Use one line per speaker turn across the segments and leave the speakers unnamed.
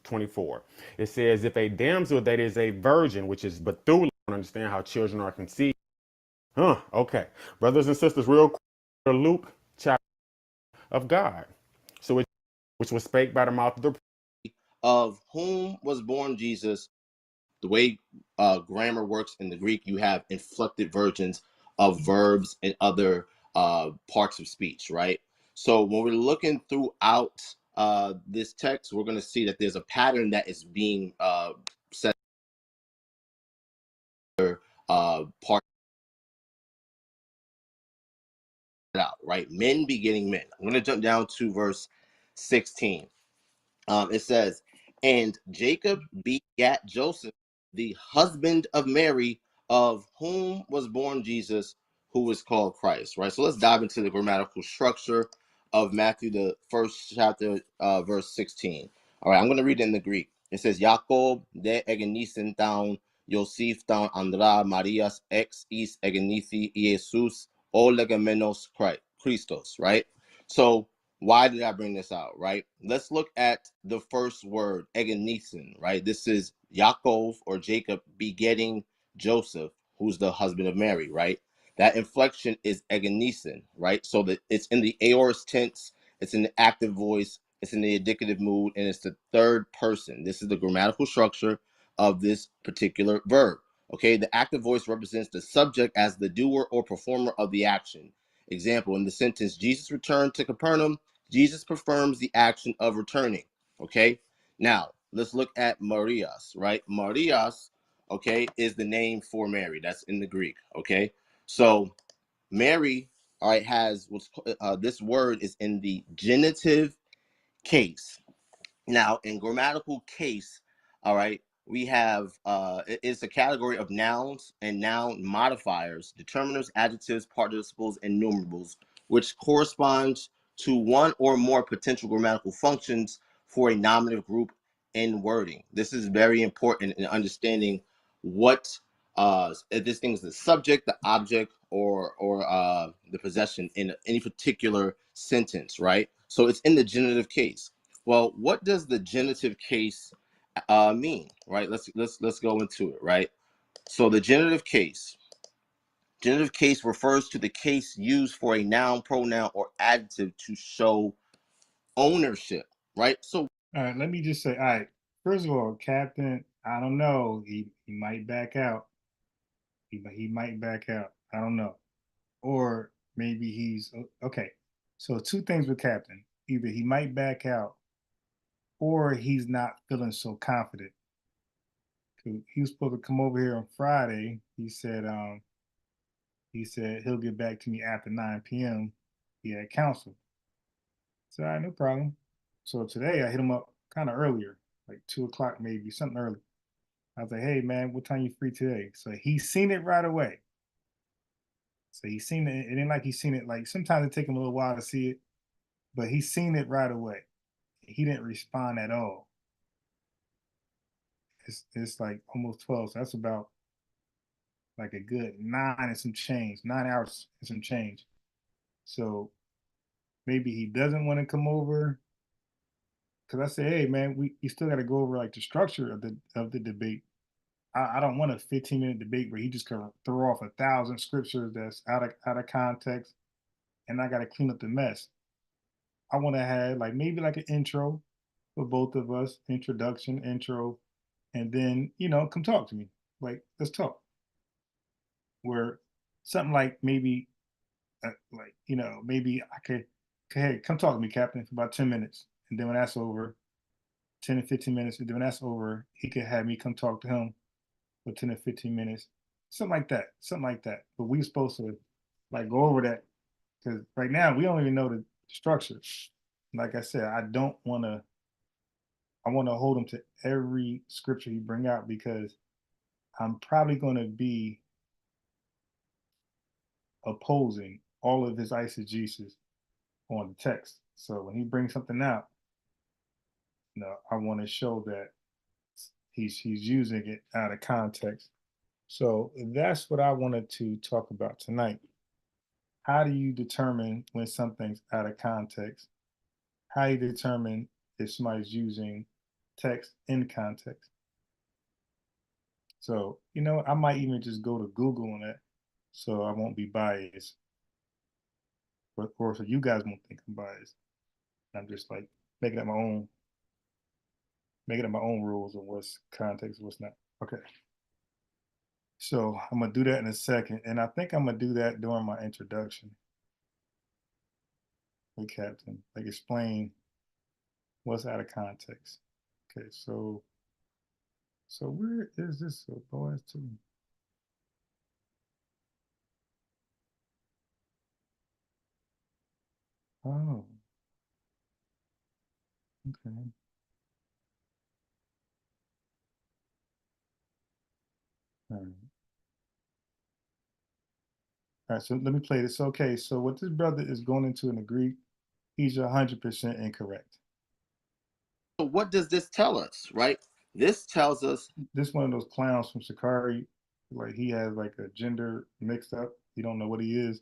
24. It says, if a damsel that is a virgin, which is Bethulah, I don't understand how children are conceived. Huh, okay. Brothers and sisters, real quick, Luke chapter of God. So it which was spake by the mouth of the
of whom was born Jesus. The way grammar works in the Greek, you have inflected versions of verbs and other parts of speech, right? So when we're looking throughout this text, we're going to see that there's a pattern that is being set part out, right? Men begetting men. I'm going to jump down to verse 16. It says, and Jacob begat Joseph, the husband of Mary, of whom was born Jesus, who was called Christ, right? So let's dive into the grammatical structure of Matthew, the first chapter, verse 16. All right, I'm going to read it in the Greek. It says, Jacob de egenisen down, Yosef down Andra Marias ex is egenithi Jesus o legamenos Christos, right? So why did I bring this out, right? Let's look at the first word, egenesen, right? This is Yaakov or Jacob begetting Joseph, who's the husband of Mary, right? That inflection is egenesen, right? So that it's in the aorist tense, it's in the active voice, it's in the indicative mood, and it's the third person. This is the grammatical structure of this particular verb. Okay, the active voice represents the subject as the doer or performer of the action. Example, in the sentence, Jesus returned to Capernaum, Jesus performs the action of returning. Okay, now let's look at Marias, right? Marias, okay, is the name for Mary. That's in the Greek. Okay, so Mary, all right, has what's this word is in the genitive case. Now, in grammatical case, all right, we have it's a category of nouns and noun modifiers, determiners, adjectives, participles, and numerables, which corresponds to one or more potential grammatical functions for a nominative group in wording. This is very important in understanding what if this thing is the subject, the object, or the possession in any particular sentence, right? So it's in the genitive case. Well, what does the genitive case mean, right? Let's go into it, right? So the genitive case refers to the case used for a noun, pronoun, or adjective to show ownership, right? So
All right, let me just say, all right, first of all, Captain, I don't know. He might back out. He might back out. I don't know. Or maybe he's okay. So two things with Captain. Either he might back out or he's not feeling so confident. He was supposed to come over here on Friday. He said he'll get back to me after 9 p.m. He had counsel. So all right, no problem. So today I hit him up kind of earlier, like 2 o'clock maybe, something early. I was like, hey man, what time you free today? So he seen it right away. So he seen it. It ain't like he seen it like sometimes it take him a little while to see it, but he seen it right away. He didn't respond at all. It's like almost 12. So that's about like a good 9 hours and some change. So maybe he doesn't want to come over. Cause I said, hey man, we still gotta go over like the structure of the debate. I don't want a 15-minute debate where he just gonna throw off 1,000 scriptures that's out of context and I gotta clean up the mess. I want to have like maybe like an intro for both of us, introduction, intro, and then come talk to me. Like let's talk. Where something like maybe like maybe I could, hey, come talk to me, Captain, for about 10 minutes, and then when that's over, 10 to 15 minutes, and then when that's over, he could have me come talk to him for 10 to 15 minutes, something like that, something like that. But we supposed to like go over that because right now we don't even know the structure. Like I said, I want to hold him to every scripture he bring out because I'm probably going to be opposing all of his eisegesis on the text. So when he brings something out, I want to show that he's using it out of context. So that's what I wanted to talk about tonight. How do you determine when something's out of context? How do you determine if somebody's using text in context. So, you know, I might even just go to Google on that so I won't be biased. Or so you guys won't think I'm biased. I'm just like making up my own rules of what's context, what's not. Okay. So I'm gonna do that in a second. And I think I'm gonna do that during my introduction with Captain. Like explain what's out of context. Okay, so where is this Boaz too? Oh, okay. All right. All right, so let me play this. Okay, so what this brother is going into in the Greek, he's 100% incorrect.
So what does this tell us, right? This tells us
This one of those clowns from Shikari, like he has like a gender mixed up. You don't know what he is.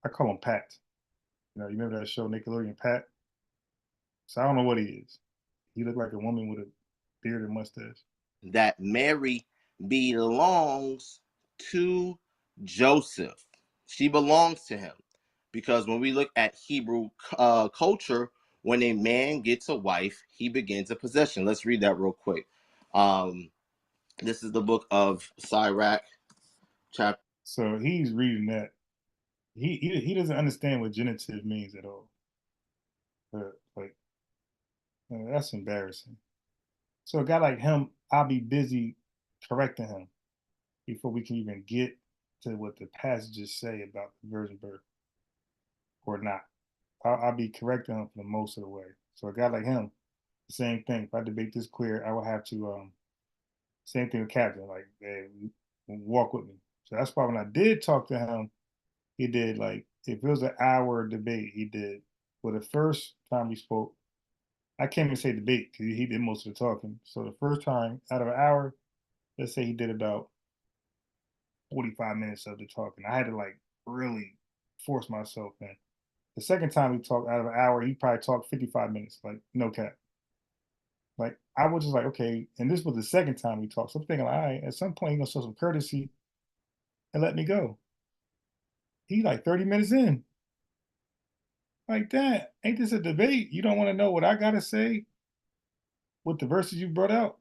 I call him Pat. You know, you remember that show Nickelodeon Pat? So I don't know what he is. He looked like a woman with a beard and mustache.
that Mary belongs to Joseph. She belongs to him. Because when we look at Hebrew culture, when a man gets a wife, he begins a possession. Let's read that real quick. This is the book of Sirach, chapter.
So he's reading that. He doesn't understand what genitive means at all. Like that's embarrassing. So a guy like him, I'll be busy correcting him before we can even get to what the passages say about the virgin birth or not. I'll be correcting him for the most of the way. So a guy like him, the same thing. If I debate this clear, I will have to same thing with Captain, like hey, walk with me. So that's why when I did talk to him, he did like if it was an hour debate, he did. For the first time we spoke, I can't even say debate because he did most of the talking. So the first time out of an hour, let's say he did about 45 minutes of the talking. I had to like really force myself in. The second time we talked out of an hour, he probably talked 55 minutes, like no cap. Like I was just like, okay, and this was the second time we talked. So I'm thinking, all right, at some point, you're gonna show some courtesy and let me go. He like 30 minutes in. Like that. Ain't this a debate? You don't want to know what I gotta say with the verses you brought out?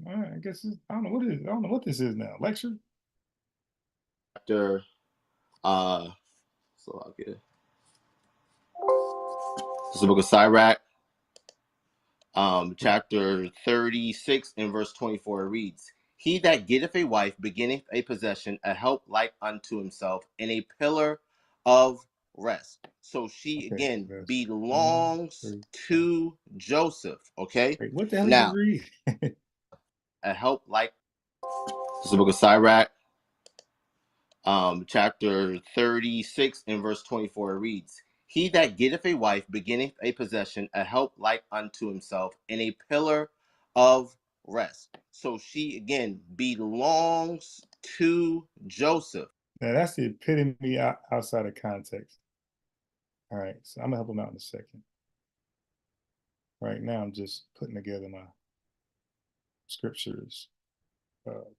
All right, I guess I don't know what it is. I don't know what this is now. Lecture?
Uh, so I'll get it. This is the book of Sirach, chapter 36 and verse 24. It reads, He that getteth a wife beginneth a possession, a help like unto himself, and a pillar of rest. So she
Okay,
again
that's one,
belongs
two.
to Joseph. Okay.
Wait, what the hell did you
Now,
read?
a help like this is the book of Sirach, chapter 36 and verse 24. It reads, He that getteth a wife beginneth a possession, a help like unto himself, and a pillar of rest. So she again belongs to Joseph.
Now that's the epitome outside of context. All right, so I'm gonna help him out in a second. Right now, I'm just putting together my scriptures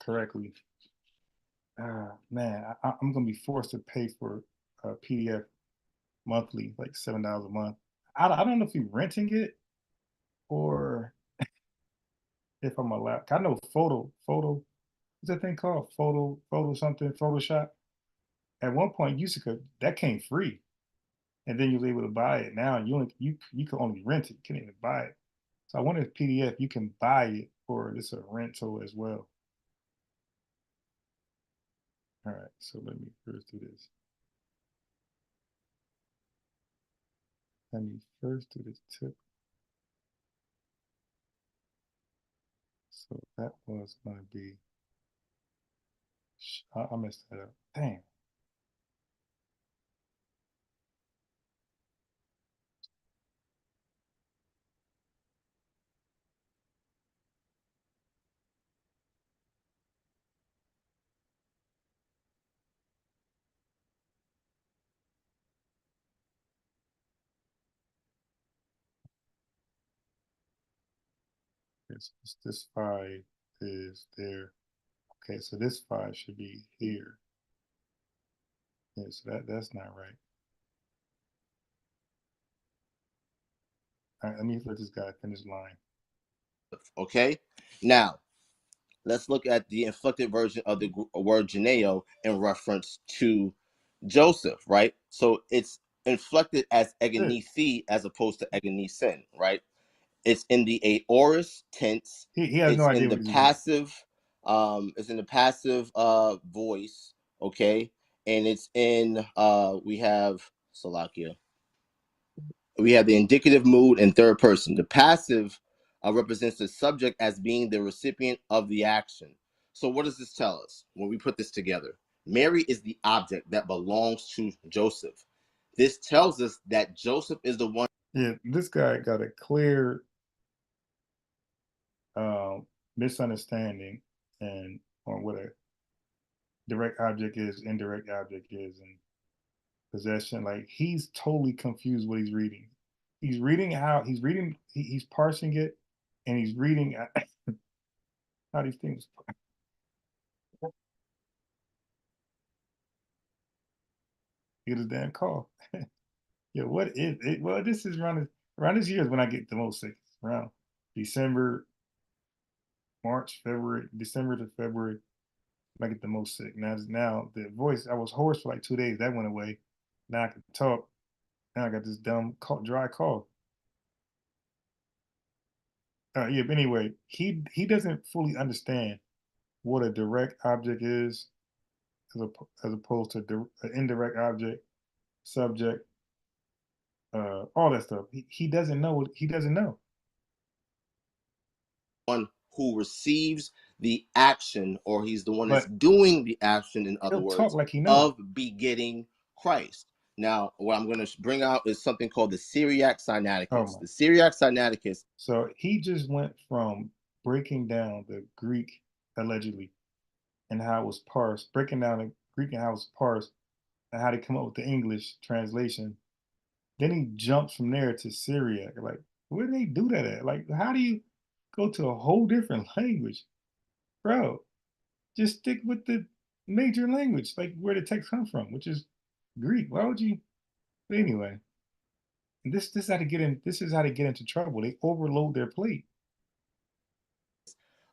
correctly. Man, I'm gonna be forced to pay for a PDF monthly, like $7 a month. I don't know if you're renting it or if I'm allowed. I know photo. What's that thing called? Photo something, Photoshop. At one point, that came free, and then you was able to buy it. Now you can only rent it. You can't even buy it. So I wonder if PDF you can buy it or it's a rental as well. All right, so let me first do this. Let me first do this tip. So that was going to be, I messed that up. Damn. This 5 is there. Okay, so this 5 should be here. Yeah, so that's not right. All right, let me let this guy finish line.
Okay, now let's look at the inflected version of the word Janeo in reference to Joseph, right? So it's inflected as Eganithi as opposed to Eganisen, right? It's in the aorist tense.
He has
It's
no idea
in the
what he's
passive. It's in the passive voice, okay, and it's in we have Salakia. We have the indicative mood in third person. The passive represents the subject as being the recipient of the action. So what does this tell us when we put this together? Mary is the object that belongs to Joseph. This tells us that Joseph is the one.
Yeah, this guy got a clear misunderstanding and on what a direct object is, indirect object is, and possession. Like he's totally confused what he's reading. He's reading how he's reading. He's parsing it, and he's reading how these things. Get his damn call. Yeah, what is it? Well, this is around this year is when I get the most sick. Around December, March, February, December to February, I get the most sick. Now the voice, I was hoarse for like 2 days. That went away. Now I can talk. Now I got this dumb dry cough. Yeah, but anyway, he doesn't fully understand what a direct object is as opposed to an indirect object, subject, all that stuff. He doesn't know what he doesn't know.
One who receives the action, or he's the one that's
But
doing the action, in other
he'll talk
words,
like he knows.
of begetting Christ. Now, what I'm going to bring out is something called the Syriac Sinaiticus.
Oh
The Syriac Sinaiticus.
So he just went from breaking down the Greek allegedly and how it was parsed, breaking down the Greek and how it was parsed, and how they come up with the English translation. Then he jumps from there to Syriac. Like, where do they do that at? Like, how do you go to a whole different language, bro? Just stick with the major language, like where the text comes from, which is Greek. Why would you? But anyway, this is how to get in. This is how to get into trouble. They overload their plate.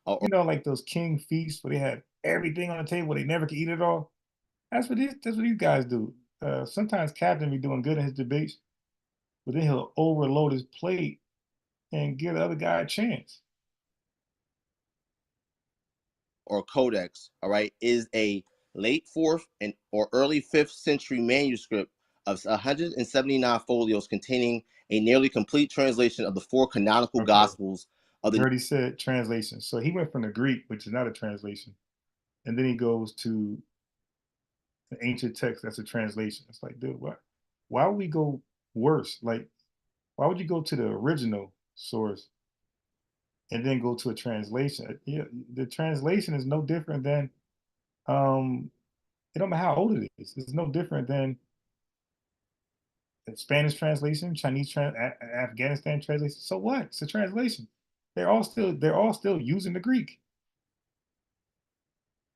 You know, like those king feasts where they have everything on the table, they never can eat it all. That's what these guys do. Sometimes Captain be doing good in his debates, but then he'll overload his plate and give the other guy a chance.
Or codex, all right, is a late 4th and or early 5th century manuscript of 179 folios containing a nearly complete translation of the 4 canonical gospels of the.
I already said translation. So he went from the Greek, which is not a translation, and then he goes to an ancient text that's a translation. It's like, dude, what? Why would we go worse? Like, why would you go to the original source and then go to a translation? Yeah, the translation is no different than it don't matter how old it is. It's no different than Spanish translation, Chinese Afghanistan translation. So what? It's a translation. They're all still using the Greek.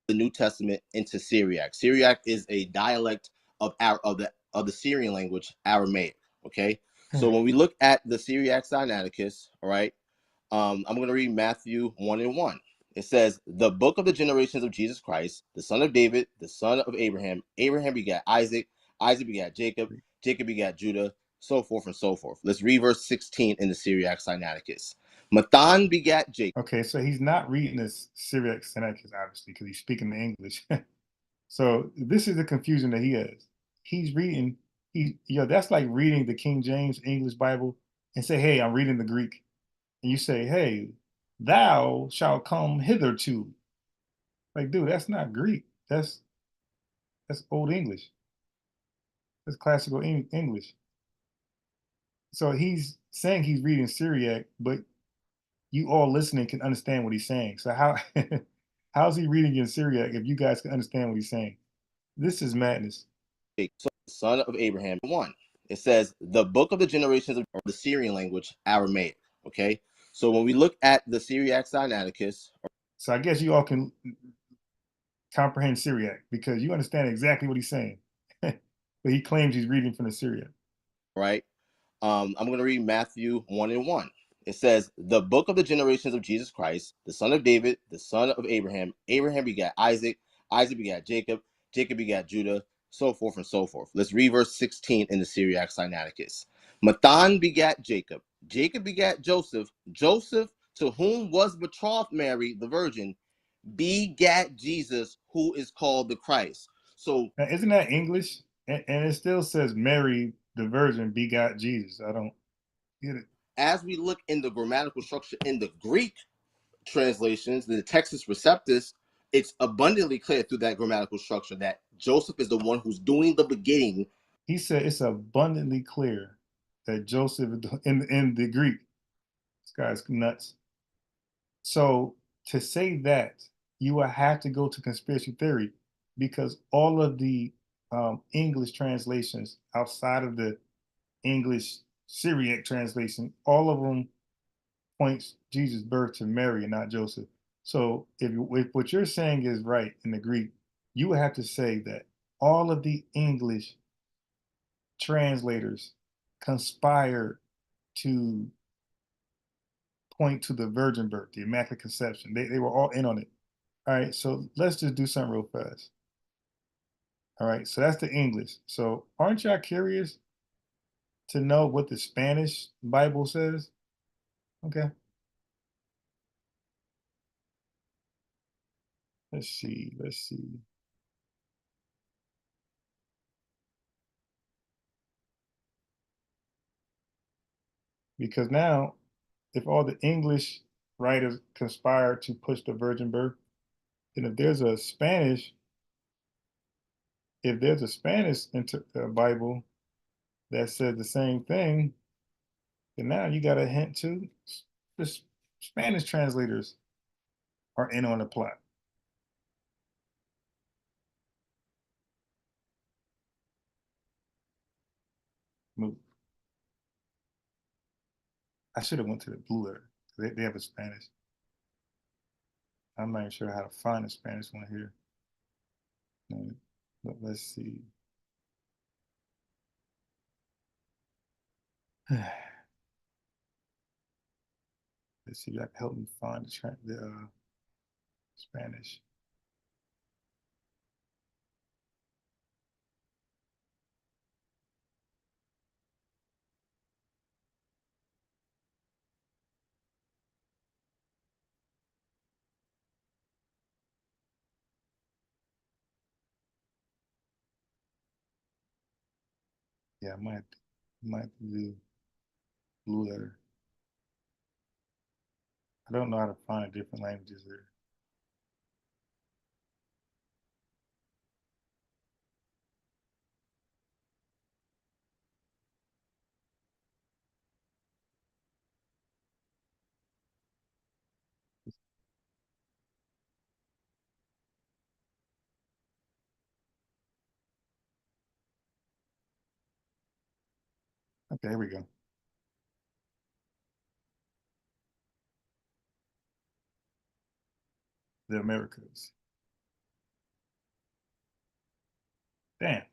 The New Testament into Syriac. Syriac is a dialect of the Syrian language, Aramaic. Okay, so when we look at the Syriac Sinaiticus, all right, I'm going to read Matthew 1:1. It says, "The book of the generations of Jesus Christ, the son of David, the son of Abraham. Abraham begat Isaac. Isaac begat Jacob. Jacob begat Judah, so forth and so forth." Let's read verse 16 in the Syriac Sinaiticus. Mathan begat Jacob.
Okay, so he's not reading this Syriac Sinaiticus, obviously, because he's speaking the English. So this is the confusion that he has. He's reading, that's like reading the King James English Bible and say, hey, I'm reading the Greek. And you say, hey, thou shalt come hitherto. Like, dude, that's not Greek. That's Old English. That's classical English. So he's saying he's reading Syriac, but you all listening can understand what he's saying. So how's he reading in Syriac if you guys can understand what he's saying? This is madness.
Son of Abraham. 1. It says, the book of the generations of the Syrian language, Aramaic. Okay, So when we look at the Syriac Sinaiticus,
So I guess you all can comprehend Syriac because you understand exactly what he's saying. But he claims he's reading from the Syriac.
right? I'm going to read Matthew 1:1. It says, the book of the generations of Jesus Christ, the son of David, the son of Abraham. Abraham begat Isaac. Isaac begat Jacob. Jacob begat Judah, so forth and so forth. Let's read verse 16 in the Syriac Sinaiticus. Mathan begat Jacob. Jacob begat Joseph. Joseph, to whom was betrothed Mary, the virgin, begat Jesus, who is called the Christ. So
Now, isn't that English? And it still says Mary, the Virgin, begot Jesus. I don't get it.
as we look in the grammatical structure in the Greek translations, the Textus Receptus, it's abundantly clear through that grammatical structure that Joseph is the one who's doing the beginning.
He said it's abundantly clear that Joseph in the Greek. This guy's nuts. So to say that, you will have to go to conspiracy theory because all of the English translations outside of the English Syriac translation, all of them points Jesus' birth to Mary and not Joseph. So if what you're saying is right in the Greek, you would have to say that all of the English translators conspired to point to the virgin birth, the Immaculate Conception. They were all in on it. All right, so let's just do something real fast. All right, so that's the English. So aren't y'all curious to know what the Spanish Bible says? Okay. Let's see. Let's see. Because now, if all the English writers conspire to push the virgin birth, then if there's a Spanish Bible that says the same thing, then now you got a hint to the Spanish translators are in on the plot. Move. I should have went to the Blue Letter. They have a Spanish. I'm not even sure how to find a Spanish one here. But let's see. Let's see if that can help me find the Spanish. Yeah, I might do Blue Letter. I don't know how to find different languages there. Okay, here we go. The Americas. Damn.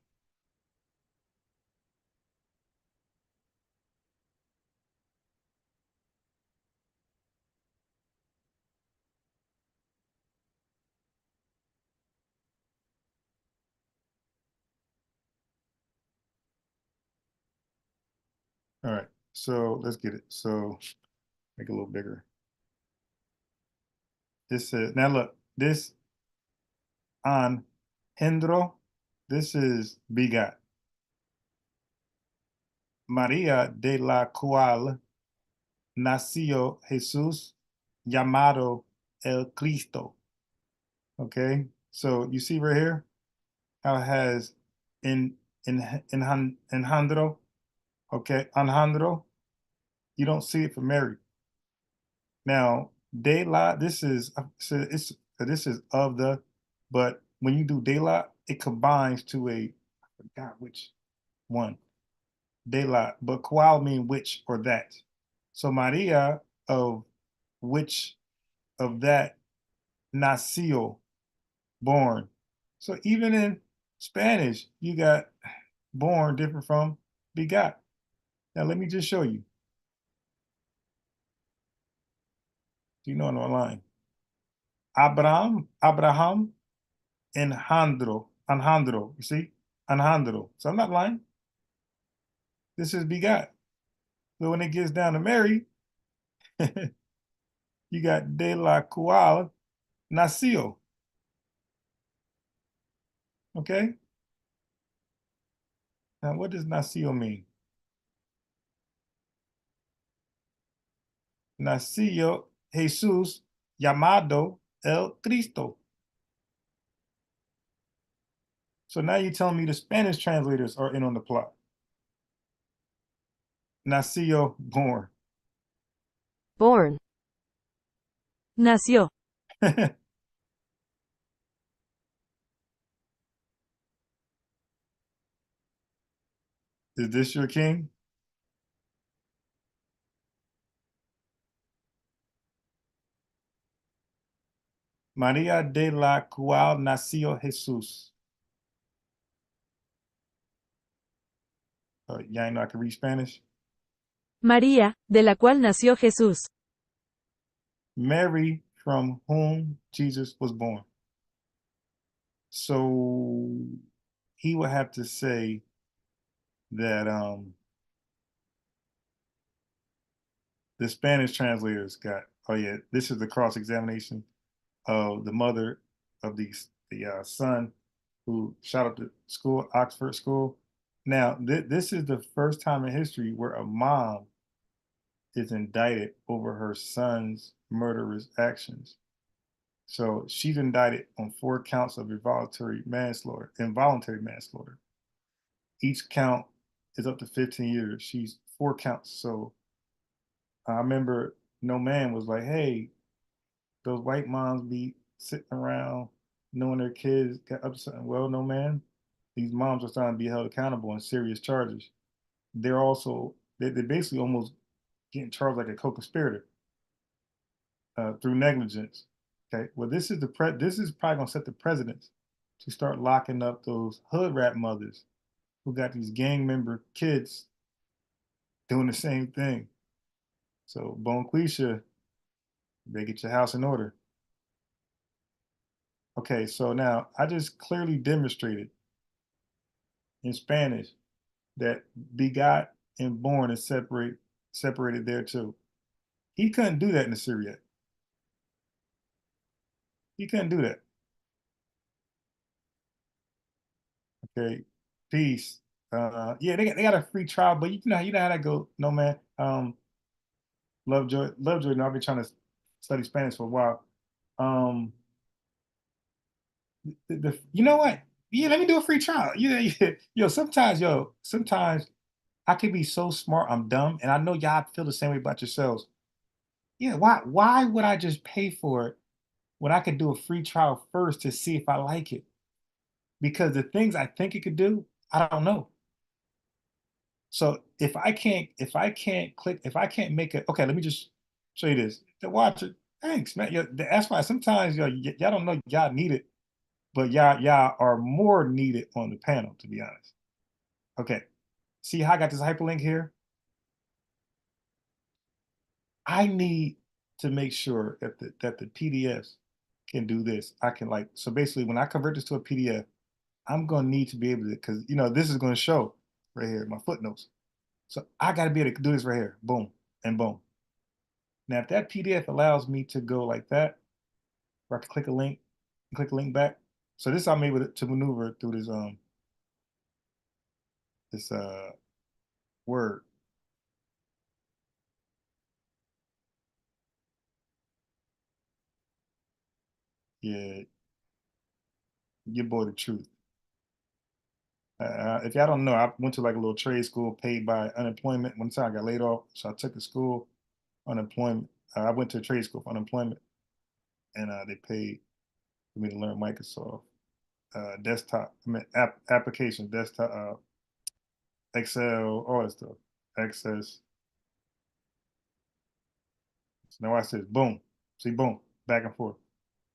All right, so let's get it. So make it a little bigger. This is now look, this engendro, this is begot. María de la cual nació Jesús llamado el Cristo. Okay, so you see right here how it has engendro. Okay, engendro. You don't see it for Mary. Now, de la, this is this is of the, but when you do de la, it combines to a, I forgot which one. De la, but cual mean which or that. So Maria of which of that nació, born. So even in Spanish, you got born different from begot. Now let me just show you. You know, I'm online. Abraham, Alejandro. You see, Alejandro. So I'm not lying. This is begot. So when it gets down to Mary, you got de la cual nació. Okay. Now what does nació mean? Nació Jesús llamado el Cristo. So now you're telling me the Spanish translators are in on the plot. Nació, born.
Born. Nació.
Is this your king? María de la cual nació Jesús. Yeah, I know I can read Spanish.
María, de la cual nació Jesús.
Mary, from whom Jesus was born. So he would have to say that the Spanish translators got, oh yeah, this is the cross-examination of the mother of the son who shot up the school, Oxford School. Now, this is the first time in history where a mom is indicted over her son's murderous actions. So she's indicted on 4 counts of involuntary manslaughter. Each count is up to 15 years. She's 4 counts. So I remember No Man was like, hey, those white moms be sitting around knowing their kids got up to something. Well, No Man, these moms are starting to be held accountable on serious charges. They're basically almost getting charged like a co-conspirator through negligence. Okay, well, this is probably gonna set the precedence to start locking up those hood rat mothers who got these gang member kids doing the same thing. So Bonquisha, they get your house in order. Okay, so now I just clearly demonstrated in Spanish that begot and born is separated there too. He couldn't do that in the Syriac. He couldn't do that. Okay, peace. Yeah, they got a free trial, but you know how that go. No man. Lovejoy. No, I've been trying to study Spanish for a while. You know what? Yeah, let me do a free trial. Yeah. Sometimes I could be so smart, I'm dumb, and I know y'all feel the same way about yourselves. Yeah, why would I just pay for it when I could do a free trial first to see if I like it? Because the things I think it could do, I don't know. So if I can't make it, okay, let me just show you this. To watch it, thanks, man. That's why sometimes y'all don't know y'all need it, but y'all are more needed on the panel, to be honest. Okay, see how I got this hyperlink here? I need to make sure that the PDFs can do this. I can so basically when I convert this to a PDF, I'm gonna need to be able to, because this is gonna show right here, my footnotes. So I gotta be able to do this right here, boom and boom. Now, if that PDF allows me to go like that, where I can click a link and click a link back. So this I'm able to maneuver through this Word. Yeah, your boy the truth. If y'all don't know, I went to like a little trade school paid by unemployment. One time I got laid off, so I took the school unemployment. I went to a trade school for unemployment, and they paid for me to learn Microsoft desktop, application, desktop, Excel, all that stuff, Access. Now I said boom. See, boom, back and forth,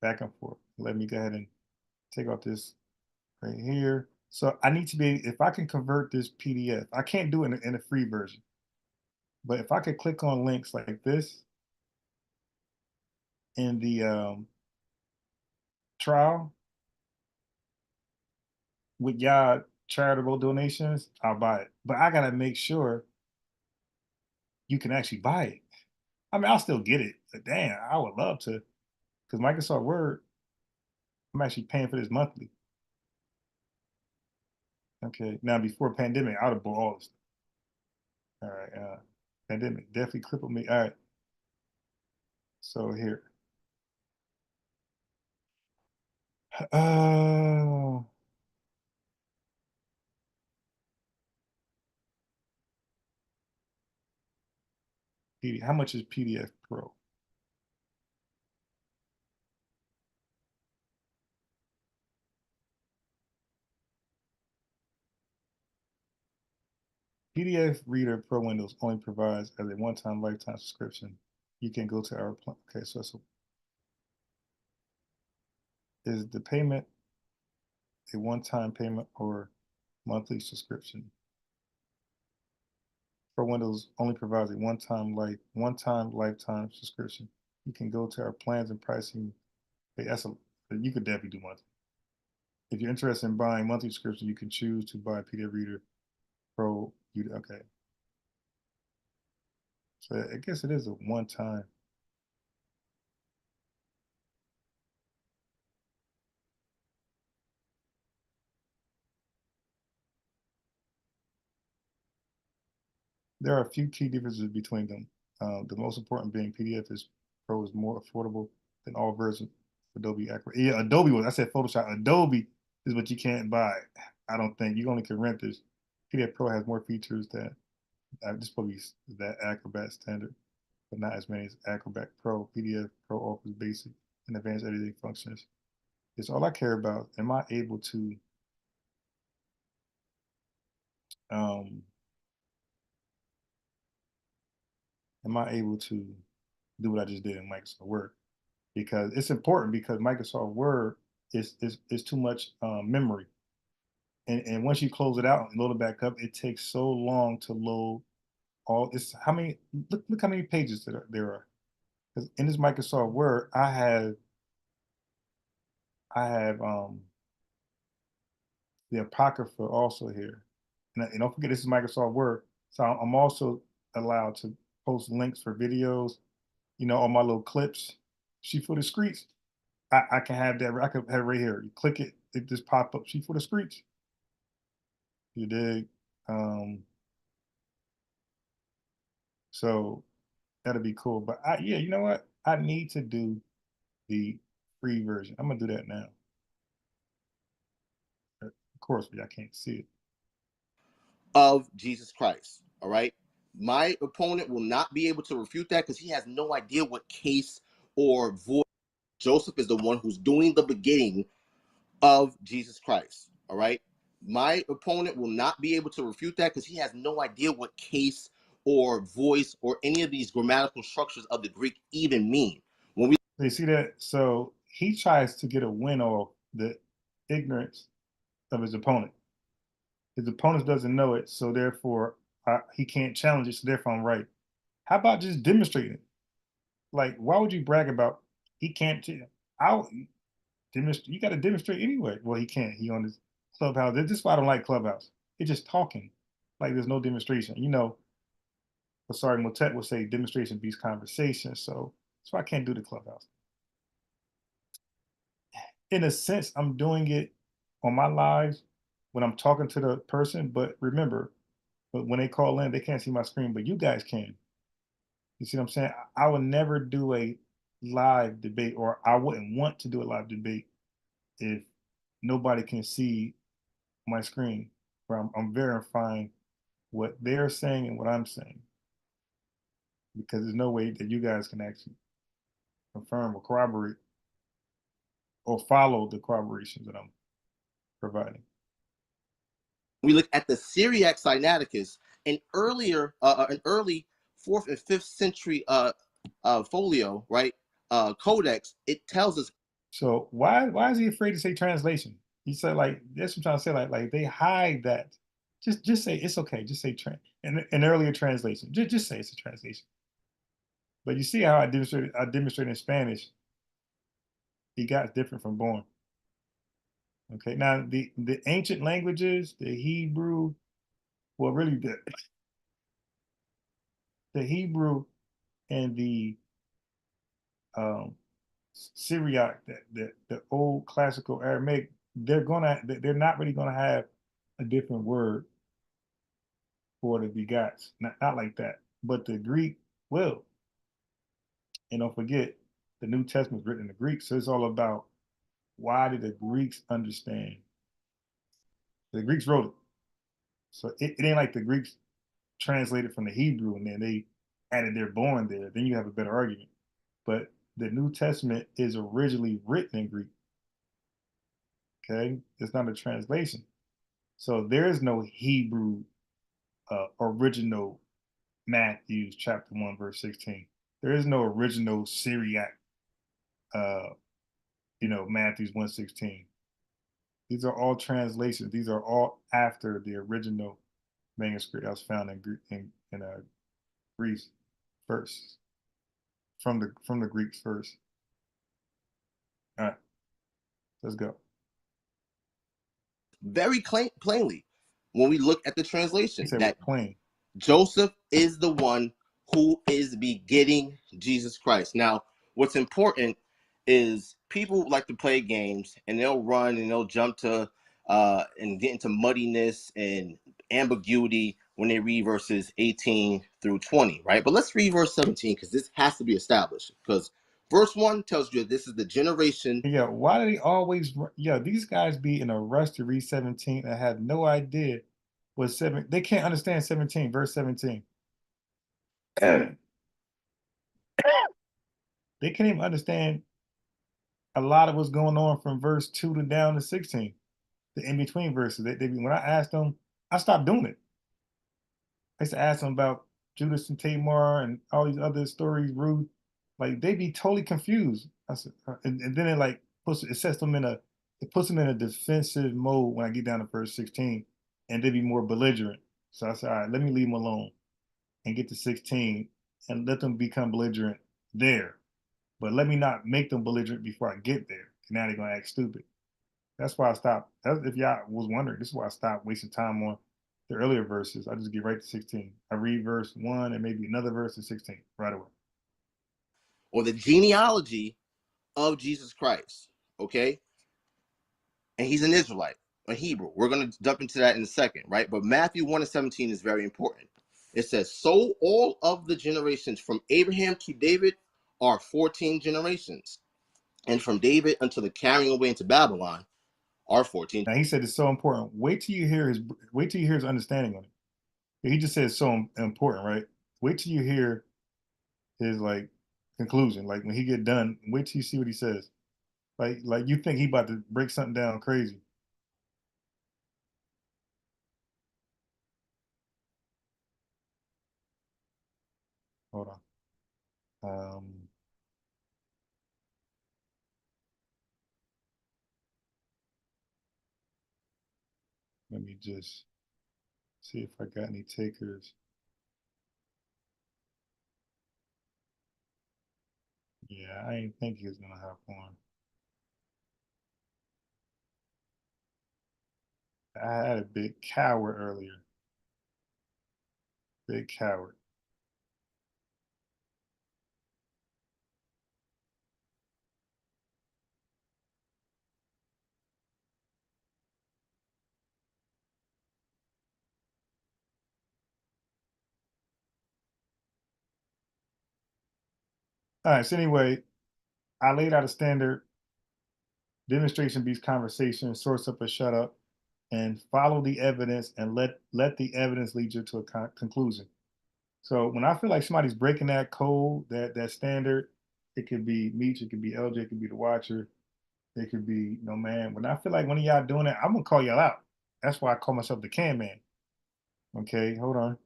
back and forth. Let me go ahead and take off this right here. So I need to be, if I can convert this PDF, I can't do it in a free version, but if I could click on links like this in the trial with y'all charitable donations, I'll buy it. But I gotta make sure you can actually buy it. I mean, I'll still get it, but damn, I would love to, because Microsoft Word, I'm actually paying for this monthly. Okay, now before pandemic, I would have bought all this stuff. All right, pandemic definitely crippled me. All right, so here. Uh, how much is PDF Pro? PDF Reader Pro Windows only provides as a one-time lifetime subscription. You can go to our plan. Okay, so is the payment a one-time payment or monthly subscription? Pro Windows only provides a one-time lifetime subscription. You can go to our plans and pricing. Hey, you could definitely do monthly. If you're interested in buying monthly subscription, you can choose to buy PDF Reader Pro. Okay. So I guess it is a one-time. There are a few key differences between them. The most important being PDF Pro is more affordable than all versions of Adobe Acrobat. Yeah, Adobe was, I said Photoshop. Adobe is what you can't buy. I don't think you only can rent this. PDF Pro has more features that this probably is that Acrobat standard, but not as many as Acrobat Pro. PDF Pro offers basic and advanced editing functions. It's all I care about. Am I able to um, do what I just did in Microsoft Word? Because it's important, because Microsoft Word is too much memory. And once you close it out and load it back up, it takes so long to load all. It's how many, look how many pages there are. Because in this Microsoft Word, I have the Apocrypha also here. And don't forget, this is Microsoft Word. So I'm also allowed to post links for videos, all my little clips. Sheet for the Streets. I can have that. I can have it right here. You click it, it just pop up. Sheet for the Streets. You dig? So that'll be cool. But yeah, you know what? I need to do the free version. I'm gonna do that now. Of course, but I can't see it.
Of Jesus Christ. All right. My opponent will not be able to refute that because he has no idea what case or voice. Joseph is the one who's doing the beginning of Jesus Christ. All right. My opponent will not be able to refute that because he has no idea what case or voice or any of these grammatical structures of the Greek even mean. When we
You see that? So he tries to get a win off the ignorance of his opponent. His opponent doesn't know it, so therefore he can't challenge it. So therefore, I'm right. How about just demonstrating it? Like, why would you brag about he can't? I'll demonstrate. You got to demonstrate anyway. Well, he can't. He on his Clubhouse. This is why I don't like Clubhouse. It's just talking. Like there's no demonstration. Sorry, Motet would say demonstration beats conversation. So that's why I can't do the Clubhouse. In a sense, I'm doing it on my lives when I'm talking to the person. But remember, when they call in, they can't see my screen, but you guys can. You see what I'm saying? I would never do a live debate, or I wouldn't want to do a live debate if nobody can see my screen, where I'm verifying what they're saying and what I'm saying. Because there's no way that you guys can actually confirm or corroborate or follow the corroborations that I'm providing.
We look at the Syriac Sinaiticus, an early 4th and 5th century folio, right? Codex, it tells us.
So why is he afraid to say translation? He said like that's what I'm trying to say. Like they hide that. Just say it's okay. Just say an earlier translation. Just say it's a translation. But you see how I demonstrated in Spanish. He got different from born. Okay. Now the ancient languages, the Hebrew, well really the Hebrew and the Syriac, the old classical Aramaic, they're not really gonna have a different word for the begots, not like that. But the Greek will, and don't forget, the New Testament is written in the Greek, so it's all about why did the Greeks understand? The Greeks wrote it, so it ain't like the Greeks translated from the Hebrew and then they added their born there. Then you have a better argument. But the New Testament is originally written in Greek. Okay, it's not a translation. So there is no Hebrew original Matthew chapter 1 verse 16. There is no original Syriac Matthew 1:16. These are all translations. These are all after the original manuscript that was found in Greece first, from the Greeks first. All right, let's go.
Very plainly when we look at the
He
translation
said
that
plain.
Joseph is the one who is begetting Jesus Christ. Now, what's important is people like to play games and they'll run and they'll jump to and get into muddiness and ambiguity when they read verses 18 through 20, right? But let's read verse 17 because this has to be established, because verse 1 tells you this is the generation.
Yeah, why do they always? Yeah, these guys be in a rush to read 17 and have no idea what They can't understand 17, verse 17. They can't even understand a lot of what's going on from verse 2 to down to 16, the in between verses. When I asked them, I stopped doing it. I used to ask them about Judas and Tamar and all these other stories, Ruth. Like they be totally confused. I said, and then it puts them in a defensive mode when I get down to verse 16, and they be more belligerent. So I said, all right, let me leave them alone and get to 16 and let them become belligerent there. But let me not make them belligerent before I get there. Now they're gonna act stupid. That's why I stopped. If y'all was wondering, this is why I stopped wasting time on the earlier verses. I just get right to 16. I read verse 1 and maybe another verse in 16 right away.
Or the genealogy of Jesus Christ, okay? And he's an Israelite, a Hebrew. We're going to jump into that in a second, right? But Matthew 1:17 is very important. It says, so all of the generations from Abraham to David are 14 generations. And from David until the carrying away into Babylon are 14.
Now he said it's so important. Wait till you hear his understanding on it. He just said it's so important, right? Wait till you hear his like conclusion. Like when he get done, wait till you see what he says. Like you think he about to break something down crazy. Hold on. Let me just see if I got any takers. Yeah, I didn't think he was gonna have one. I had a big coward earlier. Big coward. All right, so anyway, I laid out a standard demonstration beats conversation, source up or shut up, and follow the evidence and let the evidence lead you to a conclusion. So when I feel like somebody's breaking that code, that standard, it could be Meech, it could be LJ, it could be the watcher, it could be no man. When I feel like one of y'all doing it, I'm gonna call y'all out. That's why I call myself the can man. Okay, hold on.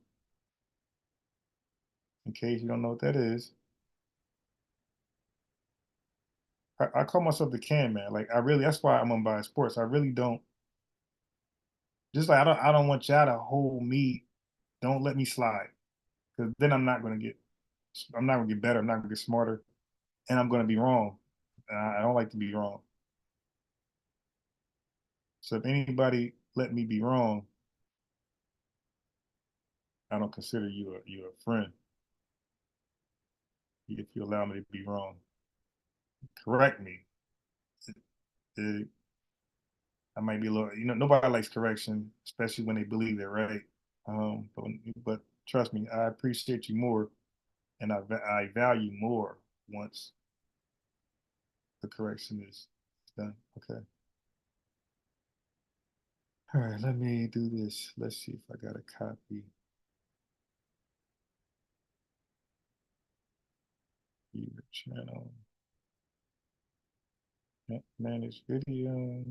In case you don't know what that is. I call myself the can man. Like I really, that's why I'm unbiased sports. I really don't. Just like I don't want y'all to hold me. Don't let me slide, because then I'm not gonna get better. I'm not gonna get smarter, and I'm gonna be wrong. I don't like to be wrong. So if anybody let me be wrong, I don't consider you a friend. If you allow me to be wrong, correct me. Uh, I might be a little, nobody likes correction, especially when they believe they're right. But trust me, I appreciate you more, and I value more once the correction is done. Okay. All right, let me do this. Let's see if I got a copy. Your channel. Manage video.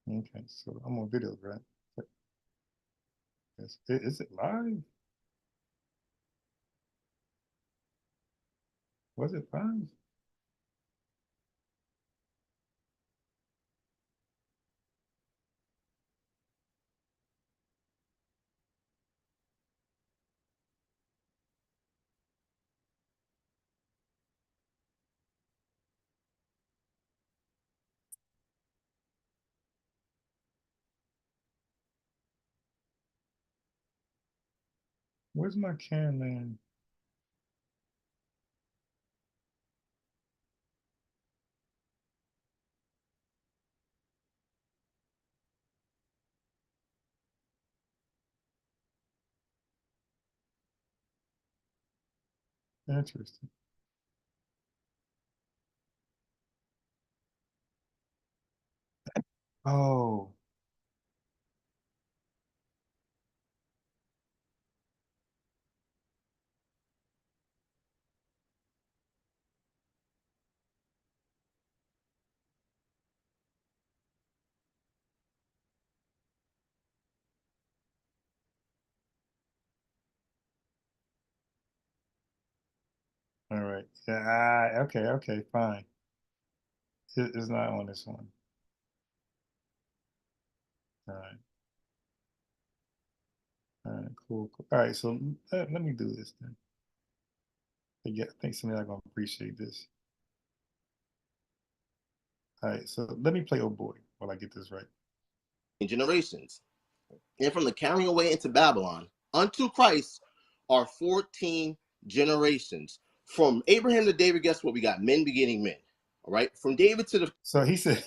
Okay, so I'm on video, right? Is it live? Was it live? Where's my can man? Interesting. Oh, all right. Yeah, okay, fine. It's not on this one. All right. All right, cool. All right, so let me do this then. I think somebody are gonna appreciate this. All right, so let me play Oh Boy while I get this right.
Generations. And from the carrying away into Babylon unto Christ are 14 generations. From Abraham to David, guess what? We got men begetting men. All right. From David to the
So he said,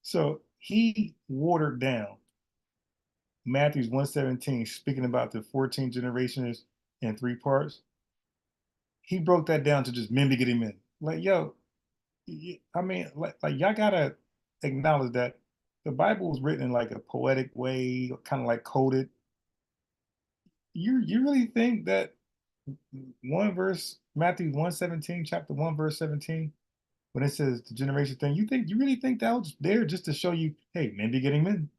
so he watered down Matthew's 117, speaking about the 14 generations in 3 parts. He broke that down to just men begetting men. Like, yo, I mean, like y'all gotta acknowledge that the Bible was written in like a poetic way, kind of like coded. You really think that one verse, Matthew 117, chapter 1, verse 17, when it says the generation thing, you really think that was there just to show you, hey, men begetting men?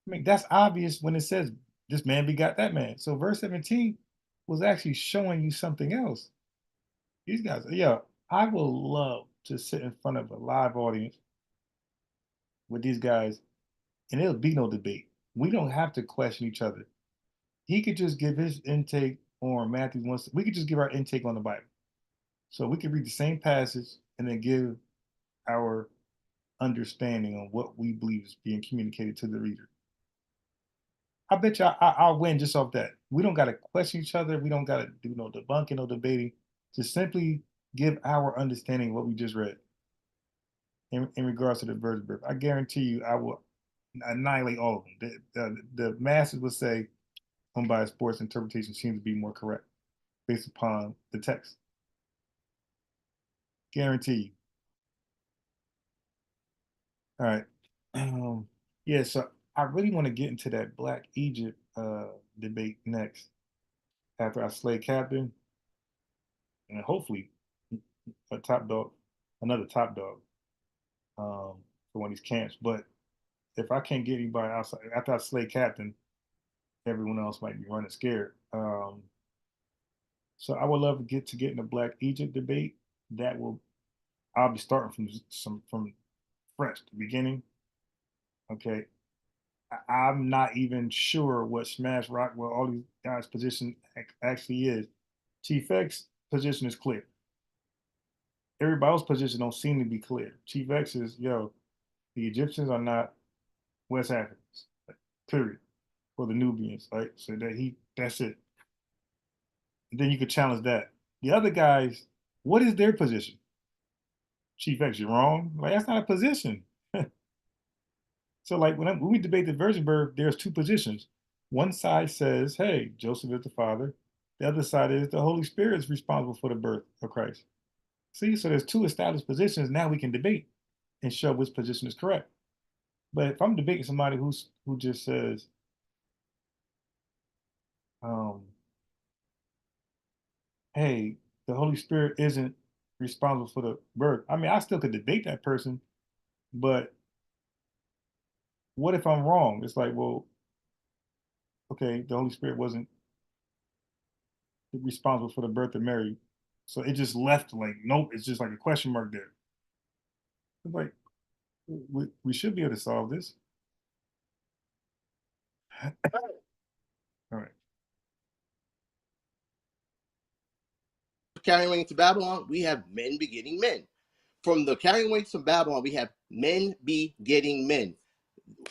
I mean, that's obvious when it says this man begot that man. So verse 17 was actually showing you something else. These guys, yeah, I will love to sit in front of a live audience with these guys, and it'll be no debate. We don't have to question each other. He could just give his intake on Matthew 1. We could just give our intake on the Bible. So we could read the same passage and then give our understanding on what we believe is being communicated to the reader. I bet you I'll win just off that. We don't got to question each other. We don't got to do no debunking, no debating. Just simply give our understanding of what we just read in regards to the virgin birth. I guarantee you, I will annihilate all of them. The masses would say unbiased sports interpretation seems to be more correct based upon the text. Guarantee you. All right. Yeah, so I really want to get into that Black Egypt debate next. after I slay Captain, and hopefully a top dog, another top dog for one of these camps. But if I can't get anybody outside after I slay Captain, everyone else might be running scared. So I would love to get in the Black Egypt debate. That will I'll be starting from fresh, the beginning. Okay. I'm not even sure what Smash Rockwell, all these guys' position actually is. Chief X position is clear. Everybody else's position don't seem to be clear. Chief X is, yo, the Egyptians are not West Africans, period, or the Nubians, right? So that's it. And then you could challenge that. The other guys, what is their position? Chief X, you're wrong. Like, that's not a position. So like when we debate the virgin birth, there's two positions. One side says, hey, Joseph is the father. The other side is the Holy Spirit is responsible for the birth of Christ. See, so there's two established positions. Now we can debate and show which position is correct. But if I'm debating somebody who just says, hey, the Holy Spirit isn't responsible for the birth, I mean, I still could debate that person, but what if I'm wrong? It's like, well, okay, the Holy Spirit wasn't responsible for the birth of Mary. So it just left like, nope, it's just like a question mark there. It's like, we should be able to solve this. All right.
Carrying away into Babylon, we have men begetting men. From the carrying away to Babylon, we have men begetting men.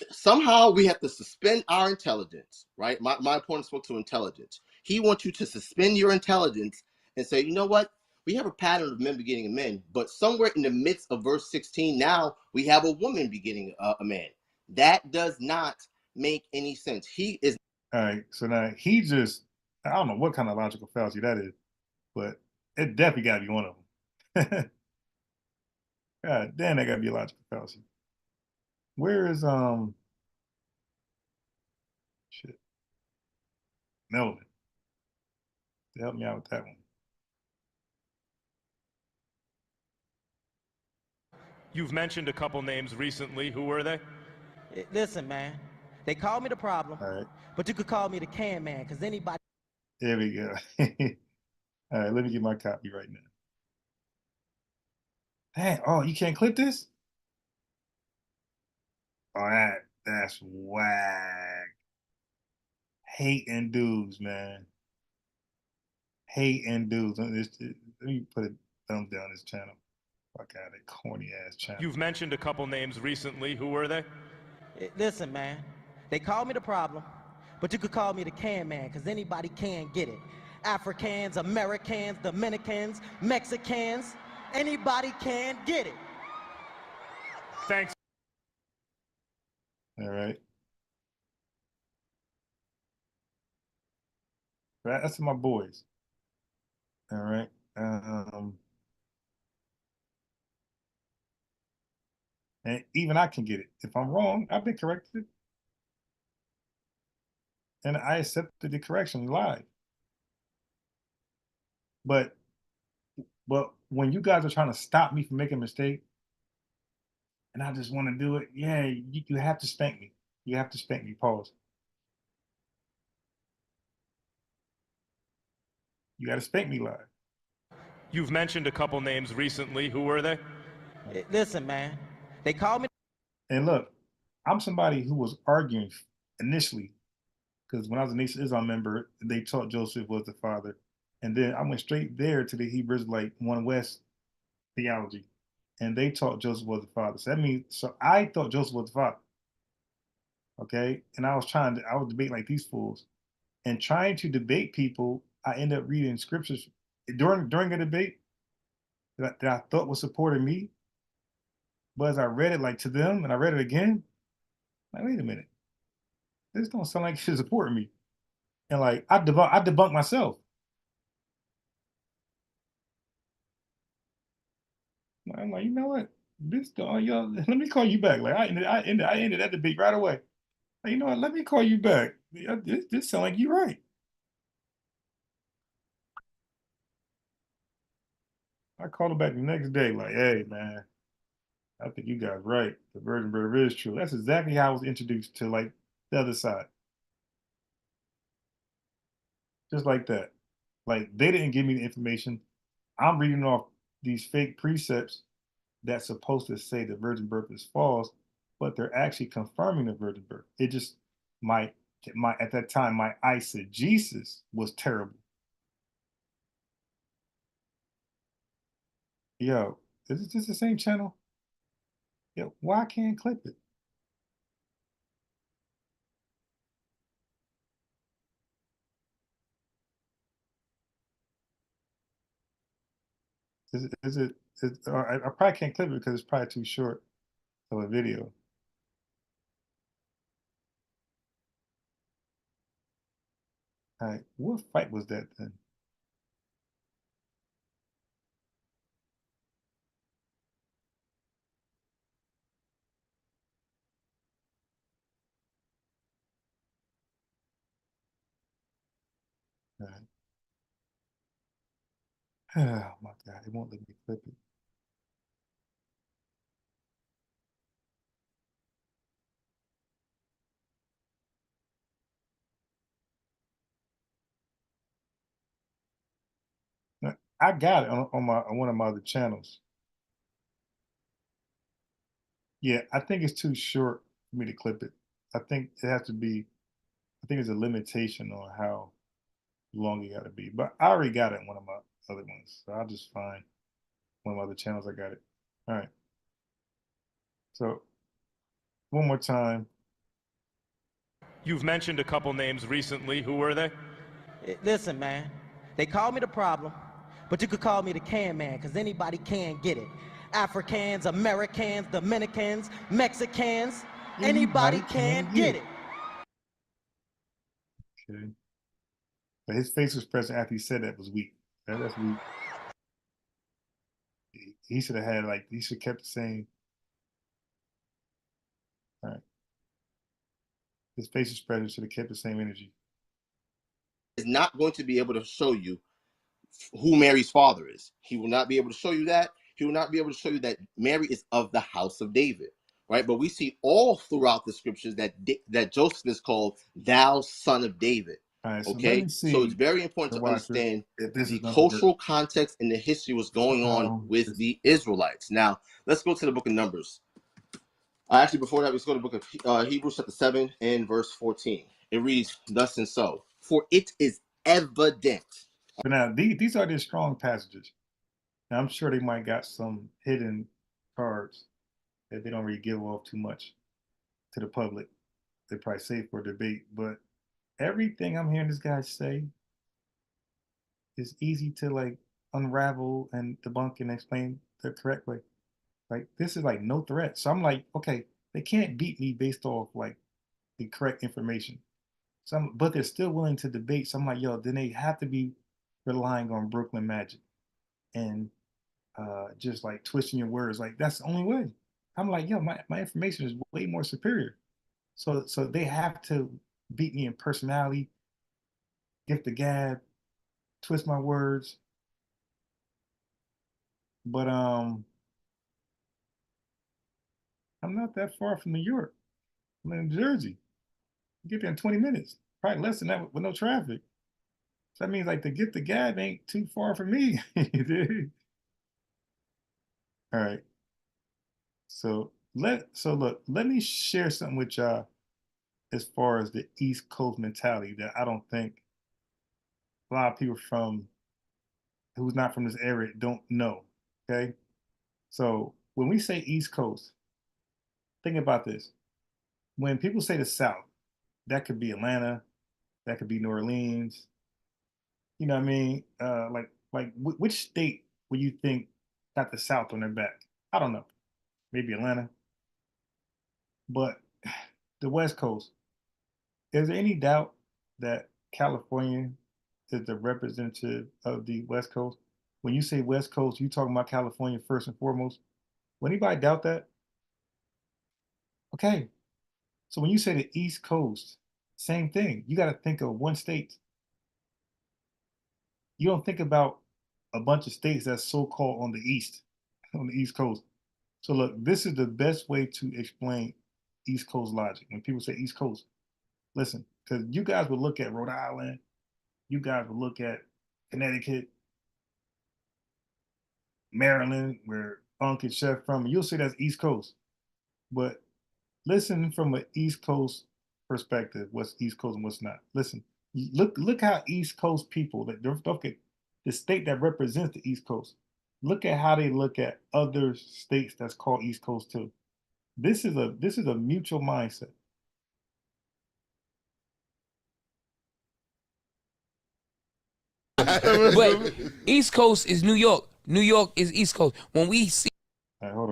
Somehow we have to suspend our intelligence, right? My opponent spoke to intelligence. He wants you to suspend your intelligence and say, you know what? We have a pattern of men begetting men, but somewhere in the midst of verse 16, now we have a woman begetting a man. That does not make any sense. He is.
All right. So now I don't know what kind of logical fallacy that is, but it definitely got to be one of them. God damn, that got to be a logical fallacy. Where is shit, Melvin? To help me out with that one.
You've mentioned a couple names recently. Who were they?
Listen, man, they call me the problem,
All right.
but you could call me the can man, because anybody.
There we go. All right, let me get my copy right now. Dang, oh, you can't clip this? Oh, that's whack. Hating dudes, man. Hating dudes. Let me put a thumbs down this channel. Fuck out of that corny ass channel.
You've mentioned a couple names recently. Who were they?
Listen, man, they call me the problem, but you could call me the can man, because anybody can get it. Africans, Americans, Dominicans, Mexicans, anybody can get it.
Thanks.
All right. That's my boys. All right. And even I can get it. If I'm wrong, I've been corrected. And I accepted the correction live. But when you guys are trying to stop me from making a mistake, and I just want to do it, yeah, you have to spank me. You have to spank me. Pause. You got to spank me live.
You've mentioned a couple names recently. Who were they?
Listen, man, they call me.
And look, I'm somebody who was arguing initially, because when I was a Nation Islam member, they taught Joseph was the father. And then I went straight there to the Hebrew Israelite One West theology. And they taught Joseph was the father. So that means, so I thought Joseph was the father. Okay. And I was debating like these fools. And trying to debate people, I ended up reading scriptures during a debate that I thought was supporting me. But as I read it like to them and I read it again, like, wait a minute. This don't sound like she's supporting me. And like I debunked myself. I'm like, you know what? Y'all, let me call you back. Like I ended that debate right away. Like, you know what? Let me call you back. This sound like you're right. I called him back the next day, like, hey man, I think you guys right. The virgin birth is true. That's exactly how I was introduced to like the other side. Just like that. Like they didn't give me the information. I'm reading off these fake precepts that's supposed to say the virgin birth is false, but they're actually confirming the virgin birth. It just my at that time my eisegesis was terrible. Yo, is this the same channel? Yo, why I can't clip it? Is it I probably can't clip it because it's probably too short of a video. All right, what fight was that then? All right. Oh my God, it won't let me clip it. I got it on one of my other channels. Yeah, I think it's too short for me to clip it. I think it has to be. I think there's a limitation on how long it got to be. But I already got it in one of my other ones, so I'll just find one of my other channels. I got it. All right. So one more time.
You've mentioned a couple names recently. Who were they?
Listen, man, they call me the problem, but you could call me the can man, because anybody can get it. Africans, Americans, Dominicans, Mexicans, anybody can get it.
Okay. But his facial expression after he said that was weak. That's weak. He should have had like he should have kept the same. All right. His facial expression should have kept the same energy.
Is not going to be able to show you who Mary's father is. He will not be able to show you that. He will not be able to show you that Mary is of the house of David, right? But we see all throughout the scriptures that Joseph is called thou son of David.
All right, so
okay, so it's very important to understand the cultural context and the history was going on with the Israelites. Now, let's go to the book of Numbers. Actually, before that, let's go to the book of Hebrews chapter 7 and verse 14. It reads, thus and so, for it is evident.
But now, these are the strong passages. Now, I'm sure they might got some hidden cards that they don't really give off too much to the public. They probably save for debate, but everything I'm hearing this guy say is easy to like unravel and debunk and explain the correct way. Like this is like no threat. So I'm like, okay, they can't beat me based off like the correct information. So but they're still willing to debate. So I'm like, yo, then they have to be relying on Brooklyn magic and just like twisting your words. Like that's the only way. I'm like, yo, my information is way more superior. So they have to beat me in personality, gift the gab, twist my words. But I'm not that far from New York. I'm in Jersey. You get there in 20 minutes, probably less than that with no traffic. So that means like to get the gab ain't too far from me. All right. So look, let me share something with y'all as far as the East Coast mentality that I don't think a lot of people from who's not from this area don't know. Okay. So when we say East Coast, think about this. When people say the South, that could be Atlanta, that could be New Orleans. You know what I mean? Which state would you think got the South on their back? I don't know. Maybe Atlanta. But the West Coast, is there any doubt that California is the representative of the West Coast? When you say West Coast, you talking about California first and foremost. Will anybody doubt that? Okay. So when you say the East Coast, same thing. You got to think of one state. You don't think about a bunch of states that's so-called on the East Coast. So look, this is the best way to explain East Coast logic. When people say East Coast, listen, because you guys would look at Rhode Island, you guys would look at Connecticut, Maryland, where Unc and Chef from, and you'll say that's East Coast. But listen from an East Coast perspective, what's East Coast and what's not. Listen, look how East Coast people, that look at the state that represents the East Coast. Look at how they look at other states that's called East Coast too. This is a mutual mindset.
But East Coast is New York. New York is East Coast. When we see,
All right, hold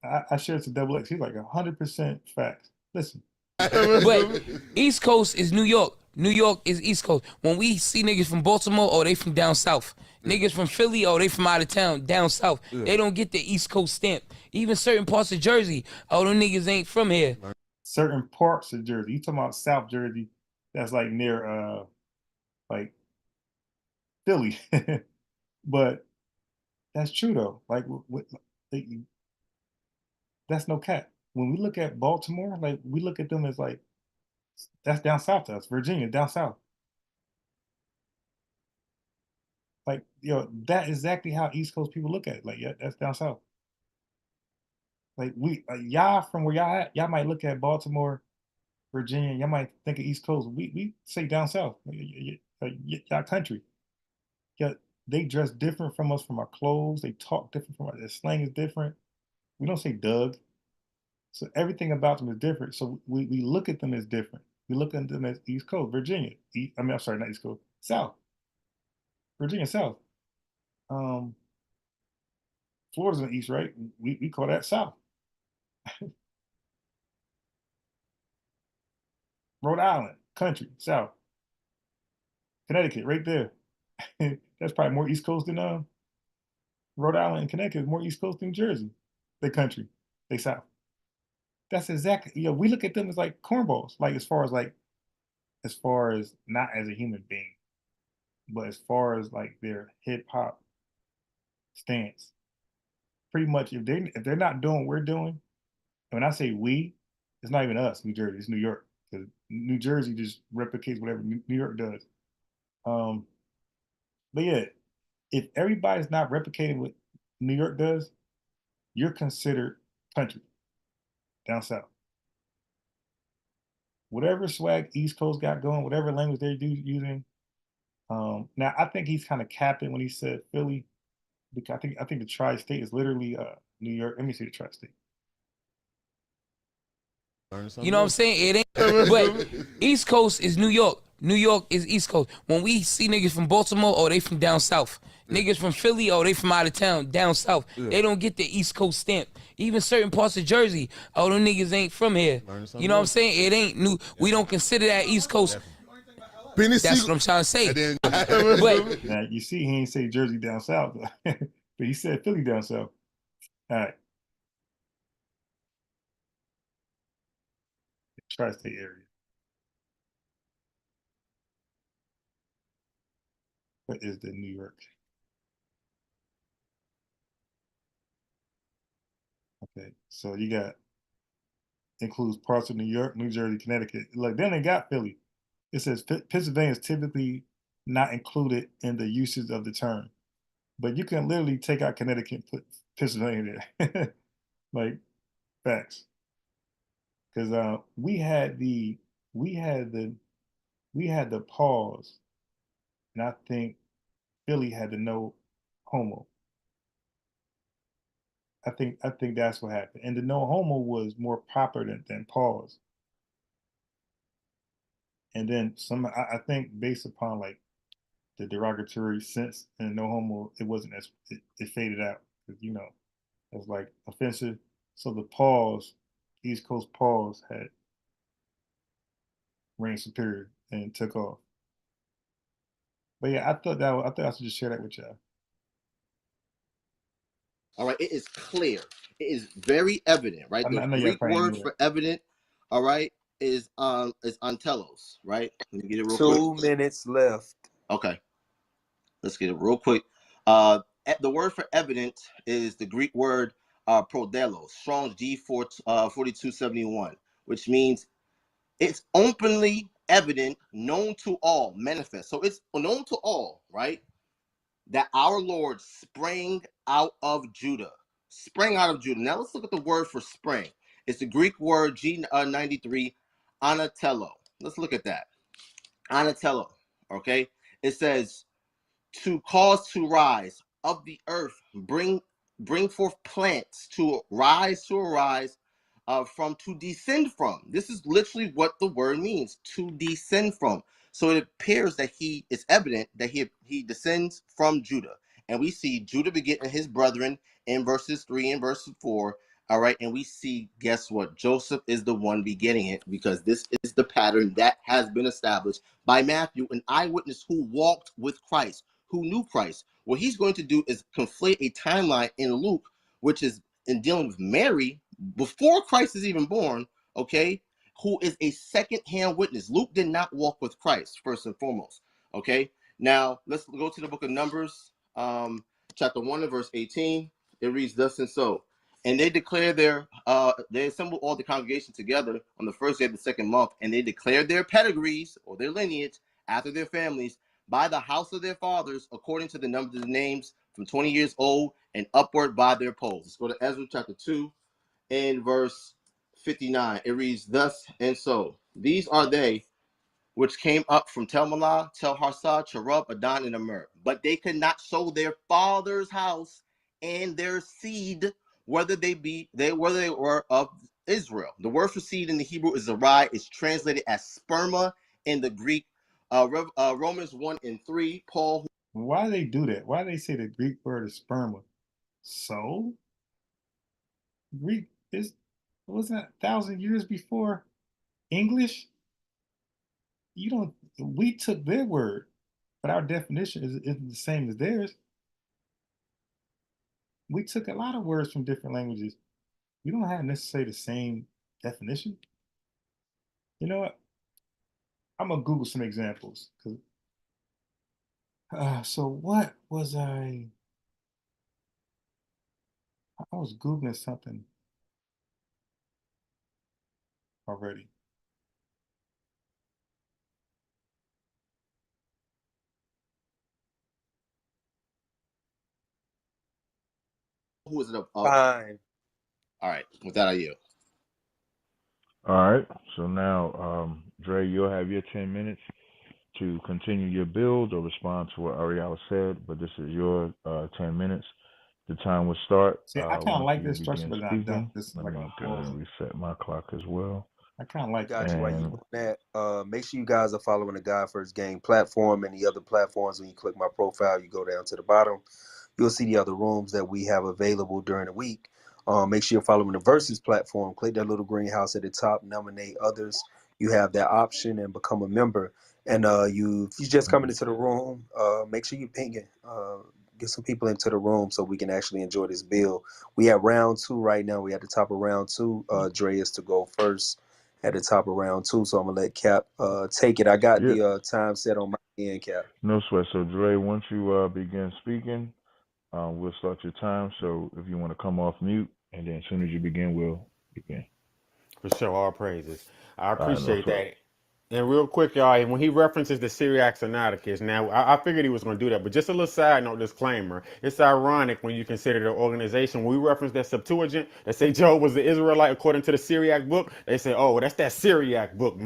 on. I shared some double X. He's like 100% facts. Listen,
but East Coast is New York. New York is East Coast. When we see niggas from Baltimore, oh, they from down south. Niggas from Philly, oh, they from out of town, down south. They don't get the East Coast stamp. Even certain parts of Jersey, oh, them niggas ain't from here.
certain parts of Jersey. You talking about South Jersey? That's like near like Philly, but that's true though. Like that's no cap. When we look at Baltimore, like we look at them as like that's down south to us. Virginia, down south. Like, that is exactly how East Coast people look at it. Like, yeah, that's down south. Like y'all from where y'all at, y'all might look at Baltimore, Virginia, y'all might think of East Coast. We say down south. Y'all country. Yeah, they dress different from us from our clothes. They talk different from us. Their slang is different. We don't say Doug. So everything about them is different. So we look at them as different. We look at them as East Coast, Virginia. I'm sorry, not East Coast, South. Virginia, South. Florida's in the East, right? We call that South. Rhode Island, country, South. Connecticut, right there. That's probably more East Coast than Rhode Island and Connecticut is more East Coast than Jersey. They country, they South. That's exactly, we look at them as like cornballs, like as far as not as a human being, but as far as like their hip hop stance. Pretty much, if they're not doing what we're doing, when I say we, it's not even us, New Jersey, it's New York. Because New Jersey just replicates whatever New York does. But yeah, if everybody's not replicating what New York does, you're considered country down south. Whatever swag East Coast got going, whatever language they're using. Now I think he's kind of capping when he said Philly, because I think the tri-state is literally New York. Let me see the tri-state.
You know what I'm saying? It ain't. But East Coast is New York. New York is East Coast. When we see niggas from Baltimore, oh, they from down south. Niggas from Philly, oh, they from out of town, down south. They don't get the East Coast stamp. Even certain parts of Jersey, oh, them niggas ain't from here. You know what I'm saying? It ain't new. We don't consider that East Coast. That's what I'm trying to say. But
now you see, he ain't say Jersey down south, but he said Philly down south. All right. Tri-state area. What is the New York? Okay, so you got includes parts of New York, New Jersey, Connecticut. Look, then they got Philly. It says Pennsylvania is typically not included in the usage of the term, but you can literally take out Connecticut and put Pennsylvania there, like facts. Because we had the pause, and I think Philly had the no homo. I think that's what happened, and the no homo was more popular than pause. And then I think based upon like the derogatory sense and no homo, it wasn't as it faded out because it was like offensive. So the pause, East Coast pause, had reigned superior and took off. But yeah, I thought I should just share that with y'all.
All right, it is clear. It is very evident, right? The Greek word for evident, all right, is antelos, right? Let me get it real quick.
2 minutes left.
Okay. Let's get it real quick. The word for evident is the Greek word prodelos, Strong's G4271, which means it's openly evident, known to all, manifest. So it's known to all, right? That our Lord sprang out of Judah. Sprang out of Judah. Now let's look at the word for spring. It's the Greek word G93, anatello. Let's look at that. Anatello, okay? It says, to cause to rise of the earth, bring forth plants to arise, from, to descend from. This is literally what the word means, to descend from. So it appears that it's evident that he descends from Judah. And we see Judah begetting his brethren in verses 3 and verse 4. All right. And we see, guess what? Joseph is the one begetting it, because this is the pattern that has been established by Matthew, an eyewitness who walked with Christ, who knew Christ. What he's going to do is conflate a timeline in Luke, which is in dealing with Mary before Christ is even born, okay, who is a second-hand witness. Luke did not walk with Christ, first and foremost, okay? Now, let's go to the book of Numbers, chapter 1 and verse 18. It reads thus and so. And they declare they assembled all the congregation together on the first day of the second month, and they declared their pedigrees, or their lineage, after their families, by the house of their fathers, according to the number of the names, from 20 years old and upward by their polls. Let's go to Ezra chapter 2 and verse 59. It reads thus and so. These are they which came up from Tel-Melah, Tel-Harsah, Cherub, Adon, and Immer. But they could not show their father's house and their seed, whether they were of Israel. The word for seed in the Hebrew is Zerai. It's translated as sperma in the Greek. Romans 1 and 3, Paul.
Why do they do that? Why do they say the Greek word is sperma? So Greek wasn't that 1,000 years before English? We took their word, but our definition isn't the same as theirs. We took a lot of words from different languages. We don't have necessarily the same definition. You know what? I'm gonna Google some examples. So what was I was Googling something already.
Who is it?
Fine.
All right, with that, I yield.
All right. So now, Dre, you'll have your 10 minutes to continue your build or respond to what Ariella said, but this is your 10 minutes. The time will start.
See, I kind of like this structure, but
speaking.
I don't. This is
Let
like
me go and reset my clock as well.
I kind of like
Got
that.
you. While you doing that, make sure you guys are following the God First Game platform and the other platforms. When you click my profile, you go down to the bottom. You'll see the other rooms that we have available during the week. Make sure you're following the Versus platform. Click that little greenhouse at the top, nominate others. You have that option and become a member. And if you just coming into the room, make sure you ping it. Get some people into the room so we can actually enjoy this build. We have round 2 right now. We at the top of round 2. Dre is to go first at the top of round 2. So I'm gonna let Cap take it. I got the time set on my end, Cap.
No sweat. So Dre, once you begin speaking, we'll start your time. So if you want to come off mute, and then as soon as you begin, we'll begin.
For sure, all praises. I appreciate that. And real quick, y'all, when he references the Syriac Sinaiticus, now I figured he was going to do that, but just a little side note disclaimer. It's ironic when you consider the organization. When we reference that Septuagint, that say Job was the Israelite according to the Syriac book, they say, oh, that's that Syriac book.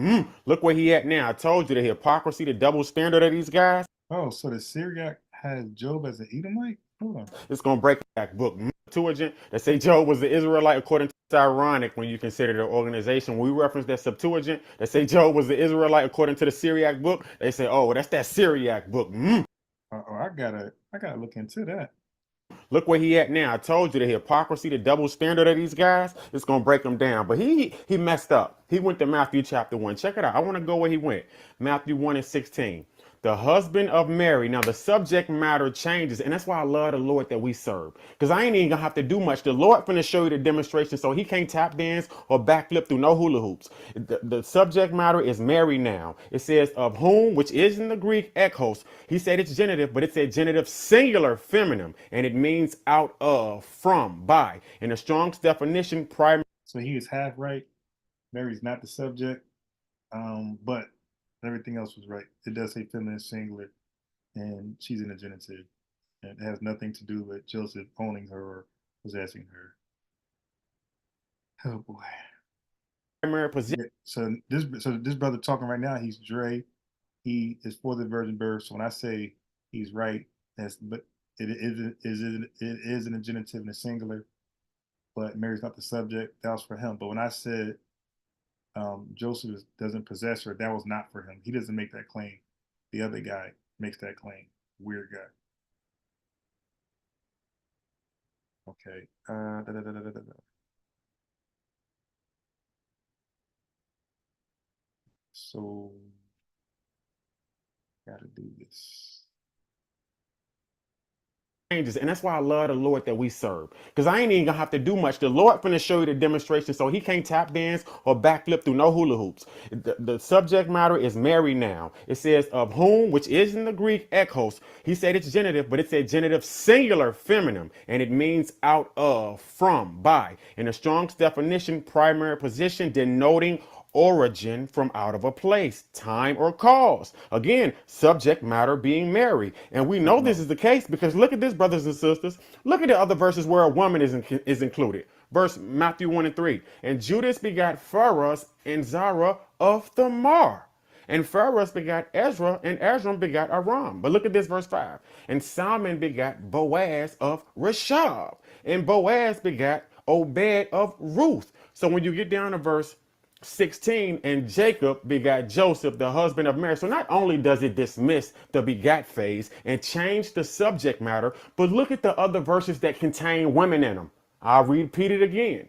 Look where he at now. I told you the hypocrisy, the double standard of these guys.
Oh, so the Syriac has Job as an Edomite? Hold on.
It's going to break that book. Septuagint that say Job was the Israelite according to. It's ironic when you consider the organization. When we reference that Septuagint that say Job was the Israelite according to the Syriac book, they say, oh, that's that Syriac book.
I gotta look into that.
Look where he at now. I told you the hypocrisy, the double standard of these guys, it's gonna break them down. But he messed up. He went to Matthew chapter 1. Check it out. I want to go where he went. Matthew 1 and 16. the husband of Mary. Now the subject matter changes, and that's why I love the Lord that we serve. Because I ain't even gonna have to do much. The Lord finna show you the demonstration, so he can't tap dance or backflip through no hula hoops. The subject matter is Mary now. It says of whom, which is in the Greek ekos. He said it's genitive, but it's a genitive singular feminine, and it means out of, from, by. In the Strong's definition, primary.
So he is half right. Mary's not the subject, but everything else was right. It does say feminine singular, and she's in the genitive. And it has nothing to do with Joseph owning her or possessing her. Oh boy.
Primary position.
So this brother talking right now, he's Dre. He is for the virgin birth. So when I say he's right, but it is in the genitive and the singular, but Mary's not the subject. That was for him. But when I said Joseph doesn't possess her, that was not for him. He doesn't make that claim. The other guy makes that claim. Weird guy. Okay. So, gotta do this.
Changes, and that's why I love the Lord that we serve. Because I ain't even gonna have to do much. The Lord finna show you the demonstration, so he can't tap dance or backflip through no hula hoops. The subject matter is Mary now. It says of whom, which is in the Greek ekos. He said it's genitive, but it's a genitive singular feminine, and it means out of, from, by. In the Strong's definition, primary position denoting origin from out of a place, time, or cause. Again, subject matter being Mary. And we know this is the case because look at this, brothers and sisters. Look at the other verses where a woman is included. Verse Matthew 1 and 3. And Judas begat Phares and Zara of Thamar. And Phares begat Ezra, and Ezra begat Aram. But look at this, verse 5. And Salmon begat Boaz of Reshab. And Boaz begat Obed of Ruth. So when you get down to verse 16, and Jacob begat Joseph, the husband of Mary. So not only does it dismiss the begat phase and change the subject matter, but look at the other verses that contain women in them. I'll repeat it again,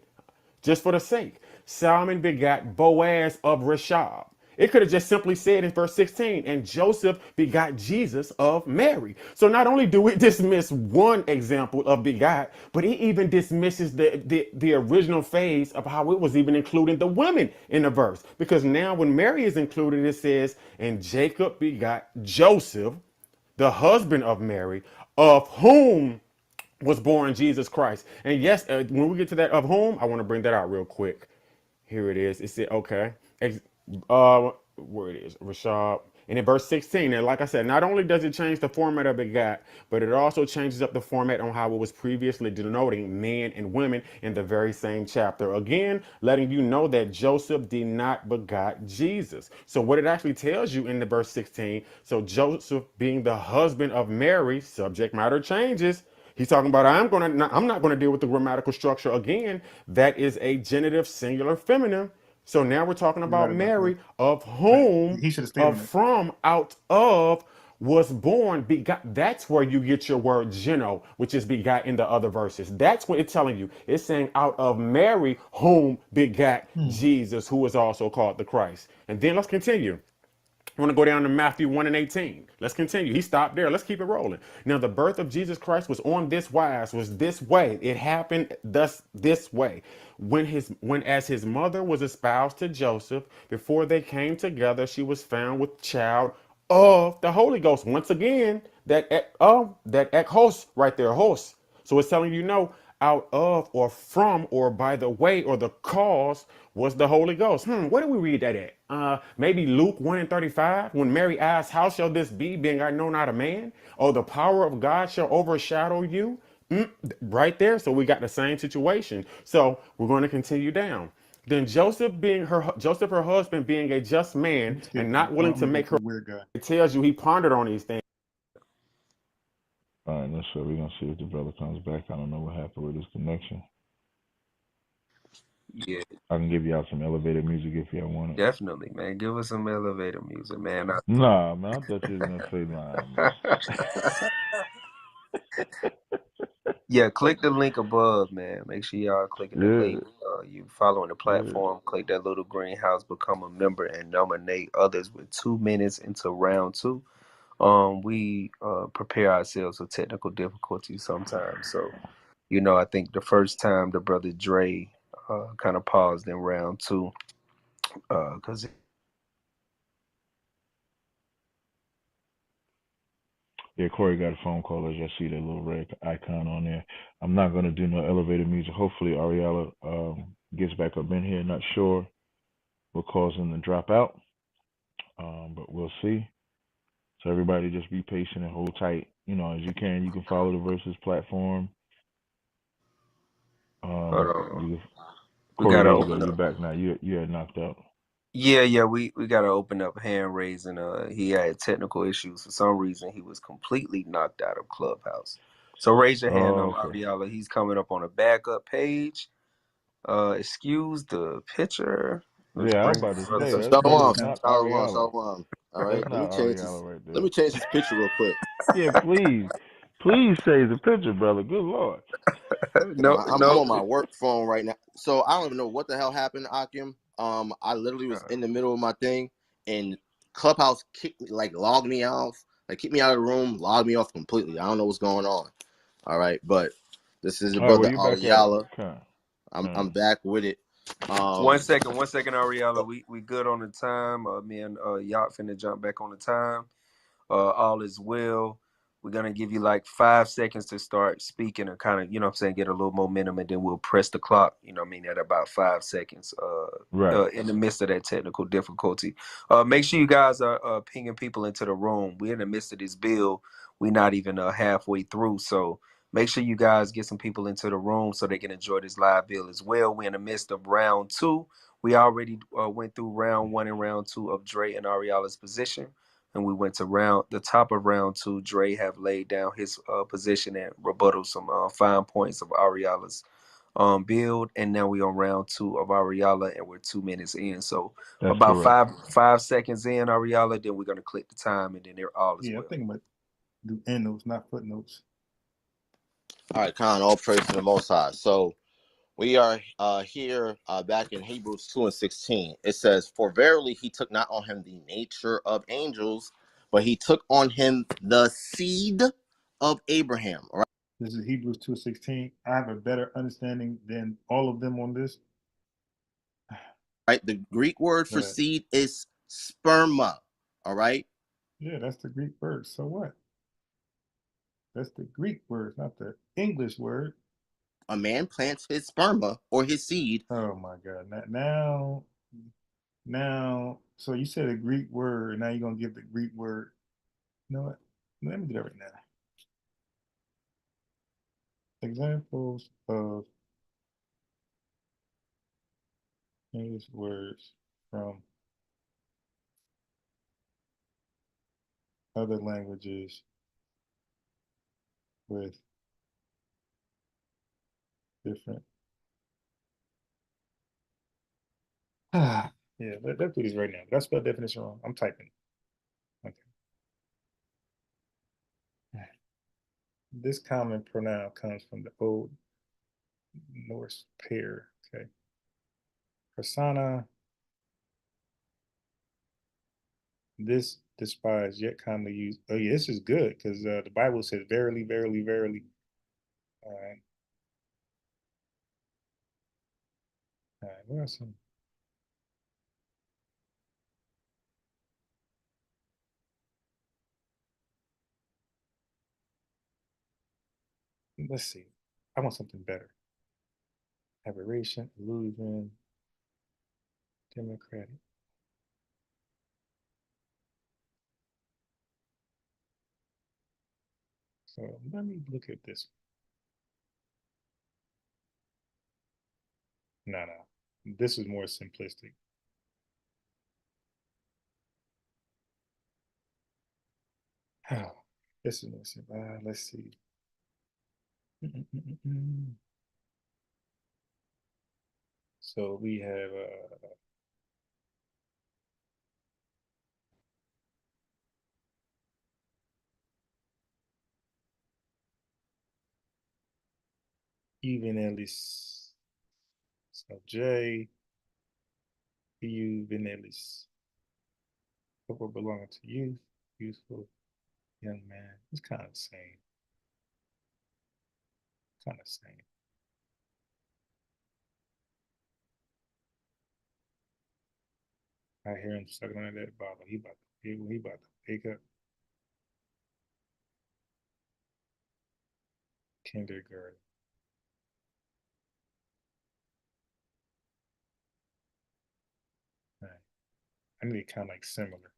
just for the sake. Salmon begat Boaz of Reshab. It could have just simply said in verse 16, and Joseph begot Jesus of Mary. So not only do we dismiss one example of begot, but it even dismisses the original phase of how it was even including the women in the verse. Because now when Mary is included, it says, and Jacob begot Joseph, the husband of Mary, of whom was born Jesus Christ. And yes, when we get to that of whom, I want to bring that out real quick. Here it is. It said, okay. Where it is, Rashab. And in verse 16, and like I said, not only does it change the format of begat, but it also changes up the format on how it was previously denoting men and women in the very same chapter. Again, letting you know that Joseph did not begot Jesus. So what it actually tells you in the verse 16, so Joseph being the husband of Mary, subject matter changes. He's talking about I'm not gonna deal with the grammatical structure again. That is a genitive singular feminine. So now we're talking about Mary, of whom, from, out of, was born, begot. That's where you get your word geno, which is begot in the other verses. That's what it's telling you. It's saying out of Mary, whom begat Jesus, who is also called the Christ. And then let's continue. I want to go down to Matthew 1 and 18. Let's continue. He stopped there. Let's keep it rolling. Now, the birth of Jesus Christ was on this wise, was this way. It happened thus this way. When as his mother was espoused to Joseph, before they came together, she was found with child of the Holy Ghost. Once again, that ekos right there, host. So it's telling you no, out of or from or by the way or the cause was the Holy Ghost. Where do we read that at? Maybe Luke 1 and 35, when Mary asked, how shall this be, being I know not a man? Or the power of God shall overshadow you? Right there. So we got the same situation. So we're going to continue down. Then Joseph, her husband, being a just man and not willing to make her, it tells you he pondered on these things.
All right, let's see. We're going to see if the brother comes back. I don't know what happened with his connection.
Yeah,
I can give y'all some elevator music if y'all want it.
definitely, man. Give us some elevator music, man.
Nah, man, I thought you was going to say nah.
Yeah, click the link above, man. Make sure y'all clicking the link. You following the platform, click that little greenhouse, become a member, and nominate others with 2 minutes into round 2. we prepare ourselves for technical difficulties sometimes. So, you know, I think the first time the brother Dre kind of paused in round 2 because
Yeah, Corey got a phone call. As I see that little red icon on there. I'm not gonna do no elevator music. Hopefully, Ariella gets back up in here. Not sure what caused him to drop out, but we'll see. So everybody, just be patient and hold tight. You know, as you can. You can follow the Versus platform.
hold on. We
Corey,
gotta
there you go.
open
You're
up.
back now. You had knocked out.
Yeah, we gotta open up hand raising. He had technical issues for some reason. He was completely knocked out of Clubhouse. So raise your hand,
Oh, okay.
Ariella. He's coming up on a backup page. Excuse the picture. Let's
Yeah, I was
bring
about to
the brother
say
to
that
stage.
Shalom,
is not
shalom,
Ariella.
shalom. All
That's
right, let me
not
change this.
Ariella right
Let
there.
me change this picture real quick.
Yeah, please, please change the picture, brother. Good lord.
No,
I'm
no.
on my work phone right now, so I don't even know what the hell happened, Akim. I literally was in the middle of my thing, and Clubhouse kicked me, like logged me off, like kicked me out of the room, logged me off completely. I don't know what's going on. All right, but this is your
All right, where
brother
you back at?
Aliala. I'm back with it.
1 second, Ariella. We good on the time. Me and Yacht finna jump back on the time. All is well. We're gonna give you like 5 seconds to start speaking and kind of, you know what I'm saying, get a little momentum, and then we'll press the clock, you know what I mean, at about 5 seconds
Right.
in the midst of that technical difficulty. Make sure you guys are pinging people into the room. We're in the midst of this bill. We're not even halfway through, so make sure you guys get some people into the room so they can enjoy this live bill as well. We're in the midst of round 2. We already went through round 1 and round 2 of Dre and Ariala's position, and we went to the top of round 2. Dre have laid down his position and rebuttal some fine points of Ariala's build, and now we on round 2 of Ariala, and we're 2 minutes in. So
That's
about
correct.
5 seconds in, Ariala, then we're gonna click the time, and then they're all as
Yeah,
well.
I'm thinking about do endnotes, not footnotes.
All right, Khan, all praise to the Most High. So we are here back in Hebrews 2 and 16. It says, "For verily he took not on him the nature of angels, but he took on him the seed of Abraham." All right.
This is Hebrews 2:16. I have a better understanding than all of them on this.
Right. The Greek word for
But
seed is sperma. All right.
yeah, that's the Greek word. So what? That's the Greek word, not the English word.
A man plants his sperma or his seed.
Oh my God. Now, so you said a Greek word, now you're gonna give the Greek word. You know what? Let me do that right now. Examples of English words from other languages with different. Yeah, let's do this right now. Did I spell definition wrong? I'm typing. Okay. This common pronoun comes from the Old Norse pair. Okay. Persona. This despised yet commonly used. Oh yeah, this is good because the Bible says, "Verily, verily, verily." All right. All right. What else? Let's see. I want something better. Aberration, illusion, democratic. So let me look at this. No. This is more simplistic. Oh, this is more simple. Let's see. So we have even Ellis. So J, EU, Venelis. Couple belonging to youth, useful. Young man. It's kind of the same. Kind of same. I hear him sucking on that bottle. He about to pick up kindergarten. Right. I need to kind of like similar.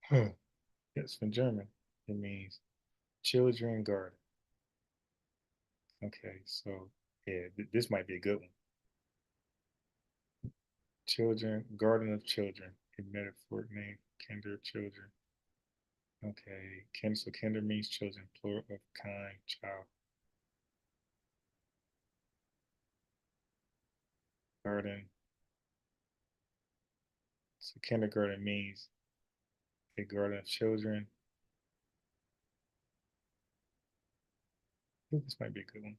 Huh. Yes, from German. It means children garden. Okay, so yeah, this might be a good one. Children, garden of children, a metaphoric name, kinder, children. Okay, so kinder means children, plural of kind, child. Garden. So kindergarten means a garden of children. I think this might be a good one.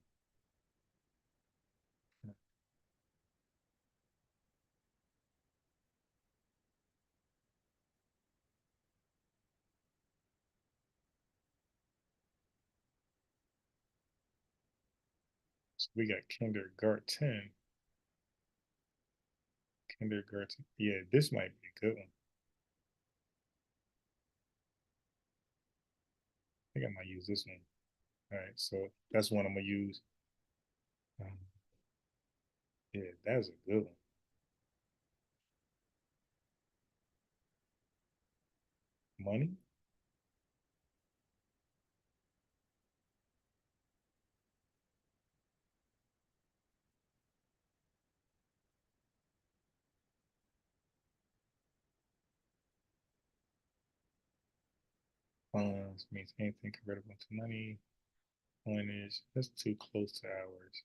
So we got kindergarten. Kindergarten. Yeah, this might be a good one. I think I might use this one. All right, so that's one I'm gonna use. Um, yeah, that's a good one. Money. Funds means anything convertible to money. Coinage. That's too close to ours.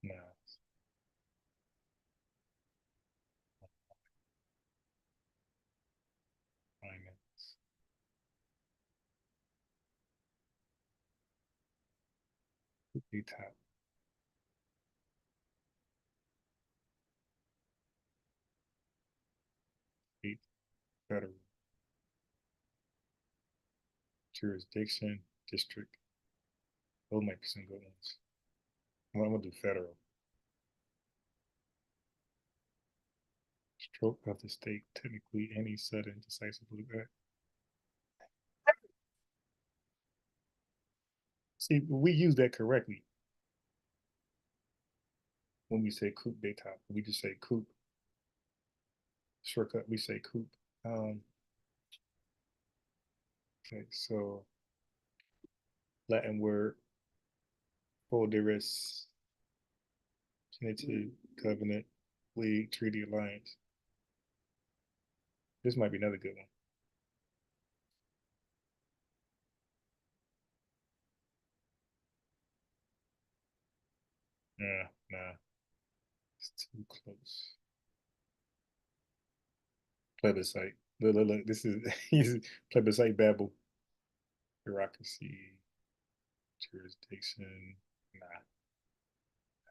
No. Finance. Big top. State. Federal. Jurisdiction. District. Those might be some good ones. I'm gonna do federal. Stroke of the state. Technically, any sudden decisive act. See, we use that correctly when we say coup d'etat. We just say coup. Shortcut, we say coup. Okay, so Latin word, Folderis, Trinity, Covenant, League, Treaty, Alliance. This might be another good one. Nah, it's too close. Plebiscite. Look, this is plebiscite babble. Bureaucracy, jurisdiction. Nah,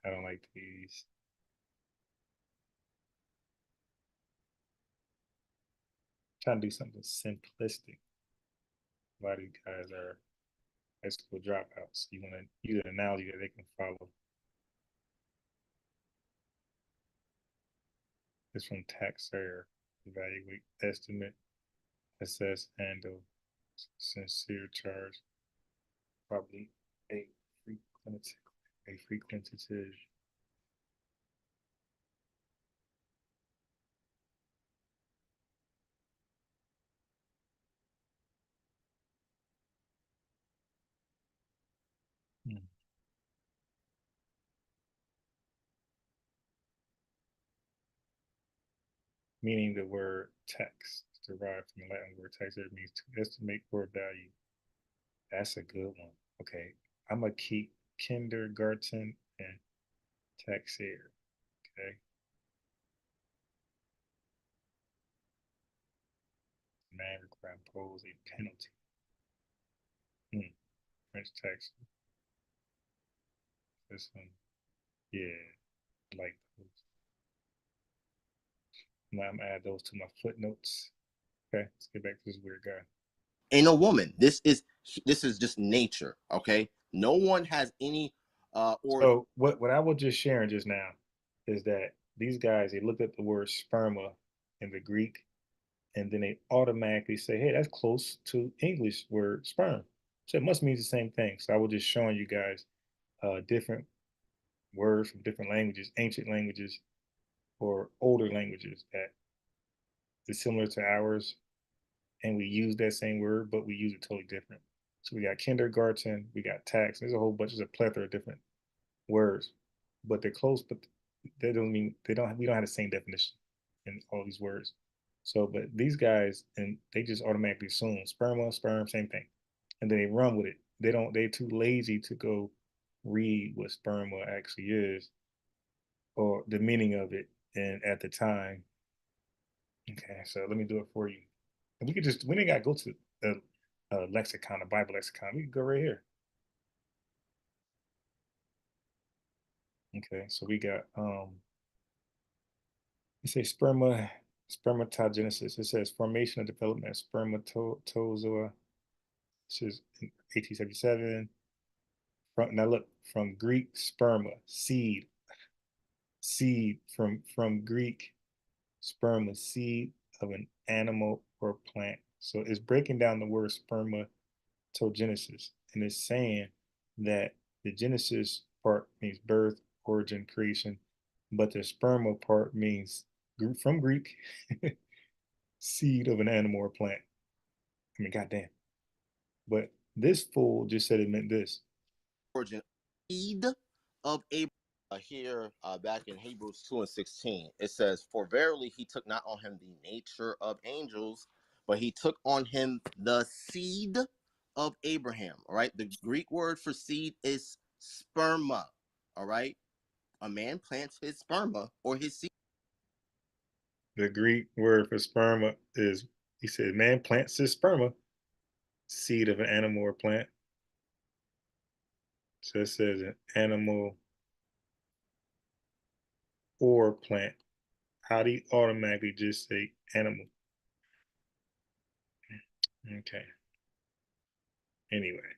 I don't like these. Trying to do something simplistic. A lot of these guys are high school dropouts. You want to use an analogy that they can follow. It's from taxpayer. Evaluate, estimate, assess, handle, sincere charge. Probably a frequentative. Hmm. Meaning the word tax is derived from the Latin word tax. It means to estimate or value. That's a good one. Okay, I'm gonna keep kindergarten and taxator. Okay, man require impose a penalty. French tax. This one, yeah. like those. Now I'm gonna add those to my footnotes. Okay, let's get back to this weird guy.
In a woman, this is just nature. Okay, no one has any or
So what I was just sharing just now is that these guys, they looked at the word sperma in the Greek, and then they automatically say, hey, that's close to English word sperm. So it must mean the same thing. So I was just showing you guys different words from different languages, ancient languages or older languages that is similar to ours, and we use that same word, but we use it totally different. So we got kindergarten, we got tax. There's a whole bunch, there's a plethora of different words, but they're close, but they don't mean we don't have the same definition in all these words. So, but these guys, and they just automatically assume sperma, sperm, same thing, and then they run with it. They're too lazy to go read what sperma actually is or the meaning of it. And at the time, okay, so let me do it for you. And we didn't gotta go to the lexicon, the Bible lexicon. We can go right here. Okay, so we got it says spermatogenesis. It says formation and development of spermatozoa. This is 1877. Now look, from Greek sperma, seed. Seed from Greek sperma, seed of an animal or plant. So it's breaking down the word spermatogenesis, and it's saying that the genesis part means birth, origin, creation, but the sperma part means from Greek seed of an animal or plant. I mean, goddamn. But this fool just said it meant this.
origin seed of Abraham. Here, back in Hebrews 2:16, it says, "For verily he took not on him the nature of angels, but he took on him the seed of Abraham." All right, the Greek word for seed is sperma. All right, a man plants his sperma or his seed.
The Greek word for sperma is, he said, man plants his sperma, seed of an animal or plant. So it says an animal or plant. How do you automatically just say animal? Okay. Anyway.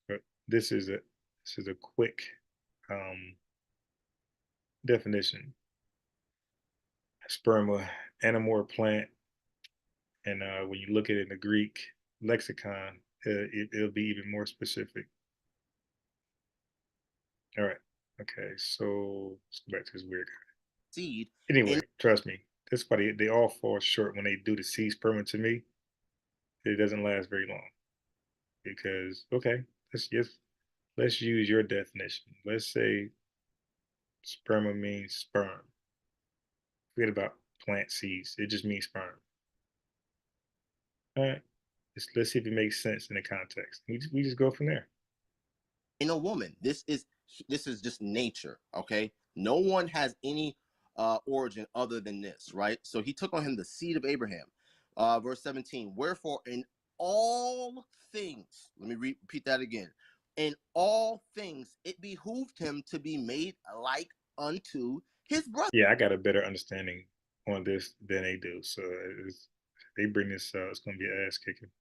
But this is a quick definition. Sperma, animal or plant. And when you look at it in the Greek lexicon, it'll be even more specific. All right. Okay. So let's go back to this weird guy.
Seed.
Anyway, trust me, this body, they all fall short when they do the seed sperma to me. It doesn't last very long. Because, okay, let's use your definition. Let's say sperma means sperm. Forget about plant seeds. It just means sperm. All right. Let's see if it makes sense in the context. We just go from there.
In a woman, this is just nature. Okay, no one has any origin other than this, right? So he took on him the seed of Abraham. Verse 17, wherefore in all things, let me repeat that again, in all things it behooved him to be made like unto his brother.
Yeah, I got a better understanding on this than they do. So they bring this it's gonna be an ass kicking.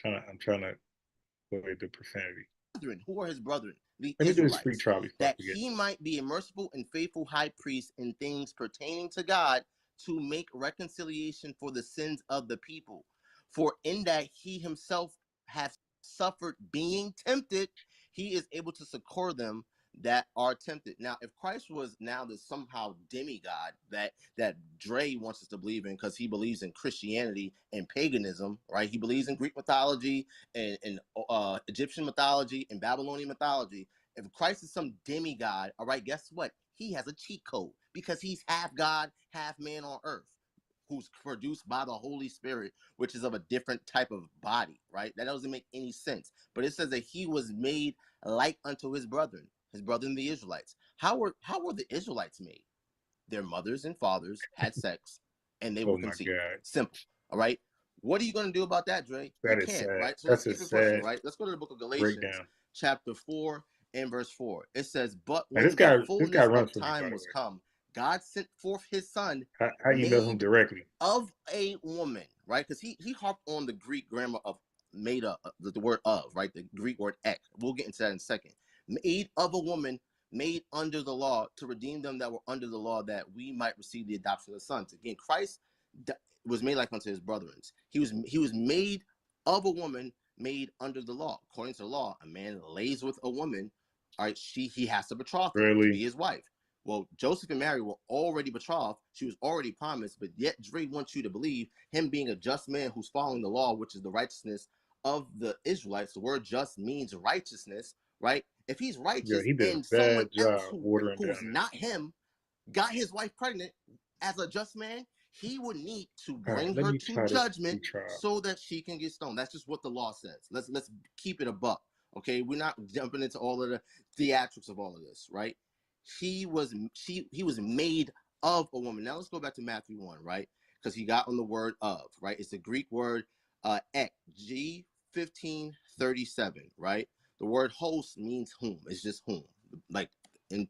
I'm trying to avoid the profanity.
Who are his brethren? The
Let me do this
Israelites,
free trial before
that he might be a merciful and faithful high priest in things pertaining to God, to make reconciliation for the sins of the people. For in that he himself hath suffered being tempted, he is able to succor them that are tempted. Now, if Christ was now the somehow demigod that Dre wants us to believe in, because he believes in Christianity and paganism, right? He believes in Greek mythology and Egyptian mythology and Babylonian mythology. If Christ is some demigod, all right, guess what? He has a cheat code because he's half God, half man on earth, who's produced by the Holy Spirit, which is of a different type of body, right? That doesn't make any sense. But it says that he was made like unto his brethren the Israelites. How were the Israelites made? Their mothers and fathers had sex and they were conceived. Simple. All right. What are you going to do about that, Dre?
That
You
is
can't,
sad.
right? So
That's
let's
a
keep it pushing,
sad
right? Let's go to the book of Galatians,
breakdown.
chapter 4 and verse 4. It says, "But
Now,
when
this guy
the fullness
runs
of
for me, by
time
the
was
way.
come, God sent forth his son,
How you know him
made
directly?
of a woman," right? Because he harped on the Greek grammar of made up, the word of, right? The Greek word ek. We'll get into that in a second. Made of a woman, made under the law, to redeem them that were under the law, that we might receive the adoption of sons. Again, Christ was made like unto his brethren. He was made of a woman, made under the law. According to the law, a man lays with a woman, all right, he has to betroth her to
Really?
be his wife. Well, Joseph and Mary were already betrothed. She was already promised, but yet Dre wants you to believe him being a just man who's following the law, which is the righteousness of the Israelites. The word just means righteousness, right? If he's
Yeah,
righteous
he did a
and someone
bad job
else
watering
who's
down this.
not him got his wife pregnant as a just man, he would need to
All right,
bring
let
her
me
to
try to
judgment
retry.
so that she can get stoned. That's just what the law says. Let's keep it a buck. Okay, we're not jumping into all of the theatrics of all of this, right? He was made of a woman. Now let's go back to Matthew 1, right? Because he got on the word of, right? It's the Greek word ek, G1537, right? The word host means whom. It's just whom, like in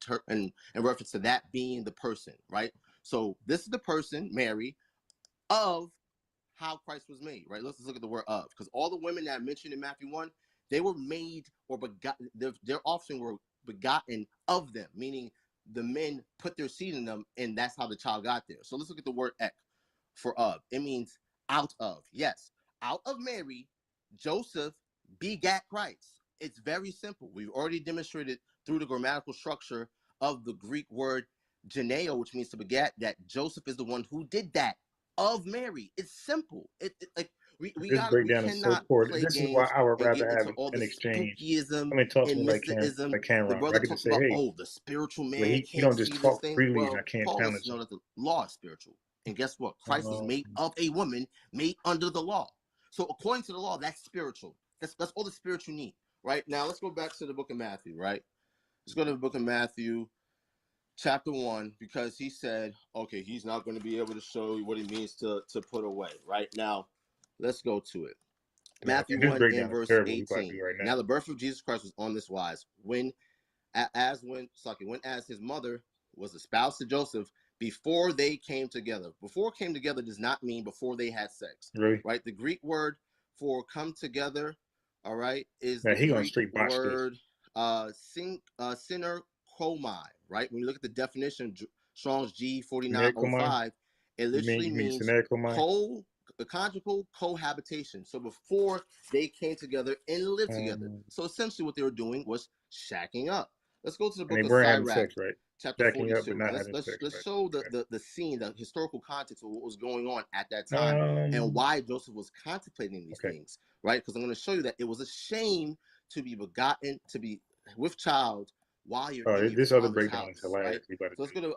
reference to that being the person, right? So this is the person, Mary, of how Christ was made, right? Let's look at the word of, because all the women that I mentioned in Matthew 1, they were made or begotten, their offspring were begotten of them, meaning the men put their seed in them, and that's how the child got there. So let's look at the word ek for of. It means out of. Yes, out of Mary, Joseph begat Christ. It's very simple. We've already demonstrated through the grammatical structure of the Greek word geneo, which means to beget, that Joseph is the one who did that of Mary. It's simple. Like we
This breakdown is so
cannot
poor.
play
This is why
games
I would
and
rather
get
have
into all
an
the
exchange.
spookism
I mean, talk to
and
me
mysticism.
like
The
Cameron.
brother
I get to
talks
say,
about,
hey,
oh, the spiritual
but
man
you
can't
don't
see
just
this
talk
thing.
freely and I
Well,
can't
Paul
challenge
lets us know
him.
that the law is spiritual. And guess what? Christ was made of a woman, made under the law. So according to the law, that's spiritual. That's all the spiritual need, right? Now let's go back to the book of Matthew, right? Let's go to the book of Matthew, chapter 1, because he said, okay, he's not going to be able to show you what it means to put away. Right now, let's go to it. Matthew
This
1 and
breakdown is
verse
terrible. We about to
18.
do right now.
Now the birth of Jesus Christ was on this wise. When as his mother was espoused to Joseph, before they came together. Before came together does not mean before they had sex.
Really?
Right? The Greek word for come together, all right, is
Now
the
he gonna
Greek
straight botch this.
word synerchomai, right? When you look at the definition, Strong's G4905, it literally
You mean
means
Senercomai?
conjugal cohabitation. So before they came together and lived together. So essentially what they were doing was shacking up. Let's go to the
And
book
they
of
weren't having
Sirach,
sex, right?
chapter
Backing up
42.
but not
Now
having sex.
let's
Right?
show the scene, the historical context of what was going on at that time and why Joseph was contemplating these things, right? Because I'm going to show you that it was a shame to be begotten, to be with child while you're in your
This other
father's
breakdown
house,
is hilarious.
right? So let's go to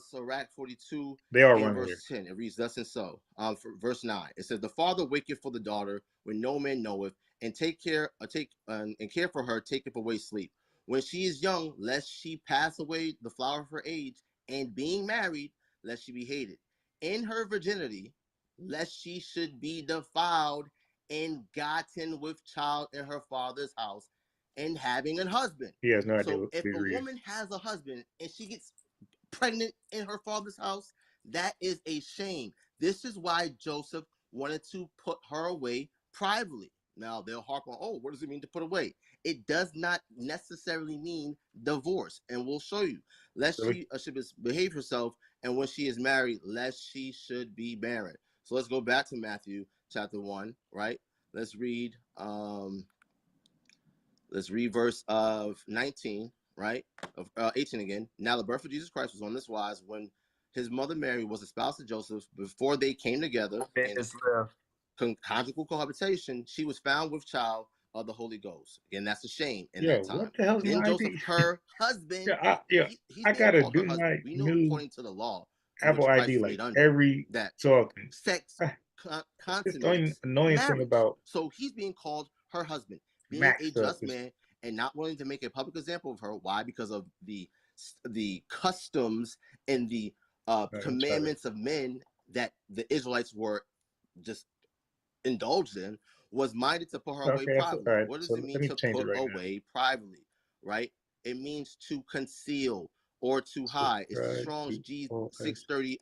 Sirach 42
They are
and
running
verse
here.
10. It reads thus and so. For verse 9, it says, "The father waketh for the daughter when no man knoweth, and care for her, taketh away sleep. When she is young, lest she pass away the flower of her age, and being married, lest she be hated. In her virginity, lest she should be defiled and gotten with child in her father's house, and having a husband."
He has no idea
So
what
if
he's
a
reading.
woman has a husband and she gets pregnant in her father's house, that is a shame. This is why Joseph wanted to put her away privately. Now they'll harp on, oh, what does it mean to put away? It does not necessarily mean divorce, and we'll show you. Lest she should behave herself, and when she is married, lest she should be barren. So let's go back to Matthew chapter 1, right? Let's read verse of 19, right? Of 18 again. Now the birth of Jesus Christ was on this wise, when his mother Mary was espoused to Joseph, before they came together in conjugal cohabitation, she was found with child of the Holy Ghost. Again, that's a shame in that time.
What the hell is
Then
my
Joseph,
ID?
her husband, he's
I
being
gotta
called her
do
husband.
my
We know
new
according to the law, to
Apple
which Christ
ID
is
like
made under,
every
that
so often.
sex
It's the only
consummates
annoying thing
marriage.
about
So he's being called her husband, being
Mac
a
stuff
just
is
man and not willing to make a public example of her. Why? Because of the customs and the commandments of men that the Israelites were just indulged in, was minded to put her away
Okay, that's all
privately.
right.
What does
So
it
let
mean
me
to
change it
put
right now.
away privately, right? It means to conceal or to hide. It's the
Subscribe
Strong's
to OS.
G630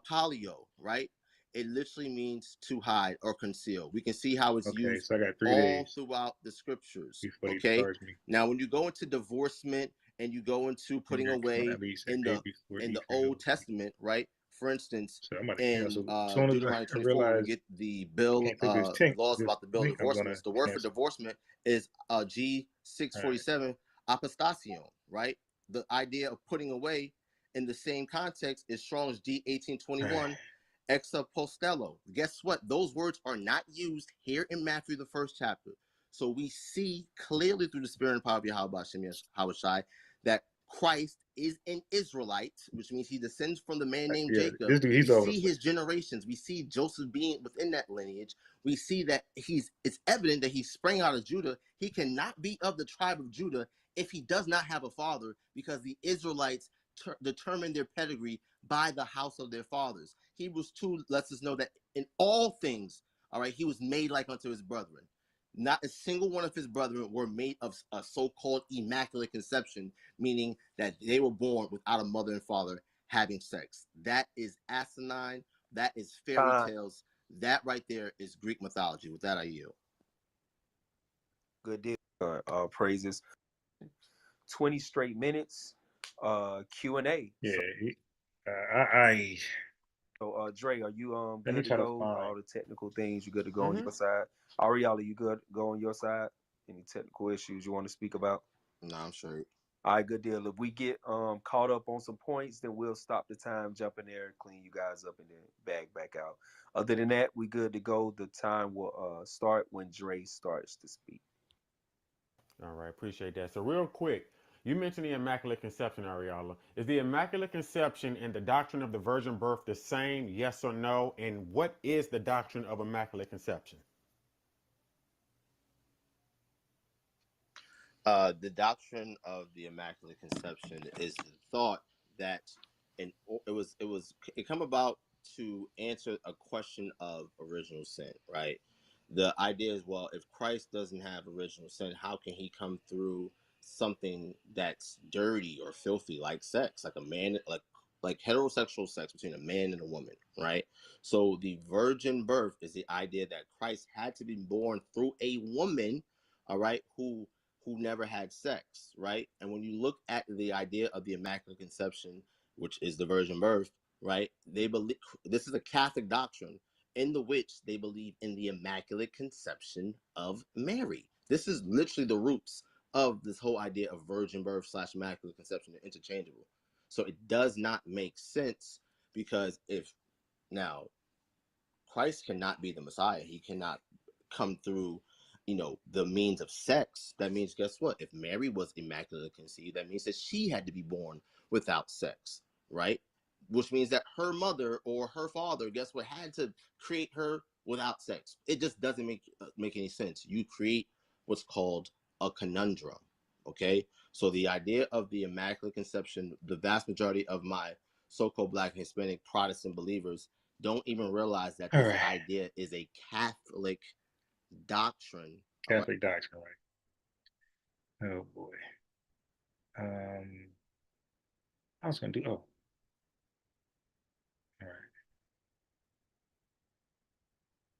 polio, right? It literally means to hide or conceal. We can see how it's
Okay,
used
so I got 3
all
days
throughout the scriptures.
before they
Okay.
charge me.
Now, when you go into divorcement and you go into putting
Come
away
at least a
in
day
the
before
in the
Easter
Old
goes.
Testament, right? For instance,
So I'm about to
in
cancel. As soon as
Deuteronomy
I
24,
realize
we get the
I
bill,
can't click this
the laws about the bill of
link, I'm gonna
divorcement. The word for
cancel.
divorcement is G647 apostasio, right? The idea of putting away in the same context is Strong's G1821 exapostello. Guess what? Those words are not used here in Matthew, the first chapter. So we see clearly through the spirit and power of Yahweh Shai that Christ is an Israelite, which means he descends from the man named
Yeah,
Jacob.
this dude,
We
he's all over the
see
place.
his generations. We see Joseph being within that lineage. We see that it's evident that he sprang out of Judah. He cannot be of the tribe of Judah if he does not have a father, because the Israelites determine their pedigree by the house of their fathers. Hebrews 2 lets us know that in all things, all right, he was made like unto his brethren. Not a single one of his brethren were made of a so-called immaculate conception, meaning that they were born without a mother and father having sex. That is asinine. That is fairy tales. That right there is Greek mythology. With that, I yield.
Good deal. Praises. 20 straight minutes. Q&A.
Yeah,
So, Dre, are you
let me
good to
try to
go?
find.
All the technical things, you good to go on your side? Ariella, you good to go on your side? Any technical issues you want to speak about?
No, I'm sure.
All right, good deal. If we get caught up on some points, then we'll stop the time, jump in there, clean you guys up, and then back out. Other than that, we good to go. The time will start when Dre starts to speak.
All right, appreciate that. So real quick, you mentioned the Immaculate Conception, Ariella. Is the Immaculate Conception and the doctrine of the virgin birth the same, yes or no? And what is the doctrine of Immaculate Conception?
The doctrine of the Immaculate Conception is the thought that it come about to answer a question of original sin, right? The idea is, well, if Christ doesn't have original sin, how can he come through something that's dirty or filthy like sex, like a man, like heterosexual sex between a man and a woman, right? So the virgin birth is the idea that Christ had to be born through a woman, all right, who never had sex, right? And when you look at the idea of the Immaculate Conception, which is the virgin birth, right? They believe this is a Catholic doctrine in the which they believe in the Immaculate Conception of Mary. This is literally the roots of this whole idea of virgin birth / Immaculate Conception. They're interchangeable. So it does not make sense, because if now Christ cannot be the Messiah, he cannot come through the means of sex. That means, guess what? If Mary was immaculately conceived, that means that she had to be born without sex, right? Which means that her mother or her father, guess what, had to create her without sex. It just doesn't make any sense. You create what's called a conundrum, okay? So the idea of the Immaculate Conception, the vast majority of my so-called Black and Hispanic Protestant believers don't even realize that this idea is a Catholic doctrine.
Catholic doctrine, right? Oh boy. I was gonna do. Oh, all right.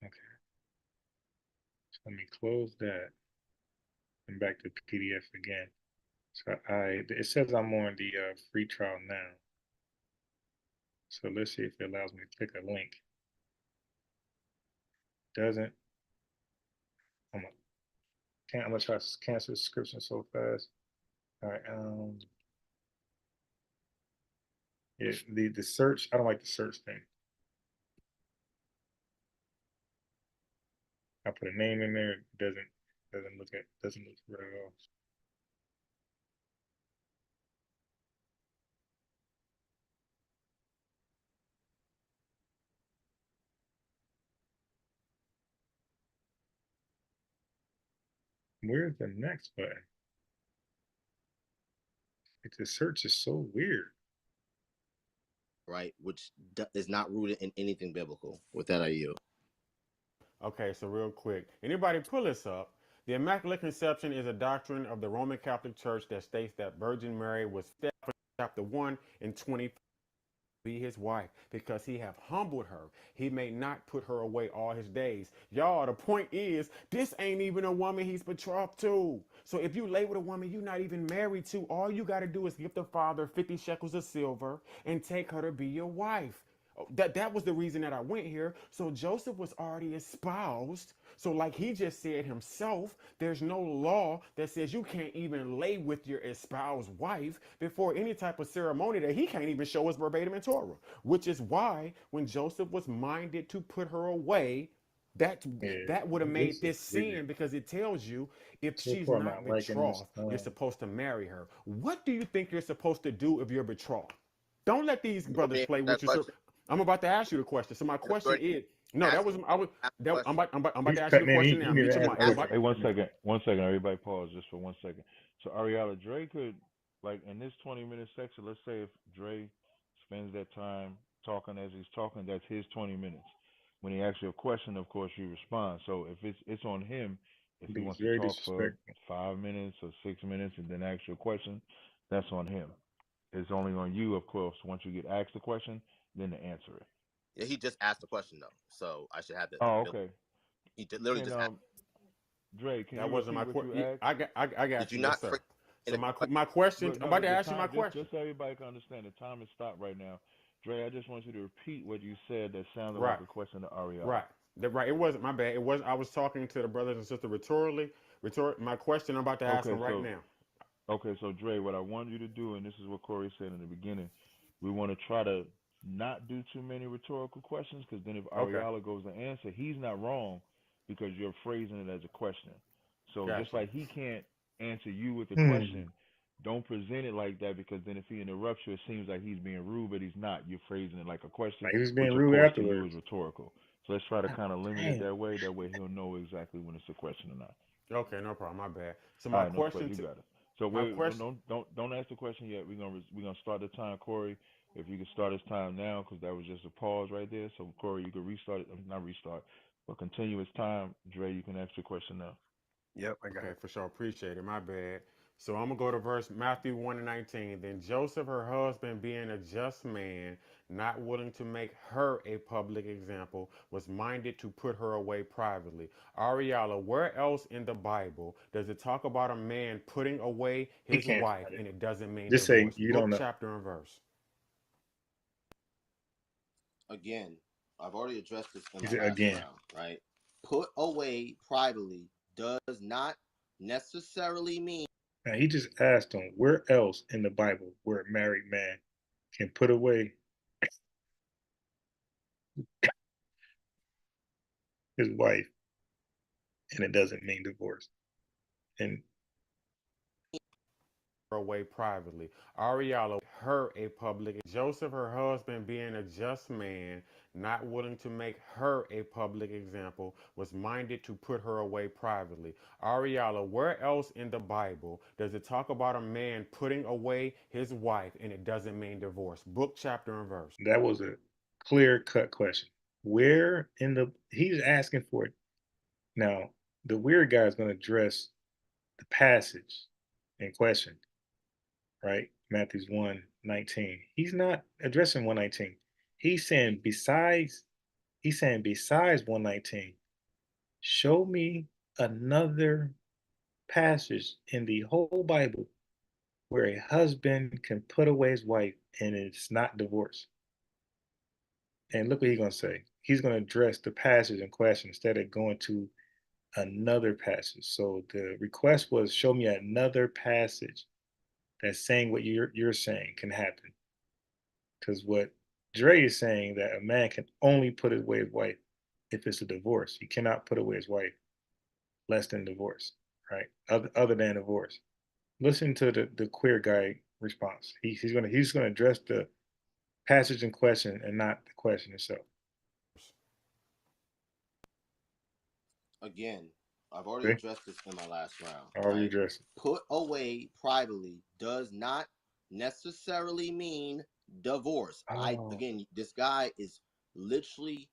Okay. So let me close that and back to PDF again. So it says I'm on the free trial now. So let's see if it allows me to click a link. Doesn't. I'm gonna try to cancel the subscription so fast. All right. Yeah, the search. I don't like the search thing. I put a name in there. It doesn't look right at all. Where's the next button? The search is so weird.
Right, which is not rooted in anything biblical. With that, I yield.
Okay, so real quick, anybody pull this up? The Immaculate Conception is a doctrine of the Roman Catholic Church that states that Virgin Mary was chapter 1 and 20 be his wife because he have humbled her. He may not put her away all his days. Y'all, the point is, this ain't even a woman he's betrothed to. So if you lay with a woman you're not even married to, all you got to do is give the father 50 shekels of silver and take her to be your wife. That was the reason that I went here. So Joseph was already espoused. So like he just said himself, there's no law that says you can't even lay with your espoused wife before any type of ceremony that he can't even show us verbatim in Torah. Which is why when Joseph was minded to put her away, that
Yeah,
that would have
this
made
is
this
weird.
sin because it tells you if
So
she's
far, I'm
not
not liking this.
betrothed, you're supposed to marry her. What do you think you're supposed to do if you're betrothed? Don't let these
You want
brothers
me to
play
answer that
with you. So
question?
I'm about to ask you the question. So my
No, go
question
ahead.
is, no, that
Ask
was
me.
I was
Ask the
that,
question.
I'm about
He's
to ask you the
cutting in.
question
He
now.
didn't
Mute
even
your
ask
mic.
the
I'm
Ask
about,
me.
Hey, one second, everybody pause just for 1 second. So Ariella, Dre could, like, in this 20-minute section, let's say if Dre spends that time talking as he's talking, that's his 20 minutes. When he asks you a question, of course, you respond. So if it's on him, if he
He's
wants to
very
talk for
disrespectful.
5 minutes or 6 minutes and then ask you a question, that's on him. It's only on you, of course, once you get asked the question, then to answer it.
Yeah, he just asked the question though, so I should have the
Oh,
ability.
okay.
He literally
Can
just asked.
Dre, can
that
you
wasn't
repeat
my
what you
question.
asked?
I
Did
got
you
you. Yes,
not
sir.
frame it
So
in a question?
my question,
But
I'm
no,
about to
the
ask you my
time
question.
just so everybody can understand, the time has stopped right now. Dre, I just want you to repeat what you said that sounded like
Right,
a question to Ariella.
right, right. It wasn't my bad. It was I was talking to the brothers and sisters rhetorically. My question I'm about to ask them
Okay,
right now.
so Dre, what I want you to do, and this is what Corey said in the beginning, we want to try to not do too many rhetorical questions, because then if
Okay,
Ariella goes to answer, he's not wrong because you're phrasing it as a question. So just
got you.
like he can't answer you with a
Hmm.
question, don't present it like that, because then if he interrupts you, it seems like he's being rude, but he's not. You're phrasing it like a question,
Like he was being
which of
rude
course to you is
afterwards.
rhetorical. So let's try to
God
kind of limit it
damn.
that way. That way he'll know exactly when it's a question or not.
Okay, no problem. My bad. So
All
my
right, no sweat.
question
You
to
got it. So
my
wait,
question.
don't ask the question yet. We're gonna start the time, Corey. If you can start his time now, because that was just a pause right there. So Corey, you can restart it. Not restart, but continue his time. Dre, you can ask your question now.
Yep, I got
Okay,
it.
for sure. Appreciate it. My bad. So I'm gonna go to verse Matthew 1 and 19. Then Joseph, her husband, being a just man, not willing to make her a public example, was minded to put her away privately. Ariella, where else in the Bible does it talk about a man putting away
He
his
can't
wife
find it.
and it doesn't mean
Just say
divorce?
you
Book,
don't know.
chapter, and verse.
Again, I've already addressed this in
He
my
said
last
again.
round. Right? Put away privately does not necessarily mean.
Now he just asked him where else in the Bible where a married man can put away his wife and it doesn't mean divorce. And
Away privately. Ariella, her a public. Joseph, her husband, being a just man, not willing to make her a public example, was minded to put her away privately. Ariella, where else in the Bible does it talk about a man putting away his wife and it doesn't mean divorce? Book, chapter, and verse.
that was a clear cut question. Where in the he's asking for it. Now, the weird guy is going to address the passage in question, right? Matthew's 1:19. He's not addressing 119. He's saying besides 119, show me another passage in the whole Bible where a husband can put away his wife and it's not divorce. And look what he's going to say. He's going to address the passage in question instead of going to another passage. So the request was show me another passage that's saying what you're saying can happen. Because what Dre is saying that a man can only put away his wife if it's a divorce. He cannot put away his wife less than divorce, right? Other than divorce. Listen to the queer guy response. He's gonna address the passage in question and not the question itself.
Again, I've already
Okay,
addressed this in my last round.
I'll
Right?
redress it.
Put away privately does not necessarily mean divorce.
Oh,
Again, this guy is literally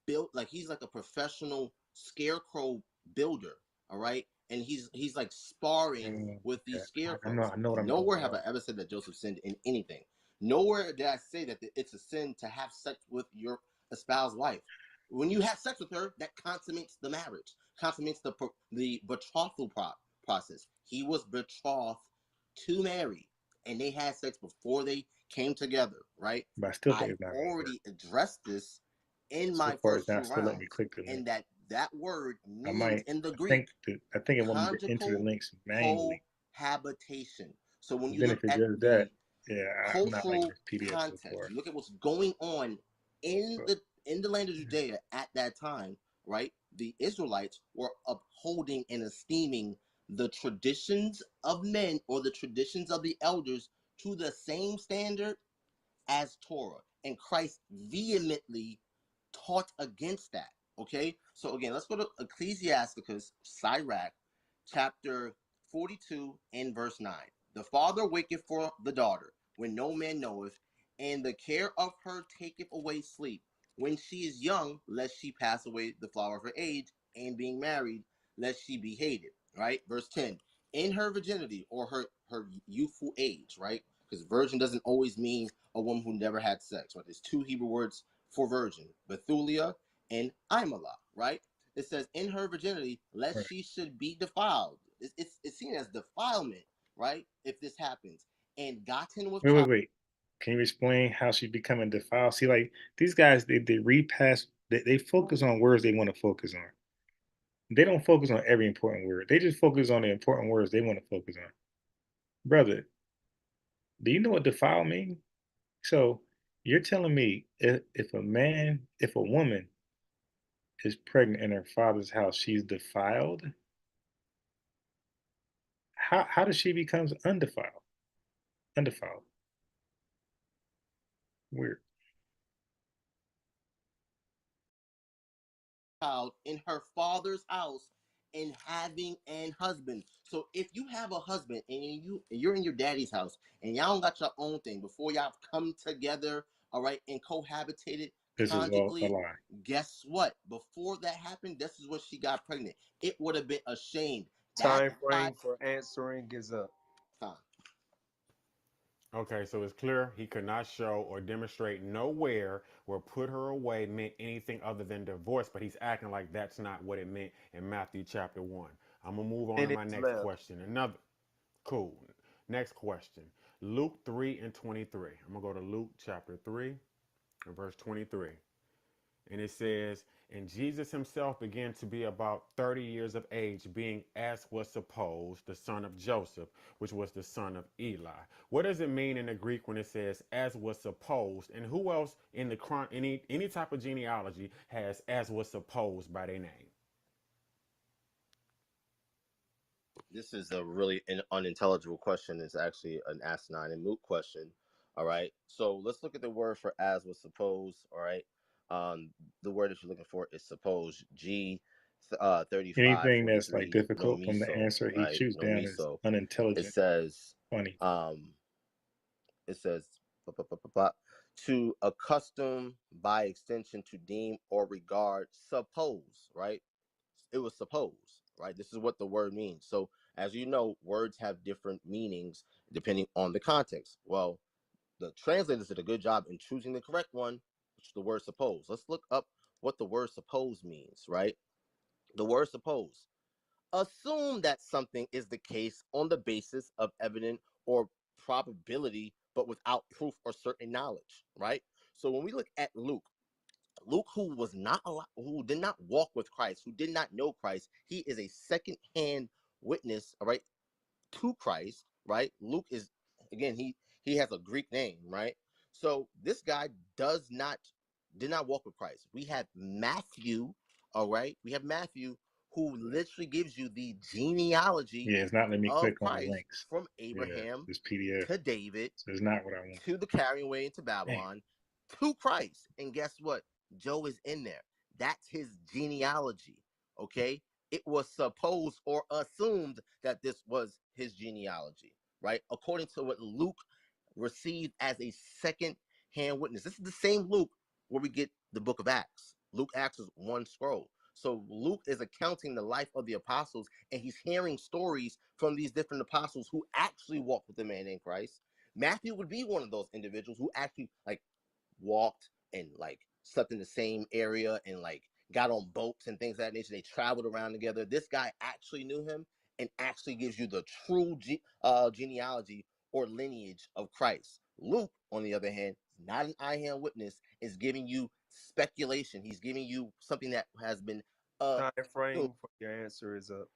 built, like he's like a professional scarecrow builder, all right? And he's like sparring with these scarecrows.
I know what I'm
Nowhere
talking
have I
about.
ever said that Joseph sinned in anything. Nowhere did I say that it's a sin to have sex with your espoused wife. When you have sex with her, that consummates the marriage, consummates the betrothal process. He was betrothed to Mary, and they had sex before they came together, right?
But I still think
I've
it's not gonna work.
already addressed this in
So
my
far,
first
it's not
two
still letting me
rounds,
click the link.
and that word
I
means
might.
in the
I
Greek
think it want me to enter the
conjugal
links manually.
cohabitation. So when you
Then
look
if it
at
does
the
that, yeah, I'm not liking
cultural
this PDF so
context,
far.
you look at what's going on in
But
the land of Judea at that time, right? The Israelites were upholding and esteeming the traditions of men or the traditions of the elders to the same standard as Torah. And Christ vehemently taught against that. Okay? So again, let's go to Ecclesiasticus, Sirach, chapter 42 and verse 9. The father waketh for the daughter when no man knoweth, and the care of her taketh away sleep. When she is young, lest she pass away the flower of her age, and being married, lest she be hated. Right? Verse 10. In her virginity or her youthful age, right? Because virgin doesn't always mean a woman who never had sex, right? There's two Hebrew words for virgin, Bethulia and Imalah, right? It says, in her virginity, lest
right.
she should be defiled. It's seen as defilement, right? If this happens. And gotten with child.
Wait. Can you explain how she's becoming defiled? See, like these guys, they read past. They focus on words they want to focus on. They don't focus on every important word. They just focus on the important words they want to focus on. Brother, do you know what defile means? So you're telling me if a woman is pregnant in her father's house, she's defiled? How does she become undefiled? Undefiled. Weird.
Child in her father's house and having an husband. So if you have a husband and you're in your daddy's house and y'all don't got your own thing before y'all come together, all right, and cohabitated
This is all a
conjugally,
lie.
guess what? Before that happened, this is when she got pregnant. It would have been a shame.
Time frame for answering is up.
Time.
Okay, so it's clear he could not show or demonstrate nowhere where put her away meant anything other than divorce, but he's acting like that's not what it meant in Matthew chapter 1. I'm going to move on to my
Minutes
next
left.
question. Cool. Next question. Luke 3 and 23. I'm going to go to Luke chapter 3 and verse 23. And it says, and Jesus himself began to be about 30 years of age, being, as was supposed, the son of Joseph, which was the son of Eli. What does it mean in the Greek when it says, as was supposed? And who else in the any type of genealogy has as was supposed by their name?
This is a really unintelligible question. It's actually an asinine and moot question. All right. So let's look at the word for as was supposed. All right. The word that you're looking for is supposed. G 35
Anything that's like
43. No
difficult from the
miso.
answer he
Right.
shoots
No
down is
miso.
unintelligent.
It says
Funny.
it says to accustom, by extension, to deem or regard, suppose, right? It was supposed, right? This is what the word means. So as you know, words have different meanings depending on the context. Well, the translators did a good job in choosing the correct one, which is the word suppose. Let's look up what the word suppose means, right? The word suppose. Assume that something is the case on the basis of evident or probability, but without proof or certain knowledge, right? So when we look at Luke, who was not who did not walk with Christ, who did not know Christ, he is a second-hand witness, all right, to Christ, right? Luke is, again, he has a Greek name, right? So this guy did not walk with Christ. We have Matthew, all right? We have Matthew who literally gives you the genealogy
Yeah, it's not letting me
of
click on the
Christ
links.
from
Yeah,
Abraham
this PDF.
to David
So it's not what I want.
to the carrying away into Babylon to Christ. And guess what? Joe is in there. That's his genealogy. Okay. It was supposed or assumed that this was his genealogy, right? According to what Luke received as a second hand witness. This is the same Luke where we get the book of Acts. Luke acts as one scroll. So Luke is accounting the life of the apostles, and he's hearing stories from these different apostles who actually walked with the man named Christ. Matthew would be one of those individuals who actually like walked and like slept in the same area and like got on boats and things of that nature. They traveled around together. This guy actually knew him and actually gives you the true genealogy or lineage of Christ. Luke, on the other hand, is not an eye-hand witness, is giving you speculation. He's giving you something that has been
Time frame for your answer is up.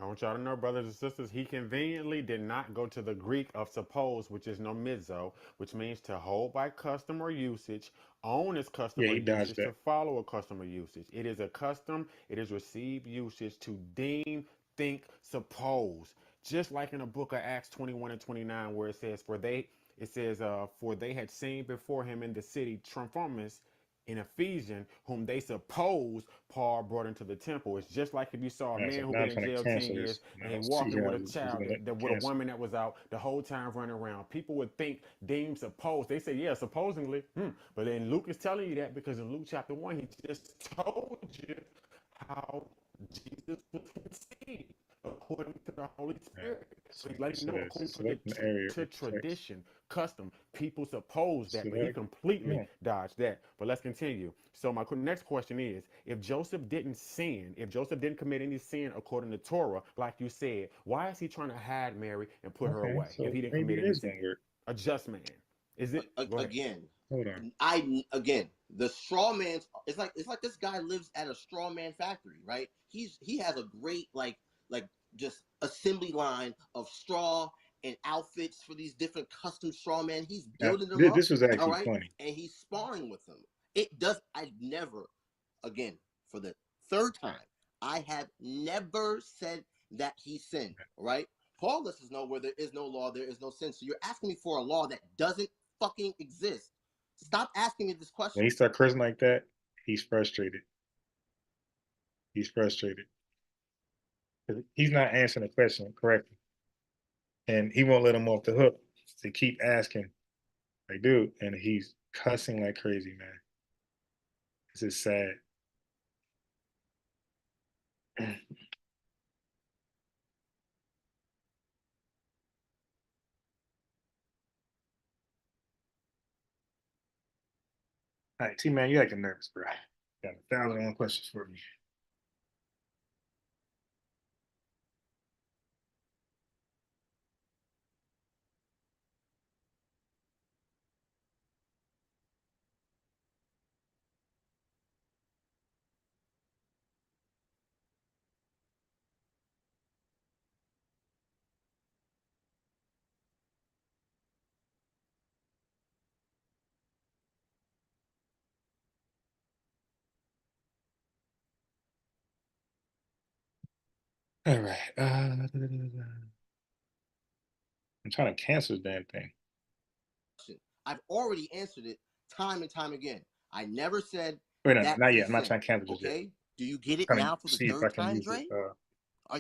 I want y'all to know, brothers and sisters, he conveniently did not go to the Greek of suppose, which is nomizo, which means to hold by custom or usage, own as custom
Yeah,
or
he dodged
usage, to
that.
follow a custom or usage. It is a custom, it is received usage to deem, think, suppose. Just like in the book of Acts 21 and 29, where it says, for they had seen before him in the city Trophimus, in Ephesians, whom they suppose Paul brought into the temple. It's just like if you saw a
Now,
man who
now
been
I'm
in
trying to
jail 10
cancel
years
this.
and
Now,
he
see
walking
here,
with
I
a
was
child,
gonna
with a
cancel.
woman that was out the whole time running around. People would think, deem, suppose. They say, yeah, supposedly. But then Luke is telling you that because in Luke chapter 1, he just told you how Jesus was conceived according to the Holy Spirit. So he's letting you know, according to
Select an area
to
with text.
tradition, custom, people suppose that, but he
Select.
completely
Yeah.
dodged that. But let's continue. So my next question is, if Joseph didn't sin, if Joseph didn't commit any sin according to Torah, like you said, why is he trying to hide Mary and put her
Okay,
away if
so
he didn't
maybe
commit
it
any
is
sin?
gonna work.
A just man. Is it? Go ahead.
Again,
Hold on.
the straw man's it's like this guy lives at a straw man factory, right? He has a great like just assembly line of straw and outfits for these different custom straw men. He's
Now,
building them up,
this was
all
actually
right,
funny.
and he's sparring with them. I never, again, for the third time, I have never said that he sinned, all right? Paul lets us know where there is no law, there is no sin. So you're asking me for a law that doesn't fucking exist. Stop asking me this
When
question.
he start cursing like that, he's frustrated. He's frustrated. He's not answering the question correctly. And he won't let him off the hook to keep asking. Like, dude, and he's cussing like crazy, man. This is sad. All right, T-Man, you acting nervous, bro. Got 1,001 questions for me. All right. I'm trying to cancel this damn thing.
I've already answered it time and time again. I never said
Wait, no,
that
not
he
yet. I'm not
sinned,
trying to cancel this yet.
okay? Do you get it
I'm trying
now
to
for the
see if I
third
can
time,
use
Dre?
it.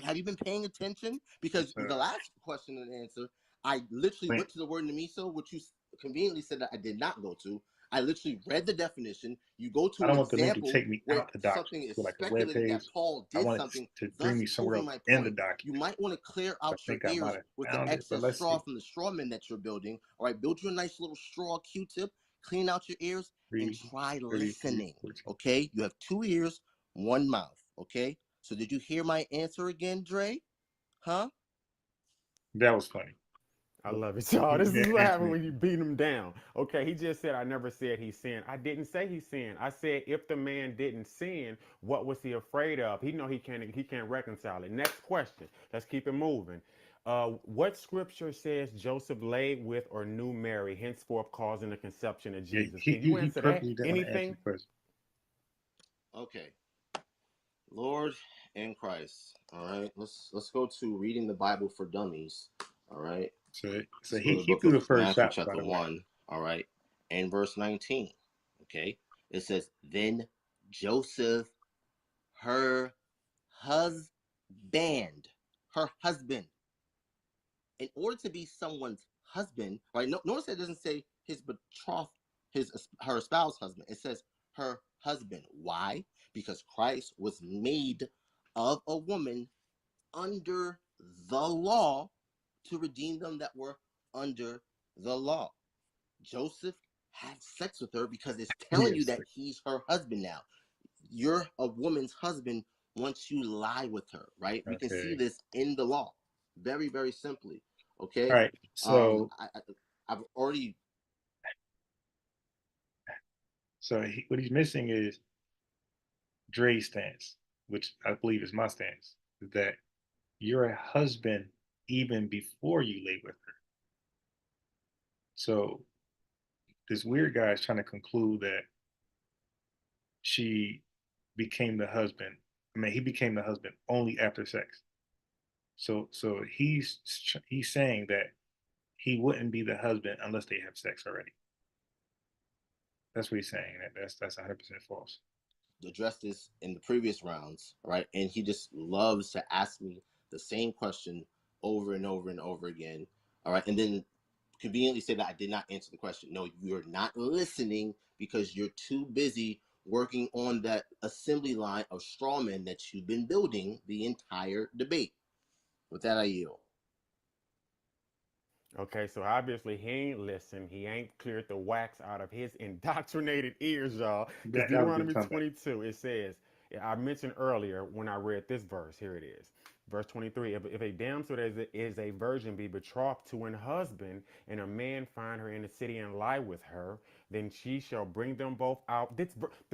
Have you been paying attention? Because
It's,
the last question and answer, I literally
wait.
went to the word nemiso, which you conveniently said that I did not go to. I literally read the definition. You go to
I
an
don't want the link to
example
take me
where
out the document
something is
to like a web
speculated that
page.
Paul
I
did
want
something,
it to bring
thus
me somewhere
proving
else
my
in the
point. You
document.
might want to clear
I
out your
think I might
ears
have
with the
found it, but
excess
let's
straw
see.
from the straw men that you're building. All right, build you a nice little straw Q-tip, clean out your ears, and
3,
try
33,
listening.
14.
Okay, you have 2 ears, 1 mouth. Okay, so did you hear my answer again, Dre? Huh?
That was funny.
I love it, y'all. This is
Yeah,
what happens
Anthony.
when you beat him down. Okay, he just said, I never said he sinned. I didn't say he sinned. I said, if the man didn't sin, what was he afraid of? He know he can't reconcile it. Next question. Let's keep it moving. What scripture says Joseph laid with or knew Mary, henceforth causing the conception of
Yeah,
Jesus? Can you
he
answer that?
purposely didn't want to answer
Anything?
the question.
Okay. Lord and Christ. All right. Let's go to reading the Bible for dummies. All right.
So
Let's go to the
he
book
threw
of
the first
Matthew
shot, by
chapter
the way.
1. All right. And verse 19. Okay. It says, then Joseph, her husband, in order to be someone's husband, right? Notice it doesn't say his betrothed, her espoused husband. It says her husband. Why? Because Christ was made of a woman under the law to redeem them that were under the law. Joseph had sex with her because it's telling you that he's her husband now. You're a woman's husband once you lie with her, right? We can see this in the law, very, very simply. Okay.
All right. So,
I've already.
So what he's missing is Dre's stance, which I believe is my stance, is that you're a husband even before you lay with her. So this weird guy is trying to conclude that she became the husband. I mean, he became the husband only after sex. So he's saying that he wouldn't be the husband unless they have sex already. That's what he's saying. That's 100% false.
Addressed this in the previous rounds, right? And he just loves to ask me the same question over and over and over again. All right. And then conveniently say that I did not answer the question. No, you're not listening because you're too busy working on that assembly line of straw men that you've been building the entire debate. With that, I yield.
Okay, so obviously he ain't listened. He ain't cleared the wax out of his indoctrinated ears, y'all. Because Deuteronomy 22, it says, I mentioned earlier when I read this verse, here it is. Verse 23, if a damsel is a virgin be betrothed to an husband, and a man find her in the city and lie with her, then she shall bring them both out. The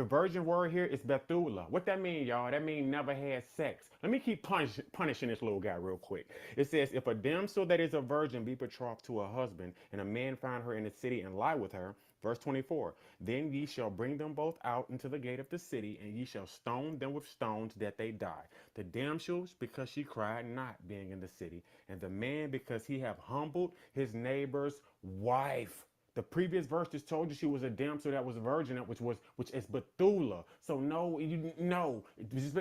virgin word here is Bethula. What that mean, y'all? That mean never had sex. Let me keep punishing this little guy real quick. It says, if a damsel that is a virgin be betrothed to a husband, and a man find her in the city and lie with her, verse 24, then ye shall bring them both out into the gate of the city, and ye shall stone them with stones that they die. The damsels, because she cried not, being in the city, and the man, because he have humbled his neighbor's wife. The previous verse just told you she was a damsel that was a virgin, which is Bethula. So no,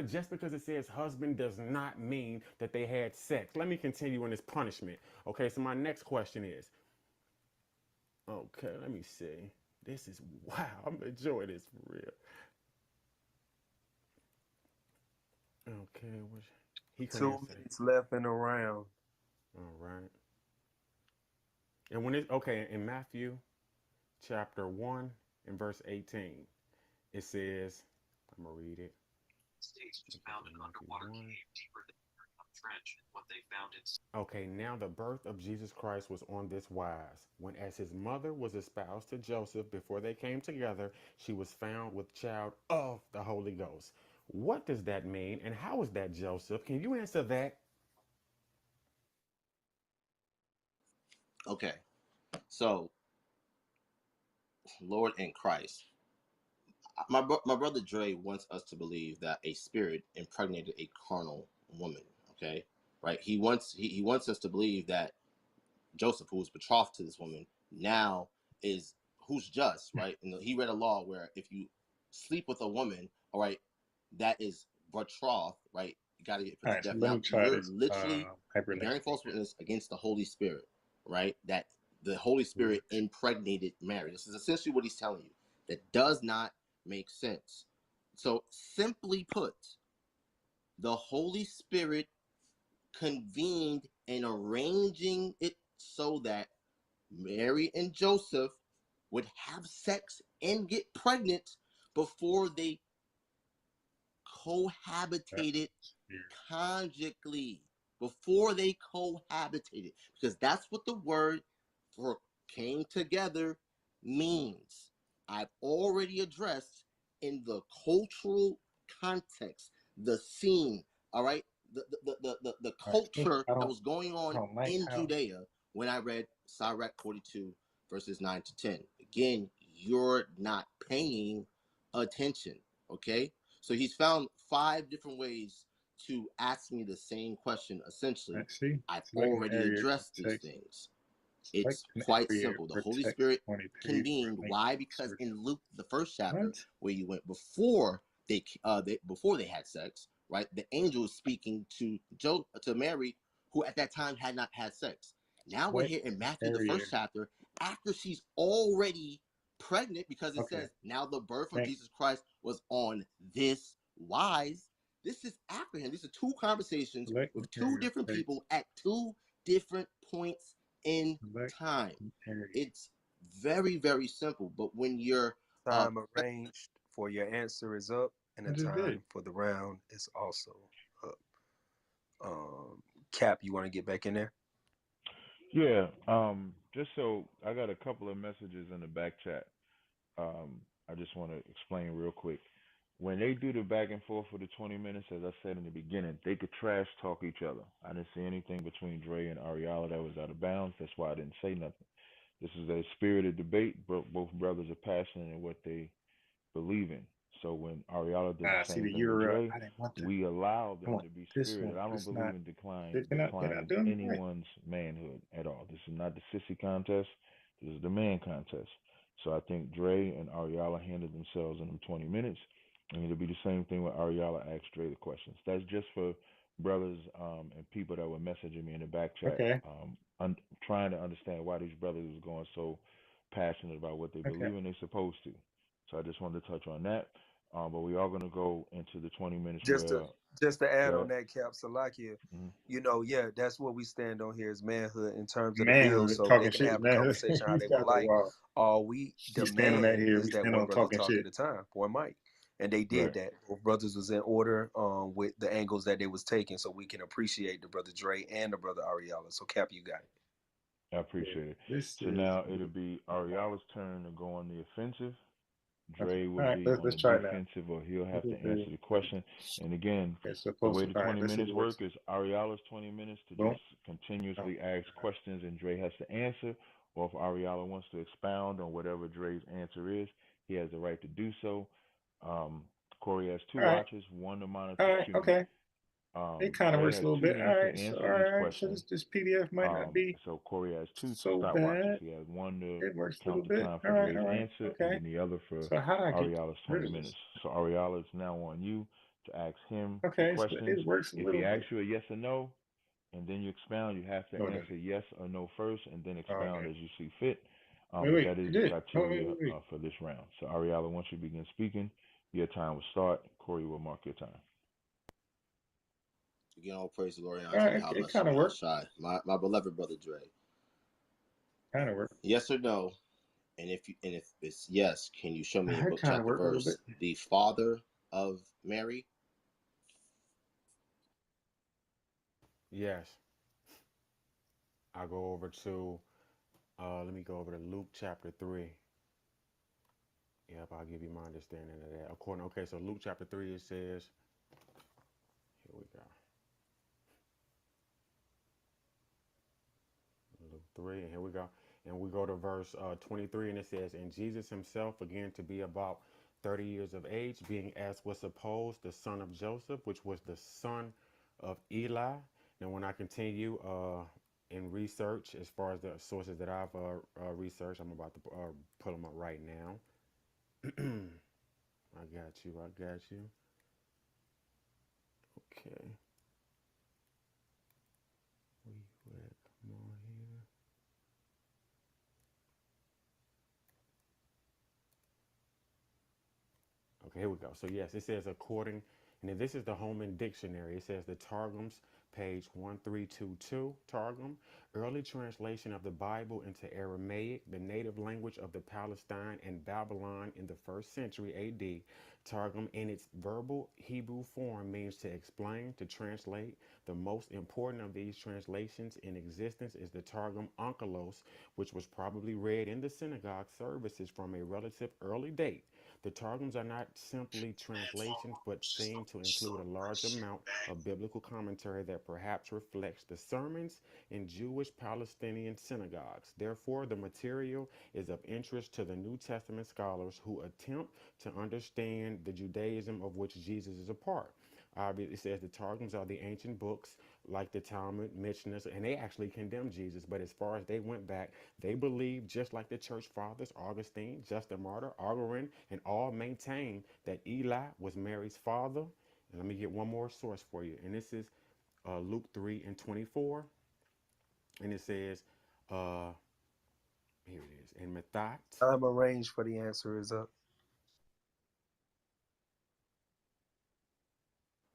just because it says husband does not mean that they had sex. Let me continue in this punishment. Okay, so my next question is, okay, let me see. This is wow. I'm enjoying this for real. Okay, he
2 minutes left in the round.
All right. And in Matthew chapter 1 and verse 18, it says, I'm gonna read it. Okay, now the birth of Jesus Christ was on this wise. When as his mother was espoused to Joseph before they came together, she was found with child of the Holy Ghost. What does that mean? And how is that, Joseph? Can you answer that?
Okay. So, Lord in Christ. My brother Dre wants us to believe that a spirit impregnated a carnal woman. Okay, right? He wants us to believe that Joseph, who was betrothed to this woman, now is who's just, right? And he read a law where if you sleep with a woman, all right, that is betrothed, right? You got to get put to death. Now you're literally bearing false witness against the Holy Spirit, right? That the Holy Spirit impregnated Mary. This is essentially what he's telling you. That does not make sense. So simply put, the Holy Spirit convened in arranging it so that Mary and Joseph would have sex and get pregnant before they cohabitated conjugally. Before they cohabitated. Because that's what the word for came together means. I've already addressed in the cultural context, the scene, all right? The culture that was going on in Judea when I read Sirach 42 verses 9 to 10. Again, you're not paying attention, okay? So he's found 5 different ways to ask me the same question. Essentially, I've already addressed these things. It's quite simple. The Holy Spirit convened. Why? Because in Luke, the first chapter, where you went before they had sex, right? The angel is speaking to Mary, who at that time had not had sex. Now we're here in Matthew, the first chapter, after she's already pregnant, because it
Okay.
says, now the birth of
Thank-
Jesus Christ was on this wise. This is after him. These are two conversations
Select
with
area
two different
place.
people at two different points in
Select
time.
area.
It's very, very simple. But when you're
Time arranged for your answer is up, and
I
the
just
time
did.
for the round is also up. Cap, you want to get back in there?
Yeah. Just so I got a couple of messages in the back chat. I just want to explain real quick. When they do the back and forth for the 20 minutes, as I said in the beginning, they could trash talk each other. I didn't see anything between Dre and Ariala that was out of bounds. That's why I didn't say nothing. This is a spirited debate. Both brothers are passionate in what they believe in. So when Ariala does the
See
same
the
thing with
URL.
Dre,
I didn't want to.
we allow
I
them
want
to be
this
spirited.
one.
I don't
It's
believe
not.
in
They're not
declining
doing it right.
anyone's manhood at all. This is not the sissy contest. This is the man contest. So I think Dre and Ariala handled themselves in them 20 minutes. And it'll be the same thing when Ariala asks Dre the questions. That's just for brothers and people that were messaging me in the back chat,
Okay.
trying to understand why these brothers is going so passionate about what they
Okay.
believe in they're supposed to. So I just wanted to touch on that. But we are going to go into the 20 minutes
Just to add
Go
on that, Cap, Salakia,
Mhm.
you know, yeah, that's what we stand on here is manhood in terms of the
Manhood,
bill. So
talking
they can
shit,
have the
man.
conversation how
You
they
got
would
the
like.
wall.
All we
You stand on that
demand
here.
is
We
that
stand
one
on
brother
talking
talk
shit.
at a time, one mic. And they did
Right.
that. Both brothers was in order with the angles that they was taking, so we can appreciate the brother Dre and the brother Ariala. So Cap, you got it.
I appreciate it.
This
So
is
now it'll be Ariala's turn to go on the offensive. Dre
all
will
right.
be on
Let's
the
try it now.
defensive, or he'll have
This
to
is
answer the question. And again,
it's
the
supposed
way
to.
the
All right.
20
Let's see
minutes
if it works.
work is Ariala's 20 minutes to
Boom.
just continuously ask questions, and Dre has to answer. Or if Ariala wants to expound on whatever Dre's answer is, he has the right to do so. Corey has two
All right.
watches, one to monitor.
All right.
Excuse me.
Okay. It kind of
Dre
works a
has
little
2
bit. All
minutes to
right. So
answer
all
each
right. So
question.
this PDF might not be
So Corey has 2
so
stopwatches.
bad.
He has one to
It works a little
count the
bit.
time
All
for
right.
Dre's
All right.
answer,
Okay.
and then the other for
So how do I get
Ariala's
rid
20
of
minutes.
this?
So Ariala is now on you to ask him the
Okay. So
questions.
it works a
If
little
he
bit.
asks you a yes or no, and then you expound, you have to
No, it
answer yes or no first, and then expound
okay.
as you see fit.
Wait,
But
wait.
that is
It
the
did.
criteria
Wait.
for this round. So Ariala, once you begin speaking, your time will start. Corey will mark your time.
Again, all praise the Lord and
All right.
how
It
much
kind of worked.
shy. My beloved brother Dre.
Kind of worked.
Yes or no? And if it's yes, can you show me in
It
book
kind of
chapter
worked a little
verse
bit.
the father of Mary?
Yes. I'll go over to, let me go over to Luke chapter 3. Yep, I'll give you my understanding of that. Okay, so Luke chapter 3, it says, here we go. Luke 3, and here we go. And we go to verse 23, and it says, and Jesus himself, again to be about 30 years of age, being as was supposed the son of Joseph, which was the son of Eli. And when I continue in research, as far as the sources that I've researched, I'm about to pull them up right now. I got you. Okay. Come on here. Okay, here we go. So yes, it says according, and then this is the Holman Dictionary. It says the Targums, page 1322, Targum, early translation of the Bible into Aramaic, the native language of the Palestine and Babylon in the 1st century AD. Targum in its verbal Hebrew form means to explain, to translate. The most important of these translations in existence is the Targum Onkelos, which was probably read in the synagogue services from a relative early date. The Targums are not simply translations, but seem to include a large amount of biblical commentary that perhaps reflects the sermons in Jewish Palestinian synagogues. Therefore, the material is of interest to the New Testament scholars who attempt to understand the Judaism of which Jesus is a part. It says the Targums are the ancient books like the Talmud, Mishnahs, and they actually condemn Jesus. But as far as they went back, they believed, just like the church fathers, Augustine, Justin Martyr, Algarin, and all maintained that Eli was Mary's father. And let me get one more source for you. And this is Luke 3 and 24. And it says, here it is. And Method?
Time arranged for the answer is up.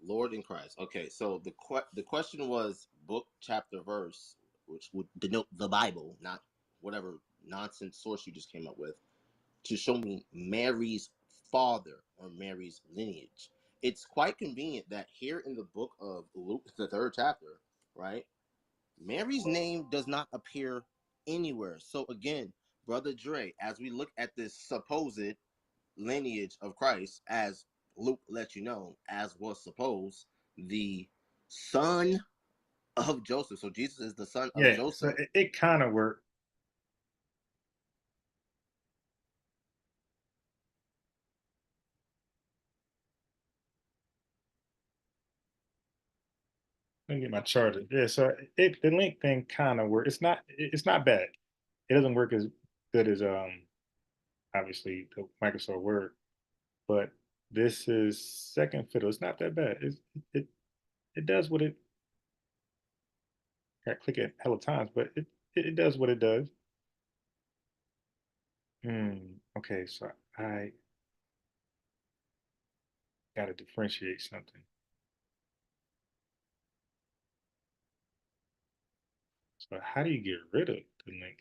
Lord in Christ. Okay, so the question was book, chapter, verse, which would denote the Bible, not whatever nonsense source you just came up with, to show me Mary's father or Mary's lineage. It's quite convenient that here in the book of Luke, the 3rd chapter, right, Mary's name does not appear anywhere. So again, Brother Dre, as we look at this supposed lineage of Christ, as Luke let you know, as was supposed, the son of Joseph. So Jesus is the son of
Yeah, so
Joseph.
it kind of worked. Let me get my charger. Yeah, so the link thing kind of worked. It's not bad. It doesn't work as good as obviously the Microsoft Word, but this is second fiddle. It's not that bad. It does what it. I click it hella times, but it does what it does. Okay, so I gotta differentiate something. So how do you get rid of the link?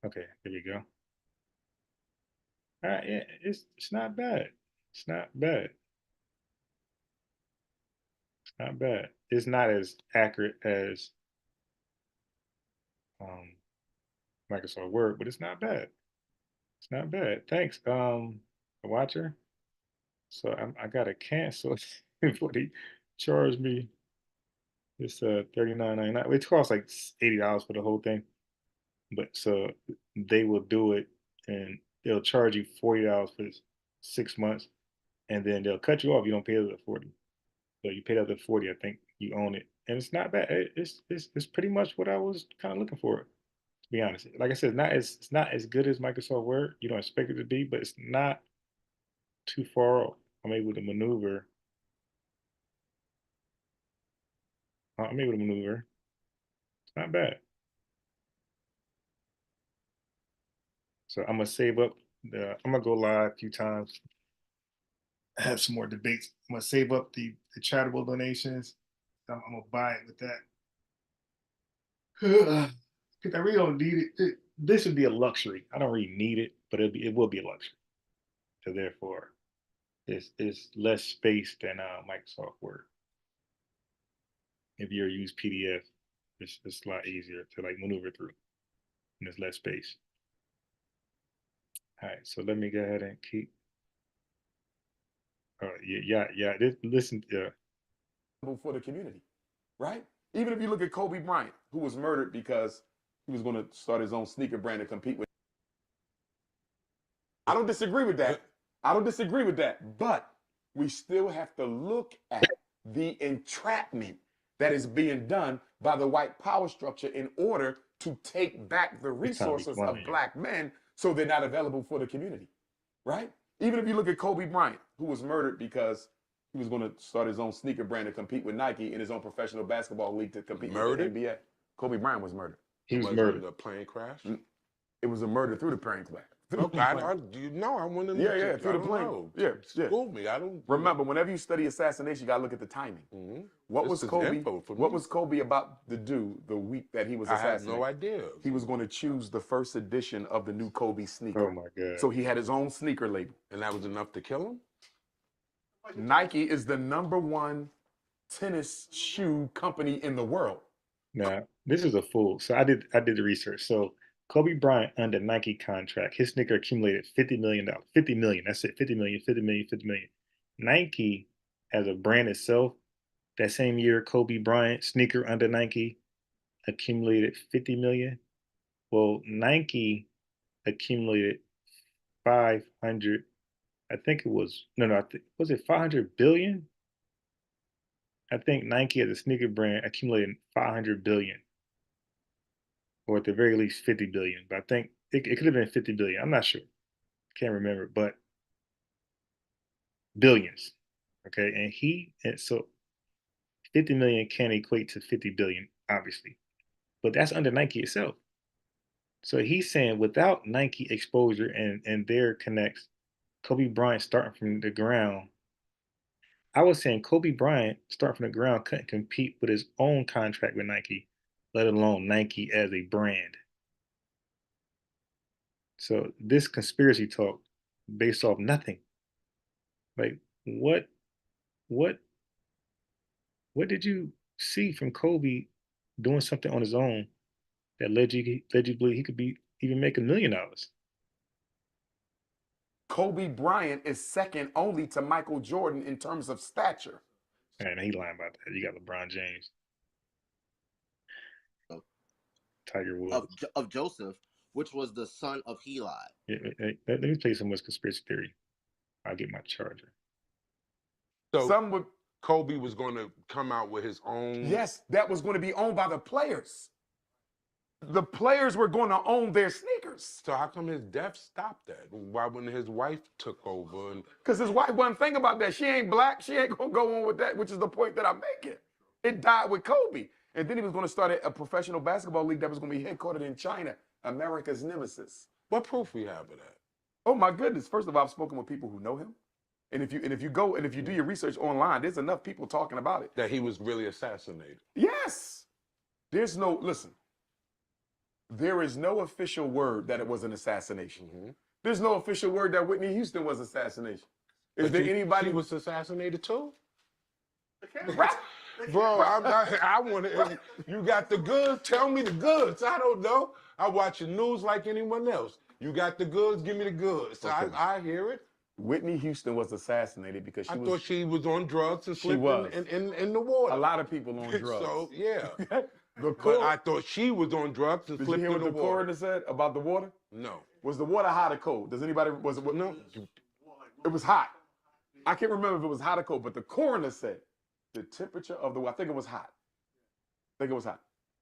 Okay, there we go. All right, yeah, it's not bad. It's not bad. It's not bad. It's not as accurate as Microsoft Word, but it's not bad. It's not bad. Thanks, watcher. So I gotta cancel before they charge me. It's $39.99. It costs like $80 for the whole thing. But so they will do it and they'll charge you $40 for 6 months, and then they'll cut you off. You don't pay the 40. So you pay the other 40, I think you own it. And it's not bad. It's pretty much what I was kind of looking for, to be honest. Like I said, it's not as good as Microsoft Word. You don't expect it to be, but it's not too far off. I'm able to maneuver. It's not bad. So I'm gonna save up I'm gonna go live a few times, have some more debates. I'm gonna save up the charitable donations. I'm gonna buy it with that. Because I really don't need it. This would be a luxury. I don't really need it, but it will be a luxury. So therefore, it's less space than Microsoft Word. If you use PDF, it's a lot easier to like maneuver through, and there's less space. All right, so let me go ahead and keep. Yeah. Listen,
For the community, right? Even if you look at Kobe Bryant, who was murdered because he was going to start his own sneaker brand to compete with. I don't disagree with that. But we still have to look at the entrapment that is being done by the white power structure in order to take back the resources of black men so they're not available for the community, right? Even if you look at Kobe Bryant, who was murdered because he was going to start his own sneaker brand to compete with Nike in his own professional basketball league to compete with the NBA. Kobe Bryant was murdered.
He was murdered. A plane crash?
It was a murder through the plane crash.
Okay, I want to know.
Yeah, through the plane. Yeah.
School me. I don't
remember. Whenever you study assassination, you gotta look at the timing. What was Kobe? What was Kobe about to do the week that he was assassinated?
I had no idea.
He was going to choose the first edition of the new Kobe sneaker.
Oh my God!
So he had his own sneaker label,
and that was enough to kill him.
Nike is the #1 tennis shoe company in the world.
Now this is a fool. So I did the research. So Kobe Bryant under Nike contract, his sneaker accumulated $50 million. 50 million. That's it. 50 million. 50 million. 50 million. Nike, as a brand itself, that same year, Kobe Bryant sneaker under Nike accumulated 50 million. Well, Nike accumulated 500. I think it was was it 500 billion? I think Nike as a sneaker brand accumulated 500 billion. Or at the very least 50 billion. But I think it could have been 50 billion. I'm not sure. Can't remember, but billions. Okay. And so 50 million can equate to 50 billion, obviously, but that's under Nike itself. So he's saying without Nike exposure and their connects, Kobe Bryant starting from the ground. I was saying Kobe Bryant starting from the ground couldn't compete with his own contract with Nike, let alone Nike as a brand. So this conspiracy talk based off nothing. Like what what did you see from Kobe doing something on his own that led you to believe he could be even make $1 million?
Kobe Bryant is second only to Michael Jordan in terms of stature.
And he lying about that. You got LeBron James, Tiger Woods.
Of Joseph, which was the son of Heli.
Yeah, let me play some more conspiracy theory. I'll get my charger.
So some would Kobe was going to come out with his own. Yes, that was going to be owned by the players. The players were going to own their sneakers. So how come his death stopped that? Why when his wife took over? Because his wife wasn't thinking about that. She ain't black. She ain't going to go on with that, which is the point that I'm making. It died with Kobe. And then he was going to start a professional basketball league that was going to be headquartered in China, America's nemesis. What proof we have of that? Oh my goodness. First of all, I've spoken with people who know him. And if you go and if you do your research online, there's enough people talking about it. That he was really assassinated. Yes. There's no, listen. There is no official word that it was an assassination. Mm-hmm. There's no official word that Whitney Houston was assassination. Is there anybody who was assassinated too? Bro, I want to. You got the goods? Tell me the goods. I don't know. I watch the news like anyone else. You got the goods? Give me the goods. Okay. I hear it. Whitney Houston was assassinated because I thought she was on drugs and slipped in the water. A lot of people on drugs. So yeah. But I thought she was on drugs and slipped in the water. Did you hear what the coroner said about the water? No. Was the water hot or cold? Does anybody, was it, no? It was hot. I can't remember if it was hot or cold, but the coroner said the temperature of the water, I think it was hot.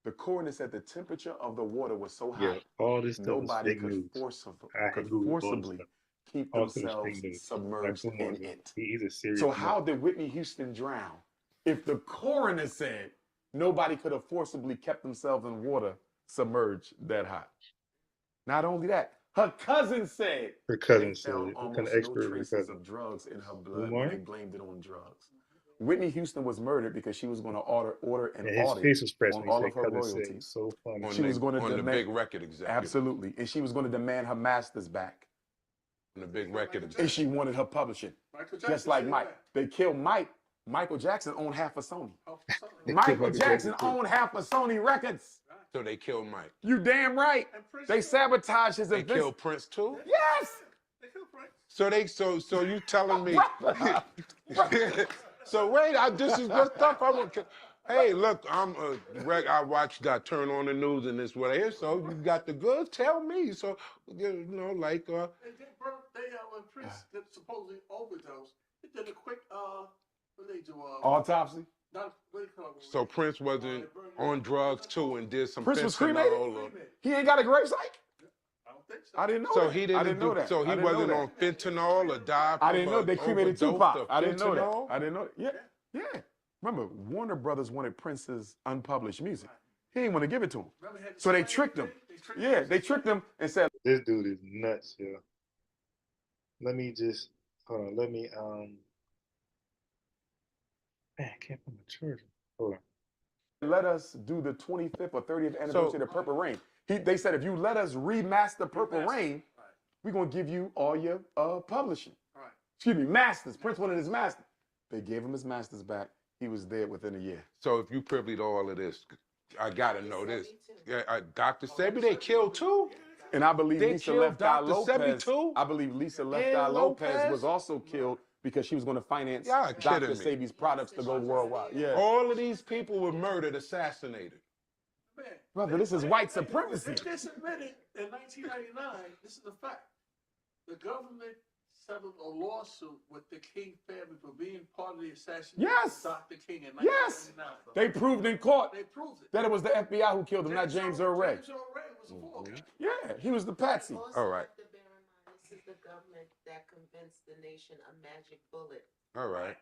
The coroner said the temperature of the water was so hot,
yeah, all this stuff
nobody could forcibly keep themselves submerged in it.
He's a serious
So how did Whitney Houston drown? If the coroner said nobody could have forcibly kept themselves in water submerged that hot. Not only that, her cousin said almost no traces of drugs in her blood when they blamed it on drugs. Whitney Houston was murdered because she was going to order an audit on all of her royalties.
So funny.
She was going to demand the big record executive. Absolutely, and she was going to demand her masters back. On the big record executive. And she wanted her publishing, just like Mike. They killed Mike. Michael Jackson owned half of Sony. Michael Jackson owned half of Sony Records. So they killed Mike. You damn right. They sabotaged his events. They killed Prince too? Yes. They killed Prince. So you telling me? So wait, this is the stuff I want. Hey, look, I watch that turn on the news and this what I hear. So you got the goods? Tell me. So you know, like when Prince supposedly overdosed, they did a quick autopsy. So Prince wasn't on drugs too and did some Prince was cremated? He ain't got a gravesite? I don't think so. I didn't know that. He didn't I didn't know that. So he wasn't on fentanyl or died from I didn't know they cremated Tupac. I didn't know that. I didn't know that. Yeah. Remember, Warner Brothers wanted Prince's unpublished music. He didn't want to give it to him. So they tricked him. Yeah, they tricked him and said,
this dude is nuts, yo. Let me just, hold on, let me, man, I can't put my charger. Hold on.
Let us do the 25th or 30th anniversary of Purple Rain. They said, if you let us remaster Purple Rain, we're going to give you all your publishing. Right. Excuse me, masters. Prince wanted his masters. They gave him his masters back. He was dead within a year. So if you privy to all of this, I got to know this. Dr. Sebi, they killed too? And I believe Lisa Left Eye Lopez. I believe Lisa Left Eye Lopez was also killed because she was going to finance Dr. Sebi's products to go worldwide. Yeah. All of these people were murdered, assassinated. Man, brother, this is white supremacy.
They just admitted in 1999, this is a fact. The government settled a lawsuit with the King family for being part of the assassination of Dr. King in 1999.
Yes. They proved in court
They proved it.
that it was the FBI who killed him, not James Earl Ray.
James Earl Ray was involved.
Yeah, he was the patsy.
Also
All right.
have to bear in mind, this is the government that convinced the nation a magic bullet.
All right.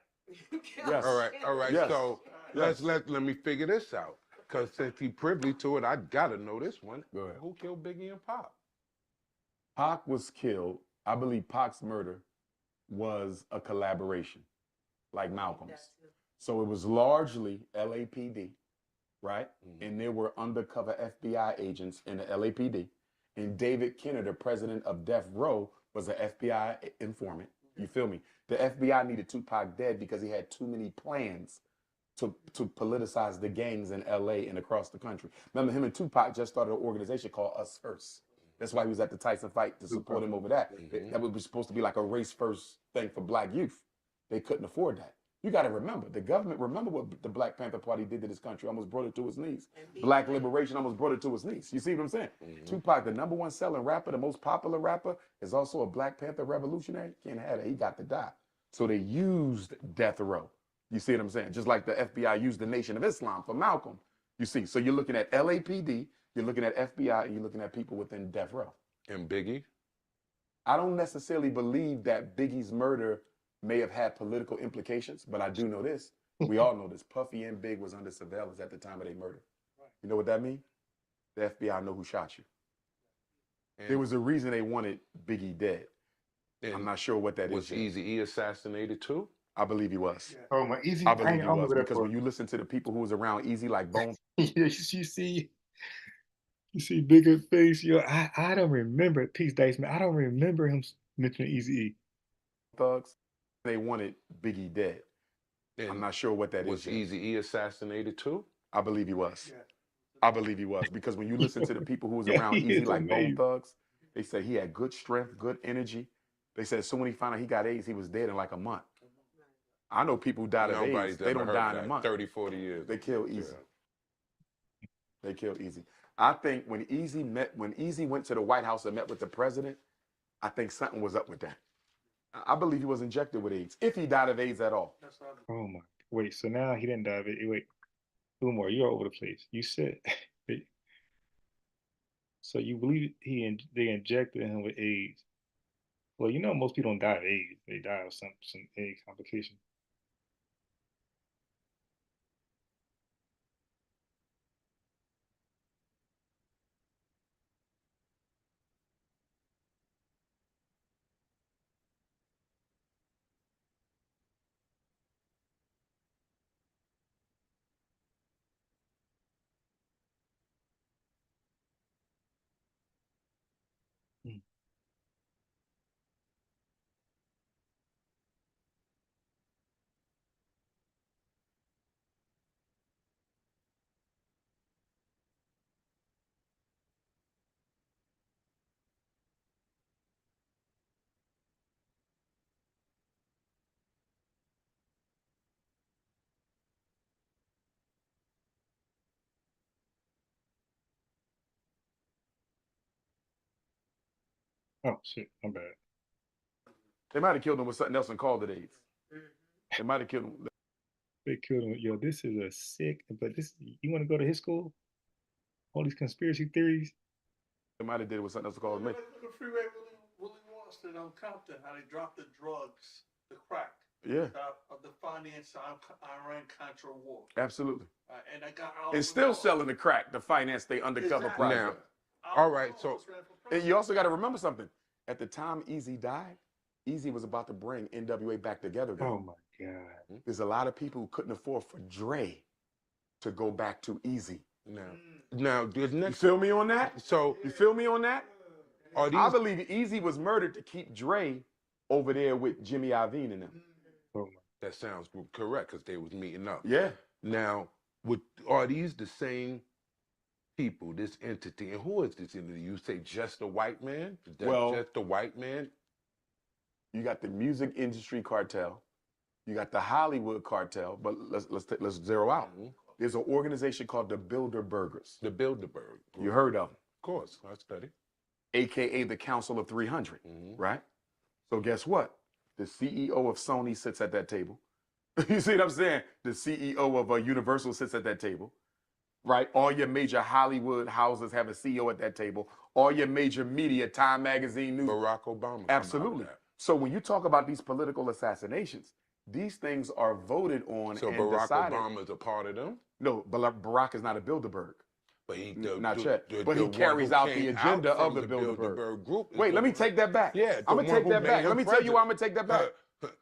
Yes.
All right.
Yes.
So
Yes.
let me figure this out. Because since he privy to it, I gotta know this one.
Go ahead.
Who killed Biggie and Pop?
Pac was killed. I believe Pac's murder was a collaboration, like Malcolm's. So it was largely LAPD, right? And there were undercover FBI agents in the LAPD. And David Kenner, the president of Death Row, was an FBI informant. You feel me? The FBI needed Tupac dead because he had too many plans to politicize the gangs in LA and across the country. Remember, him and Tupac just started an organization called Us First. That's why he was at the Tyson fight to support him over that. That was supposed to be like a race first thing for black youth. They couldn't afford that. You got to remember, the government, remember what the Black Panther Party did to this country, almost brought it to its knees. Black liberation almost brought it to its knees. You see what I'm saying? Tupac, the #1 selling rapper, the most popular rapper, is also a Black Panther revolutionary. Can't have that. He got to die. So they used Death Row. You see what I'm saying? Just like the FBI used the Nation of Islam for Malcolm. You see, so you're looking at LAPD, you're looking at FBI, and you're looking at people within Death Row.
And Biggie?
I don't necessarily believe that Biggie's murder may have had political implications, but I do know this. We all know this. Puffy and Big was under surveillance at the time of their murder. You know what that means? The FBI know who shot you.
And
There was a reason they wanted Biggie dead. I'm not sure what that is.
Was Eazy-E assassinated too?
I believe he was.
Oh my, Easy.
I believe he
I'm
was
over
because when you listen to the people who was around Easy, like Bone
you see bigger face. Yo, I don't remember Peace Dice, man. I don't remember him mentioning Easy.
Thugs, they wanted Biggie dead. I'm not sure what that is.
Was Eazy-E assassinated too?
I believe he was. I believe he was because when you listen to the people who was
Yeah,
around
he
Easy,
is
like Bone
amazing.
Thugs, they said he had good strength, good energy. They said soon when he found out he got AIDS, he was dead in like a month. I know people who died of
Nobody's
AIDS. They
ever
don't
heard
die in
that.
a month.
30, 40 years.
They kill Easy. They killed Easy. I think when Easy went to the White House and met with the president, I think something was up with that. I believe he was injected with AIDS, if he died of AIDS at all.
Oh my. Wait, so now he didn't die of it. Wait, Umar, you're all over the place. You said, so you believe they injected him with AIDS. Well, you know most people don't die of AIDS. They die of some AIDS complication. Oh shit, I'm bad.
They might have killed him with something else and called it AIDS. They might have killed him.
They killed him. Yo, this is a sick. But this, you want to go to his school? All these conspiracy theories.
They might have did it with something else called me.
Like the freeway Willie Watson on Compton, how they dropped the drugs, the crack.
Yeah.
Of the finance Iran-Contra war.
Absolutely.
And I got all
And still selling the crack to finance they undercover
Exactly.
project.
All right, so
And you also got to remember something. At the time Easy died, Easy was about to bring NWA back together. Again.
Oh my God.
There's a lot of people who couldn't afford for Dre to go back to Easy.
now this
You
next.
feel me on that?
So
You feel me on that?
are these?
I believe Easy was murdered to keep Dre over there with Jimmy Iovine and them.
Oh my.
That sounds correct because they was meeting up.
Yeah.
Now, are these the same people, this entity, and who is this entity? You say just a white man? Is that
Well-
just a white man?
You got the music industry cartel. You got the Hollywood cartel. But let's zero out. There's an organization called the Bilderbergers.
The Bilderberg.
You heard of them,
Of course, I study.
AKA the Council of 300,
Mhm.
right? So guess what? The CEO of Sony sits at that table. You see what I'm saying? The CEO of Universal sits at that table, right? All your major Hollywood houses have a CEO at that table. All your major media, Time Magazine, News.
Barack Obama. come out of
Absolutely.
that.
So when you talk about these political assassinations, These things are voted on
So
and
Barack
decided.
Obama is a part of them?
No, Barack is not a Bilderberg.
But he
Not yet. But
the
he carries
one who
out the
came
agenda
out
of the
from
Bilderberg.
group. is
Wait,
the
let me
one-
take that back.
Yeah,
I'm
the
gonna
one
take
who
that
made
back.
him
Let me tell you why I'm gonna take that back.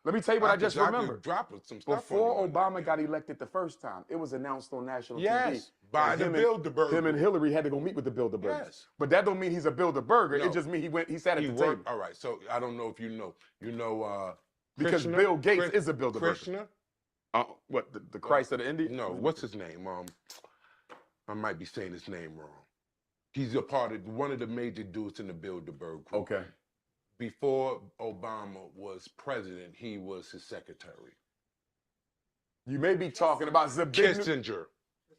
Let me tell you what I just remembered.
Dropping some stuff
Before
on you.
Obama got elected the first time, it was announced on national
Yes,
TV.
by
that
the Bilderberg
Him and
group.
Hillary had to go meet with the Bilderbergers.
Yes.
But that don't mean he's a Bilderberger.
No.
It just means he sat at
He
the
worked.
table.
All right. So I don't know if you know.
Because
Krishna?
Bill Gates is a Bilderberger.
Krishna?
What, the Christ of the Indian?
No, what's his name? I might be saying his name wrong. He's a part of one of the major dudes in the Bilderberg group.
Okay.
Before Obama was president, he was his secretary.
You may be talking about Zbigniew
Kissinger.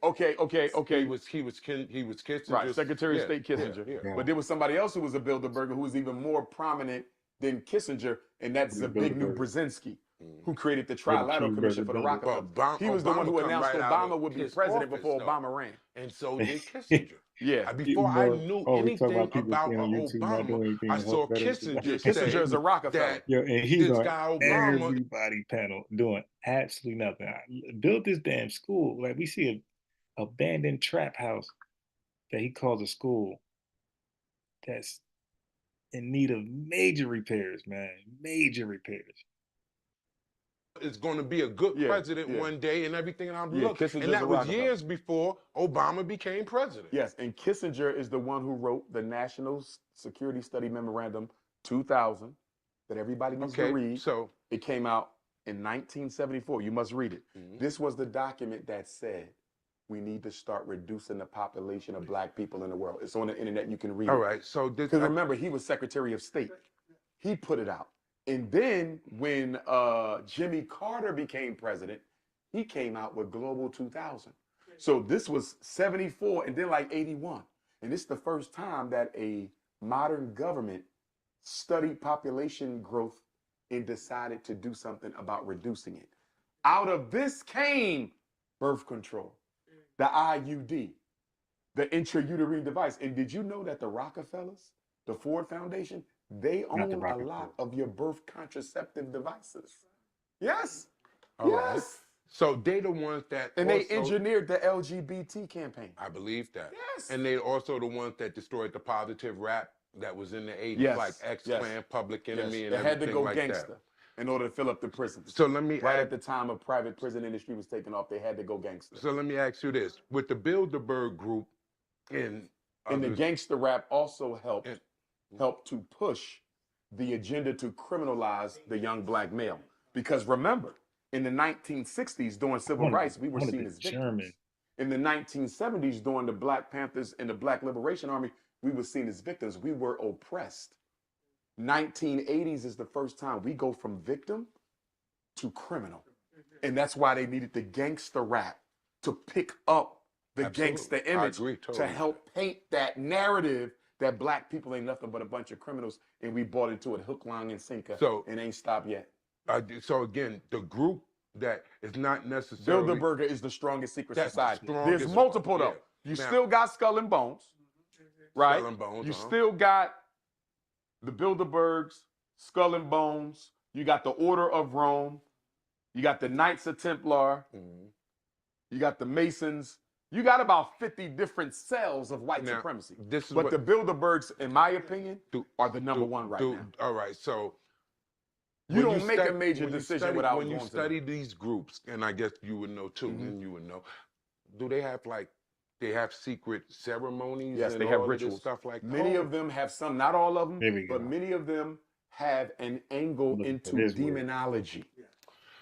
Okay.
He was Kissinger.
Right, Secretary of
Yeah,
State Kissinger.
yeah.
But there was somebody else who was a Bilderberger who was even more prominent than Kissinger, and that's Zbigniew Brzezinski, who created the Trilateral Commission for the Rockefeller. He was the one who
Obama come
announced
right out
Obama
of
would be
his
president
office,
before
though.
Obama ran.
And so did Kissinger.
Yeah.
Before I knew
we talk
anything
about people
about
staying on YouTube, not doing
Obama,
anything
I
to
saw
help veterans.
Kissinger
Kissinger
say
is a Rockefeller.
that
Yo, and he's
this
on
guy Obama.
everybody panel doing absolutely nothing. Built this damn school. Like we see a abandoned trap house that he calls a school that's in need of major repairs, man. Major repairs.
Is going to be a good president one day and everything. And I'm looking.
Kissinger's
And that
a
was
Rockefeller.
years before Obama became president.
Yes, and Kissinger is the one who wrote the National Security Study Memorandum 2000 that everybody needs to read.
So
it came out in 1974. You must read it. This was the document that said we need to start reducing the population of black people in the world. It's on the internet. You can read it.
all right. So this
Because remember, he was Secretary of State. He put it out. And then when Jimmy Carter became president, he came out with Global 2000. So this was 74 and then like 81. And it's the first time that a modern government studied population growth and decided to do something about reducing it. Out of this came birth control, the IUD, the intrauterine device. And did you know that the Rockefellers, the Ford Foundation, they own a lot of your birth contraceptive devices? Yes.
All
yes.
right. So they the ones that
And they
also-
engineered the LGBT campaign.
I believe that.
Yes.
And they also the ones that destroyed the positive rap that was in the 80s,
Yes,
like X-Clan, Public Enemy, and
they had to
everything
go
like
gangster in order to fill up the prisons.
So let me
right
add-
at the time of private prison industry was taken off, they had to go gangster.
So let me ask you this: with the Bilderberg group and
And the
others-
gangster rap also helped to push the agenda to criminalize the young black male. Because remember, in the 1960s, during civil rights, we were seen as victims. In the 1970s, during the Black Panthers and the Black Liberation Army, we were seen as victims. We were oppressed. 1980s is the first time we go from victim to criminal. And that's why they needed the gangster rap to pick up the
Absolutely.
gangster
I
image
agree,
to
totally.
help paint that narrative that black people ain't nothing but a bunch of criminals, and we bought into it hook, line, and sinker,
So-
and ain't stopped yet.
So again, the group that is not necessarily
Bilderberger is the strongest secret
That's the
society.
strongest
There's multiple
one,
though.
yeah.
You
Now-
still got Skull and Bones, right?
Skull and Bones,
You
uh-huh.
still got the Bilderbergs, Skull and Bones. You got the Order of Rome. You got the Knights of Templar.
Mm-hmm.
You got the Masons. You got about 50 different cells of white
Now,
supremacy.
this is
But
what-
the Bilderbergs, in my opinion, are the number one right now.
All right, so
You
when
don't make a major
when you
decision
study-
without
when you
going to them.
study these groups, and I guess you would know too, and you would know. Do they have they have secret ceremonies?
Yes,
and
they have
all of this
rituals.
stuff like
Many
oh,
of them have some, not all of them,
There we
but
go.
many of them have an angle
Look at
into
this word.
demonology.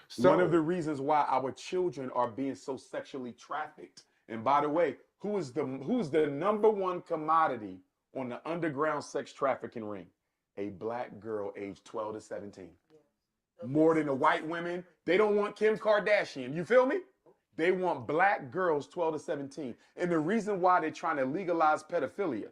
So-
One of the reasons why our children are being so sexually trafficked. And by the way, who's the number one commodity on the underground sex trafficking ring? A black girl aged 12 to 17. More than the white women. They don't want Kim Kardashian. You feel me? They want black girls 12 to 17. And the reason why they're trying to legalize pedophilia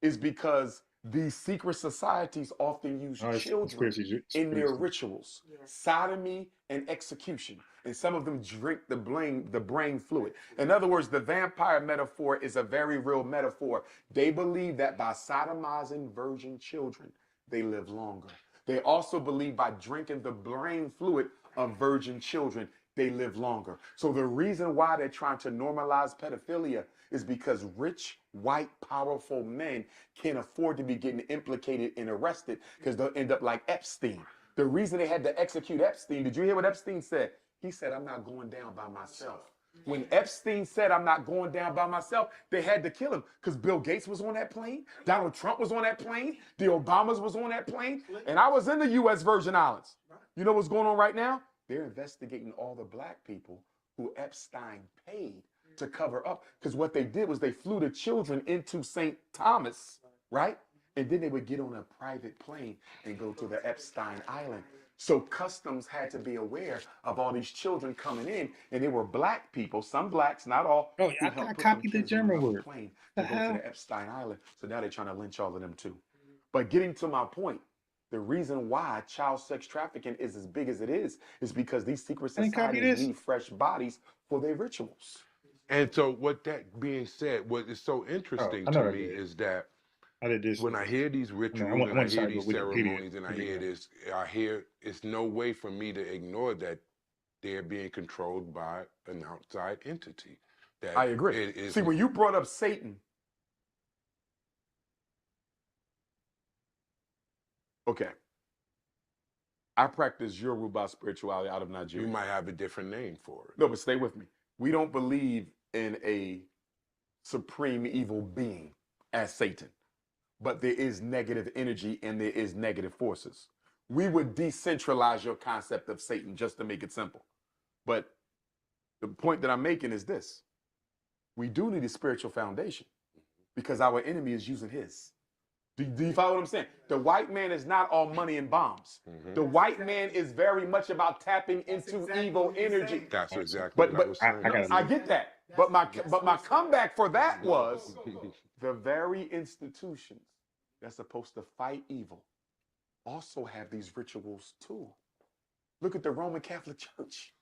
is because these secret societies often use
Oh, it's
children
conspiracy-
in their
conspiracy.
rituals, sodomy and execution. And some of them drink the brain fluid. In other words, the vampire metaphor is a very real metaphor. They believe that by sodomizing virgin children, they live longer. They also believe by drinking the brain fluid
of virgin children, they live longer. So the reason why they're trying to normalize pedophilia is because rich, white, powerful men can't afford to be getting implicated and arrested because they'll end up like Epstein. The reason they had to execute Epstein, did you hear what Epstein said? He said, I'm not going down by myself. When Epstein said, I'm not going down by myself, they had to kill him because Bill Gates was on that plane. Donald Trump was on that plane. The Obamas was on that plane. And I was in the U.S. Virgin Islands. You know what's going on right now? They're investigating all the black people who Epstein paid to cover up. Because what they did was they flew the children into St. Thomas, right? And then they would get on a private plane and go to the Epstein Island. So customs had to be aware of all these children coming in, and they were black people, some blacks, not all.
Oh,
who
I
helped put
copied
them
the
kids on
German
another
word.
plane
The
to go
hell?
to the Epstein Island. So now they're trying to lynch all of them too. But getting to my point, the reason why child sex trafficking is as big as it is because these secret
I didn't copy
societies
this.
need fresh bodies for their rituals.
And so, what that being said, what is so
Oh,
interesting
I know
to
I
me
did.
is that
I did this.
when I hear these rituals
I
and I
want to
hear
cite
these
Wikipedia.
ceremonies and I
Here we
hear
go.
this, I hear it's no way for me to ignore that they're being controlled by an outside entity. That
I agree.
it is
See, when you brought up Satan, okay, I practice Yoruba spirituality out of Nigeria.
you might have a different name for it.
No, but stay with me. We don't believe in a supreme evil being as Satan, but there is negative energy and there is negative forces. We would decentralize your concept of Satan just to make it simple. But the point that I'm making is this. We do need a spiritual foundation because our enemy is using his. Do you follow what I'm saying? The white man is not all money and bombs. The white man is very much about tapping into evil energy.
That's exactly
But
what I was saying.
I get that. But my comeback for that was the very institutions that's supposed to fight evil also have these rituals too. Look at the Roman Catholic Church.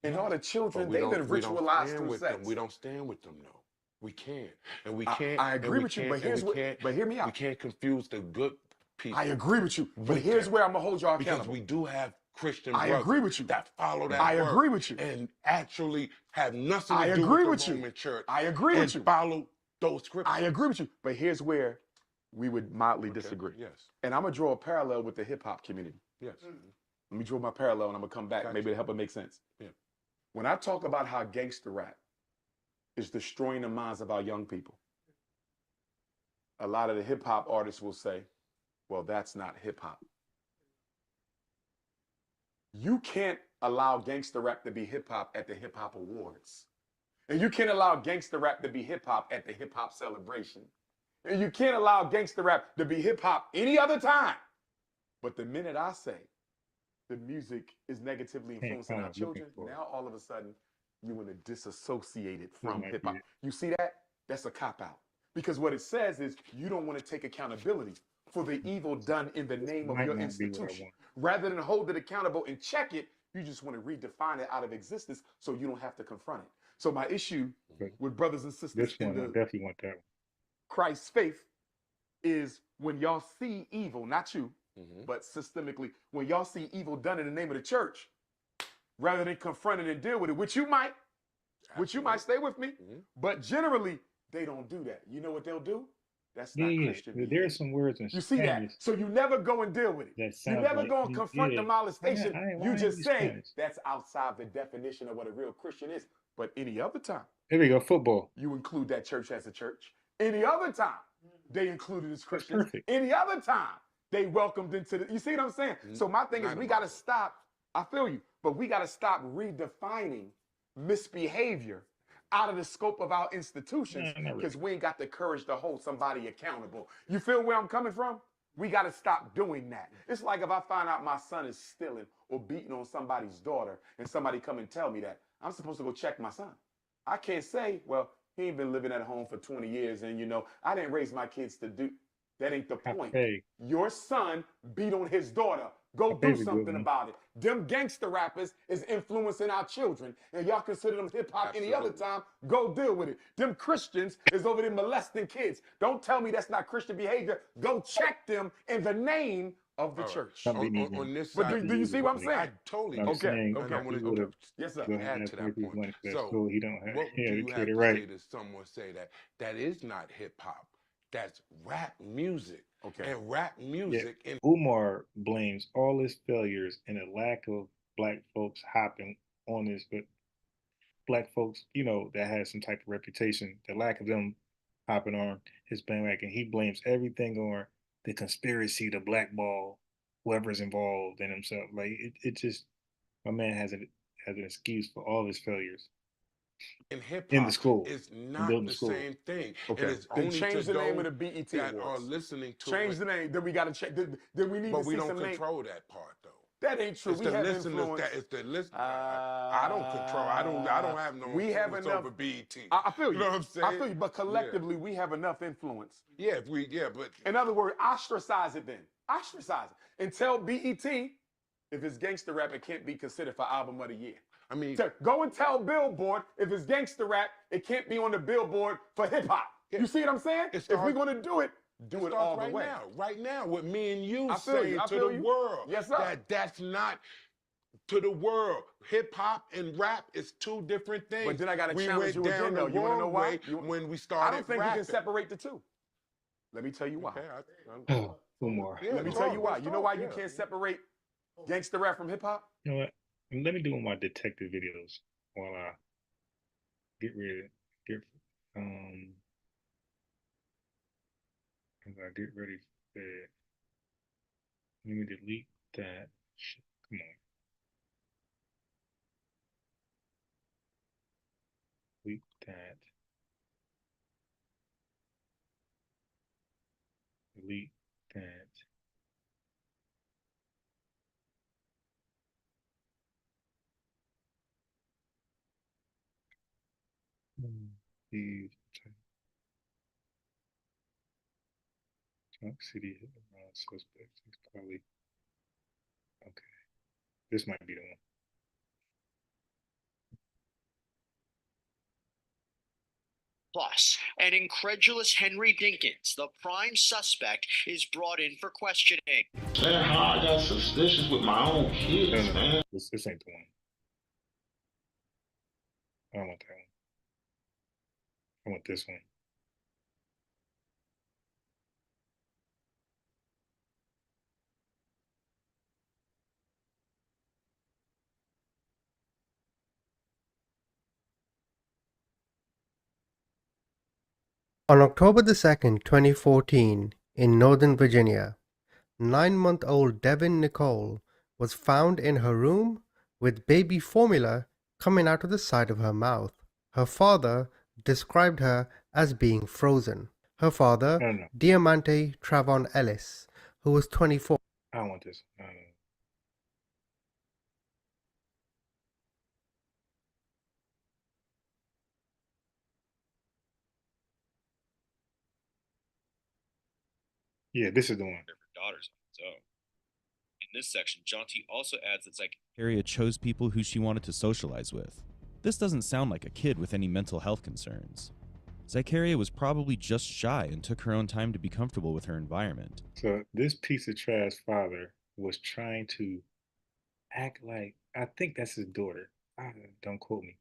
And all the children, they've been ritualized through sex.
We don't stand with them, though. We can't. And we can't.
I agree with you, but hear me out.
We can't confuse the good people.
I agree with you, but here's where I'm gonna hold y'all accountable.
Because we do have Christian
I
brothers
agree with you.
that follow that
I
word
agree with you.
and actually have nothing
I
to do
agree
with
with
the
you.
Roman church.
I agree
and
with you.
follow those scriptures.
I agree with you, but here's where we would mildly disagree.
Yes.
And I'm gonna draw a parallel with the hip hop community.
Yes.
Let me draw my parallel, and I'm gonna come back.
Gotcha.
Maybe to help it make sense.
Yeah.
When I talk about how gangster rap is destroying the minds of our young people, a lot of the hip hop artists will say, well, that's not hip hop. You can't allow gangster rap to be hip hop at the hip hop awards. And you can't allow gangster rap to be hip hop at the hip hop celebration. And you can't allow gangster rap to be hip hop any other time. But the minute I say the music is negatively influencing our children, now all of a sudden you want to disassociate it from hip hop. You see that? That's a cop out. Because what it says is you don't want to take accountability for the evil done in the name of your institution. Rather than hold it accountable and check it, you just want to redefine it out of existence so you don't have to confront it. So my issue with brothers and sisters
This one, I definitely want that one.
Christ's faith is when y'all see evil, not you, but systemically, when y'all see evil done in the name of the church, rather than confront it and deal with it, which you might stay with me, but generally they don't do that. You know what they'll do? That's not Christian behavior.
There's some words in
You see that?
Spanish
So you never go and deal with it.
that
You
sound
never
like
go and confront the molestation.
why
You
ain't
just
you
say
Spanish?
that's outside the definition of what a real Christian is. But any other time,
Here we go, football.
you include that church as a church. Any other time, they included as Christians.
perfect.
Any other time, they welcomed into the. You see what I'm saying? So my thing is, we got to stop. I feel you, but we got to stop redefining misbehavior out of the scope of our institutions because we ain't got the courage to hold somebody accountable. You feel where I'm coming from? We got to stop doing that. It's like if I find out my son is stealing or beating on somebody's daughter and somebody come and tell me that, I'm supposed to go check my son. I can't say, well, he ain't been living at home for 20 years and, I didn't raise my kids to do. That ain't the point.
Hey.
Your son beat on his daughter.
I
Go
think
do
it's a good
something
one.
about it. Them gangster rappers is influencing our children, and y'all consider them hip hop any other time. Go deal with it. Them Christians is over there molesting kids. Don't tell me that's not Christian behavior. Go check them in the name of the church.
On this
But
side,
do you see what I'm saying?
I totally
I'm
get
saying
that. And I
if he
want
would
to
have
Yes, sir.
add to that point.
money for that
So,
school, he don't have
what do
the
you
kid
have
it
to
right.
say to someone say that is not hip hop? That's rap music.
Okay.
And rap music and
Umar blames all his failures and the lack of black folks hopping on this, but black folks, you know, that has some type of reputation, the lack of them hopping on his bandwagon. He blames everything on the conspiracy to blackball whoever's involved in himself. Like it just my man has an excuse for all his failures
hip
in the
hop
school.
is
and
not
building
the
school.
same thing.
Okay.
And it's
Then
only
change
to
the name of
those
the BET
that are
Awards.
listening to
Change
it.
the name. Then we got to check. Then we need
But
to
we
see
don't
some name.
control that part though.
That ain't true.
It's
We
the
have
listeners
influence.
that it's the listeners. I don't control. I don't have no
We have
influence
enough.
over BET.
I feel you.
You know what I'm saying?
I feel you. But collectively, we have enough influence.
Yeah, but
In other words, ostracize it then. Ostracize it. And tell BET if it's gangster rap, it can't be considered for album of the year.
I mean,
Go and tell Billboard if it's gangster rap, it can't be on the Billboard for hip hop. You see what I'm saying? If we're going to do it, do it all the way.
Right now, with me and you
I feel
saying
you. I
to
feel
the
you.
world
Yes, sir.
that's not to the world. Hip hop and rap is two different things.
But then I got to
we
challenge
went
you
down
again, though.
the
You want to know
wrong
why?
way when we started
I don't think
rapping.
you can separate the two. Let me tell you why.
Oh, Umar.
Let me tell you why. You know why you can't separate gangster rap from hip hop?
You know what? Let me do my detective videos while I get ready. As I get ready for bed. Let me delete that. Shit, come on. Delete that. Delete that. These Talk City suspects. It's probably okay. This might be the one.
Plus, an incredulous Henry Dinkins, the prime suspect, is brought in for questioning.
Man, how I got suspicious with my own kids, man.
This ain't the one. I don't want that one. I want this one.
On October the 2nd, 2014, in Northern Virginia, 9-month-old Devin Nicole was found in her room with baby formula coming out of the side of her mouth. Her father described her as being frozen. Her father, Diamante Travon Ellis, who was 24.
I don't want this. Yeah, this is the one.
Her daughters on its own. In this section, Jonty also adds that Zachariah chose people who she wanted to socialize with. This doesn't sound like a kid with any mental health concerns. Zachariah was probably just shy and took her own time to be comfortable with her environment.
So this piece of trash father was trying to act like, I think that's his daughter. Don't quote me.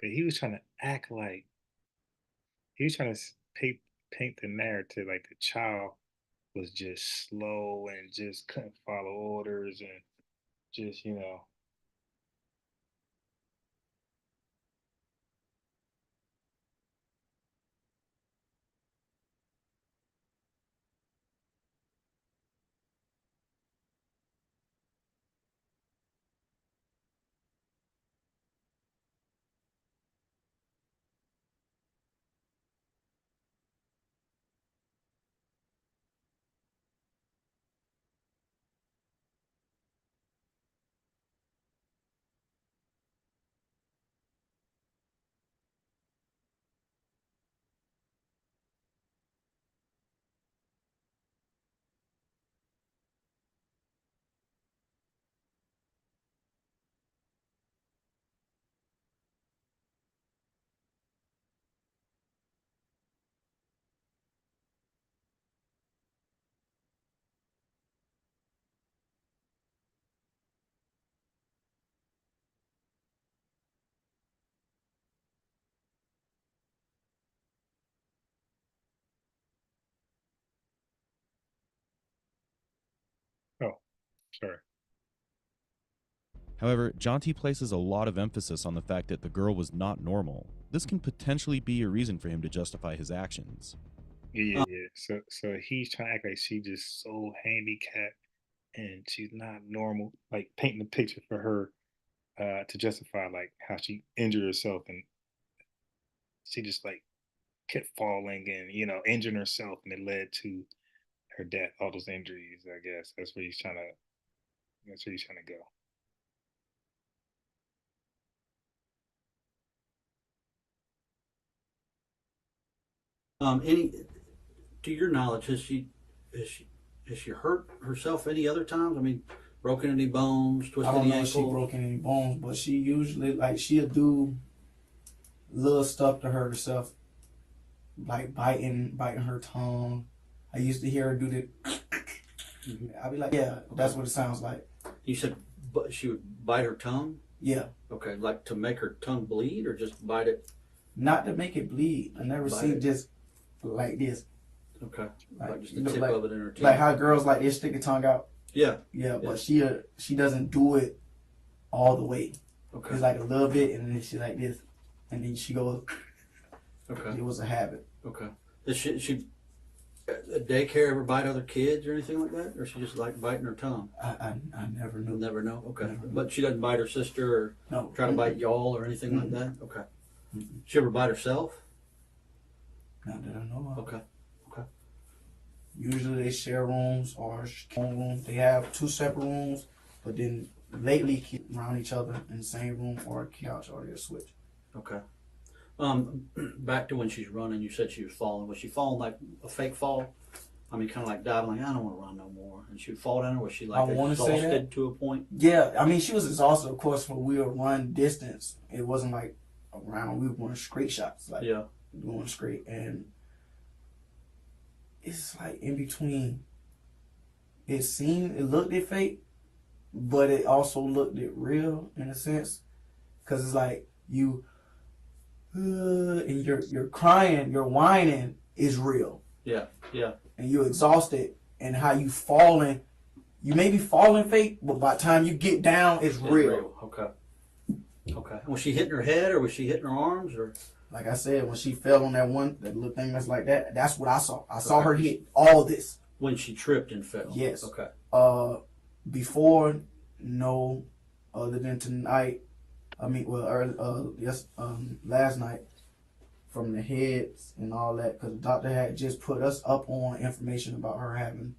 But he was trying to act like, he was trying to paint the narrative like the child was just slow and just couldn't follow orders and just, you know.
Sorry.
However, Jonty places a lot of emphasis on the fact that the girl was not normal. This can potentially be a reason for him to justify his actions.
Yeah. So he's trying to act like she just so handicapped and she's not normal, like painting a picture for her to justify like how she injured herself, and she just like kept falling and injuring herself, and it led to her death. All those injuries, I guess. That's where he's trying to go.
To your knowledge, has she hurt herself any other times? I mean, broken any bones,
I
twisted
don't
any
know if she
ankle?
broken any bones, but she usually she'll do little stuff to hurt herself, like biting her tongue. I used to hear her do that. I'd be like, yeah, that's what it sounds like.
You said she would bite her tongue?
Yeah.
Okay, like to make her tongue bleed, or just bite it?
Not to make it bleed. I never
Bite
seen
it.
just like this.
Okay, like just
you
the
know,
tip
like,
of it in her teeth.
like how girls like they stick their tongue out.
Yeah.
Yeah, but she doesn't do it all the way.
Okay.
It's like a little bit, and then she like this, and then she goes.
Okay.
It was a habit.
Okay. Does she at daycare ever bite other kids or anything like that, or she just like biting her tongue?
I never knew.
Never know. Okay, but she doesn't bite her sister or
No.
try to bite y'all or anything like that. Okay. She ever bite herself?
Not that I know of.
Okay.
Usually they share rooms or rooms. They have 2 separate rooms, but then lately keep around each other in the same room or a couch or they'll switch.
Okay. Back to when she's running, you said she was falling. Was she falling like a fake fall? I mean, kind of like diving, like, I don't want to run no more. And she would fall down, or was she like
I wanna say
exhausted
that.
to a point?
Yeah, I mean, she was exhausted, of course, when we would run distance. It wasn't like around, we were going straight shots, like going straight. And it's like in between. It looked it fake, but it also looked it real in a sense. Because it's like and you're crying, you're whining is real.
Yeah.
And you're exhausted, and how you falling, you may be falling fake, but by the time you get down, it's real.
Okay. Was she hitting her head, or was she hitting her arms, or?
Like I said, when she fell on that little thing that's like that, that's what I saw. I saw her hit all this.
When she tripped and fell?
Yes.
Okay.
Before, no, other than tonight. I mean, last night, from the heads and all that, because the doctor had just put us up on information about her having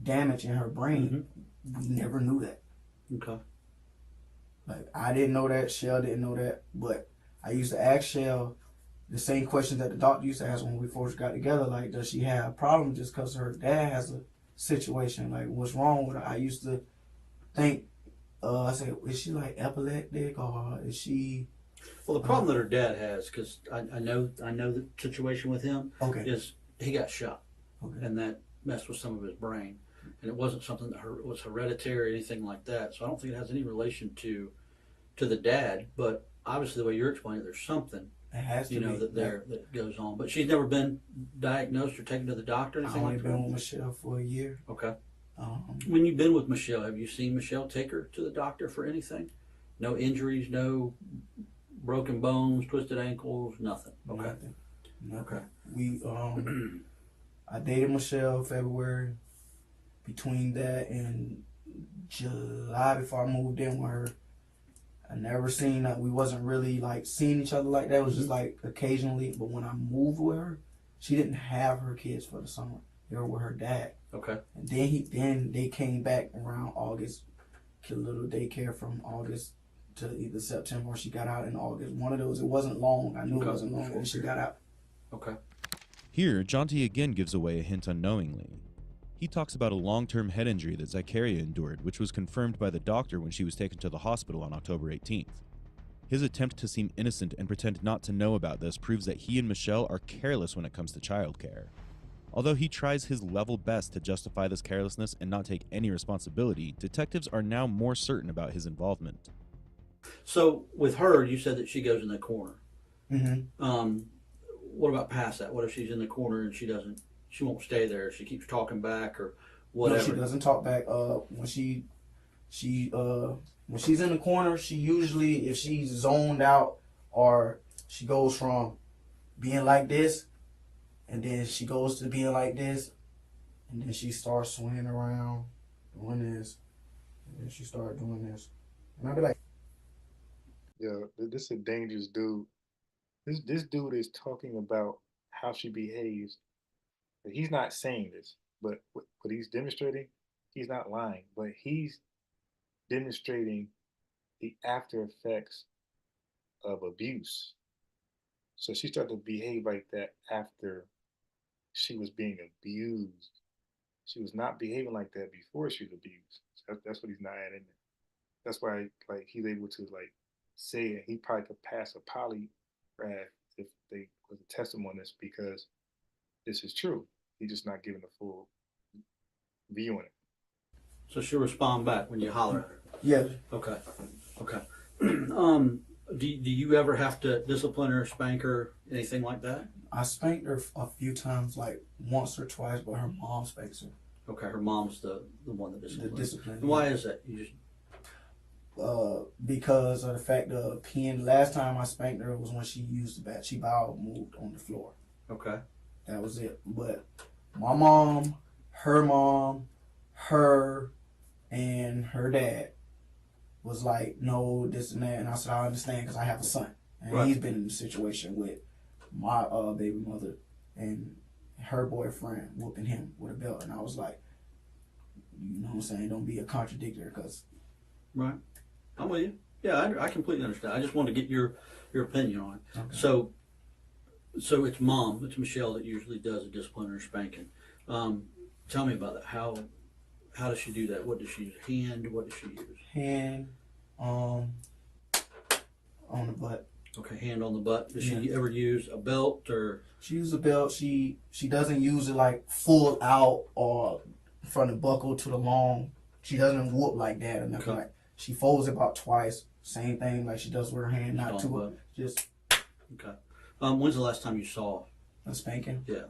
damage in her brain. We never knew that.
Okay.
Like, I didn't know that. Shell didn't know that. But I used to ask Shell the same questions that the doctor used to ask when we first got together. Like, does she have problems just because her dad has a situation? Like, what's wrong with her? I used to think, I said, is she like epileptic, or is she?
Well, the problem that her dad has, because I know the situation with him, is he got shot, and that messed with some of his brain, and it wasn't something that was hereditary or anything like that. So I don't think it has any relation to the dad. But obviously, the way you're explaining it, there's something
It has to be.
that goes on. But she's never been diagnosed or taken to the doctor or
I've
anything
only
like that.
been with Michelle for a year.
Okay. When you've been with Michelle, have you seen Michelle take her to the doctor for anything? No injuries, no broken bones, twisted ankles, nothing. Okay.
Nothing. We I dated Michelle February. Between that and July, before I moved in with her, I never seen that. We wasn't really like seeing each other like that. It was just like occasionally. But when I moved with her, she didn't have her kids for the summer. They were with her dad.
Okay.
And then they came back around August, to a little daycare from August to either September, or she got out in August. One of those. It wasn't long. I knew it wasn't long, and she got out.
Okay.
Here, Jonty again gives away a hint unknowingly. He talks about a long-term head injury that Zycaria endured, which was confirmed by the doctor when she was taken to the hospital on October 18th. His attempt to seem innocent and pretend not to know about this proves that he and Michelle are careless when it comes to childcare. Although he tries his level best to justify this carelessness and not take any responsibility, detectives are now more certain about his involvement.
So with her, you said that she goes in the corner.
Mm-hmm.
What about past that? What if she's in the corner and she won't stay there? She keeps talking back or whatever.
No, she doesn't talk back. When she She when she's in the corner, she usually, if she's zoned out, or she goes from being like this, and then she goes to being like this, and then she starts swinging around, doing this, and then she started doing this, and I'd be like,
Yo, this is a dangerous dude. This dude is talking about how she behaves. He's not saying this, but what he's demonstrating, he's not lying, but he's demonstrating the after effects of abuse. So she started to behave like that after she was being abused. She was not behaving like that before she was abused. So that's what he's not adding. That's why like he's able to like say it. He probably could pass a polygraph if they was a testimony on this, because this is true. He's just not giving a full view on it.
So she'll respond back when you holler at her?
yeah.
Okay. Okay. Do you ever have to discipline her, spank her, anything like that?
I spanked her a few times, like once or twice, but her mom spanks her.
Okay, her mom's the one that disciplines.
The discipline.
And why is that? You just
because of the fact of peeing. Last time I spanked her was when she used the bat. She bowel moved on the floor.
Okay.
That was it. But my mom, her, and her dad was like, no, this and that. And I said, I understand, because I have a son. And
Right.
he's been in a situation with my baby mother and her boyfriend whooping him with a belt. And I was like, you know what I'm saying? Don't be a contradictor, because...
Right. I'm with you. Yeah, I completely understand. I just wanted to get your opinion on it.
Okay.
So it's mom, it's Michelle that usually does a discipline or spanking. Tell me about that. How does she do that? What does she use? Hand? What does she use?
Hand on the butt.
Okay, hand on the butt. Does
Yeah.
she ever use a belt or?
She uses a belt. She doesn't use it like full out or from the buckle to the long. She doesn't whoop like that or nothing.
Okay.
Like, she folds it about twice. Same thing like she does with her hand, not
Just
to
on
it.
the butt.
Just
Okay. When's the last time you saw?
a spanking
Yeah.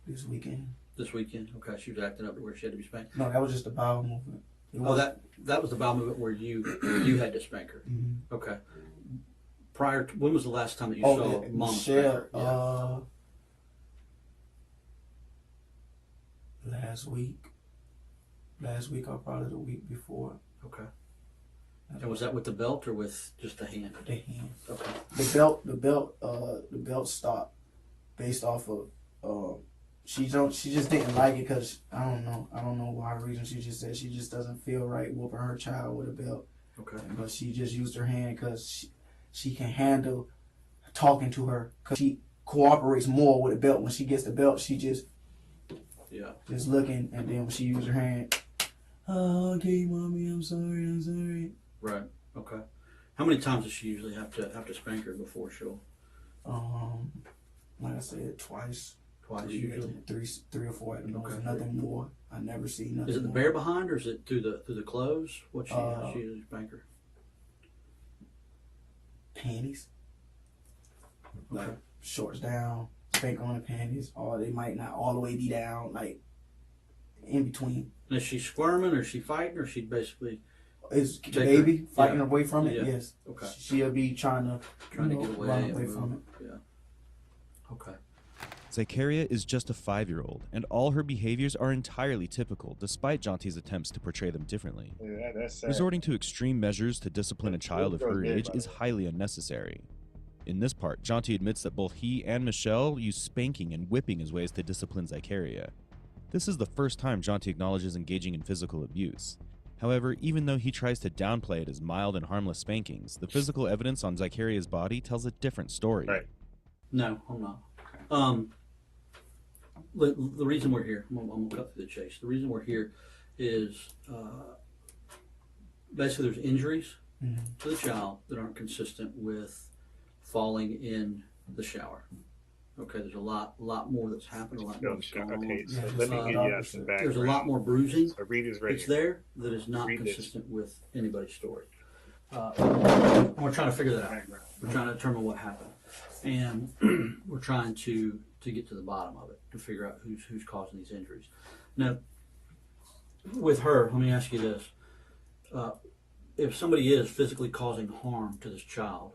this weekend.
This weekend. Okay. She was acting up to where she had to be spanked.
No, that was just a bowel movement. It
Oh, that was the bowel movement where you had to spank her.
Mhm.
Okay. Prior to, when was the last time that you
Oh,
saw
yeah,
mom
Michelle,
spank her? Yeah.
Last week or probably the week before.
Okay. And was that with the belt or with just the hand?
The hand.
Okay.
The belt stopped based off of she just didn't like it, because I don't know why reason. She just said she just doesn't feel right whooping her child with a belt.
Okay.
But she just used her hand because she can handle talking to her, because she cooperates more with a belt. When she gets the belt, she just looking, and then when she uses her hand, oh, okay, mommy, I'm sorry.
Right. Okay. How many times does she usually have to spank her before she'll?
Like I said, twice.
Twice usually.
Three or four at the most.
Okay.
Nothing more. I never see nothing.
Is it the
more.
bare behind or is it through the clothes? What she usually spank her?
Panties.
Okay.
Like shorts down, spank on the panties, or they might not all the way be down, like in between.
And is she squirming or is she fighting or she basically?
Is the
take
baby
her-
fighting
yeah.
away from it?
Yeah.
Yes.
Okay.
She'll be trying to
Trying to get away
run
and
away
move.
from it.
Yeah. Okay.
Zycaria is just a 5-year-old, and all her behaviors are entirely typical, despite Jonty's attempts to portray them differently.
Yeah, that's sad.
Resorting to extreme measures to discipline a child of her age is highly unnecessary. In this part, Jonty admits that both he and Michelle use spanking and whipping as ways to discipline Zycaria. This is the first time Jonty acknowledges engaging in physical abuse. However, even though he tries to downplay it as mild and harmless spankings, the physical evidence on Zycaria's body tells a different story.
Right.
No, I'm not. The reason we're here, I'm gonna cut through the chase. The reason we're here is basically there's injuries to the child that aren't consistent with falling in the shower. Okay, there's a lot more that's happened, a lot more that's going on.
Okay, so let me give you some background.
There's a lot more bruising
So read this right
that's
here.
there that is not
Read this.
consistent with anybody's story. We're trying to figure that out. We're trying to determine what happened, and we're trying to get to the bottom of it to figure out who's causing these injuries. Now, with her, let me ask you this. If somebody is physically causing harm to this child,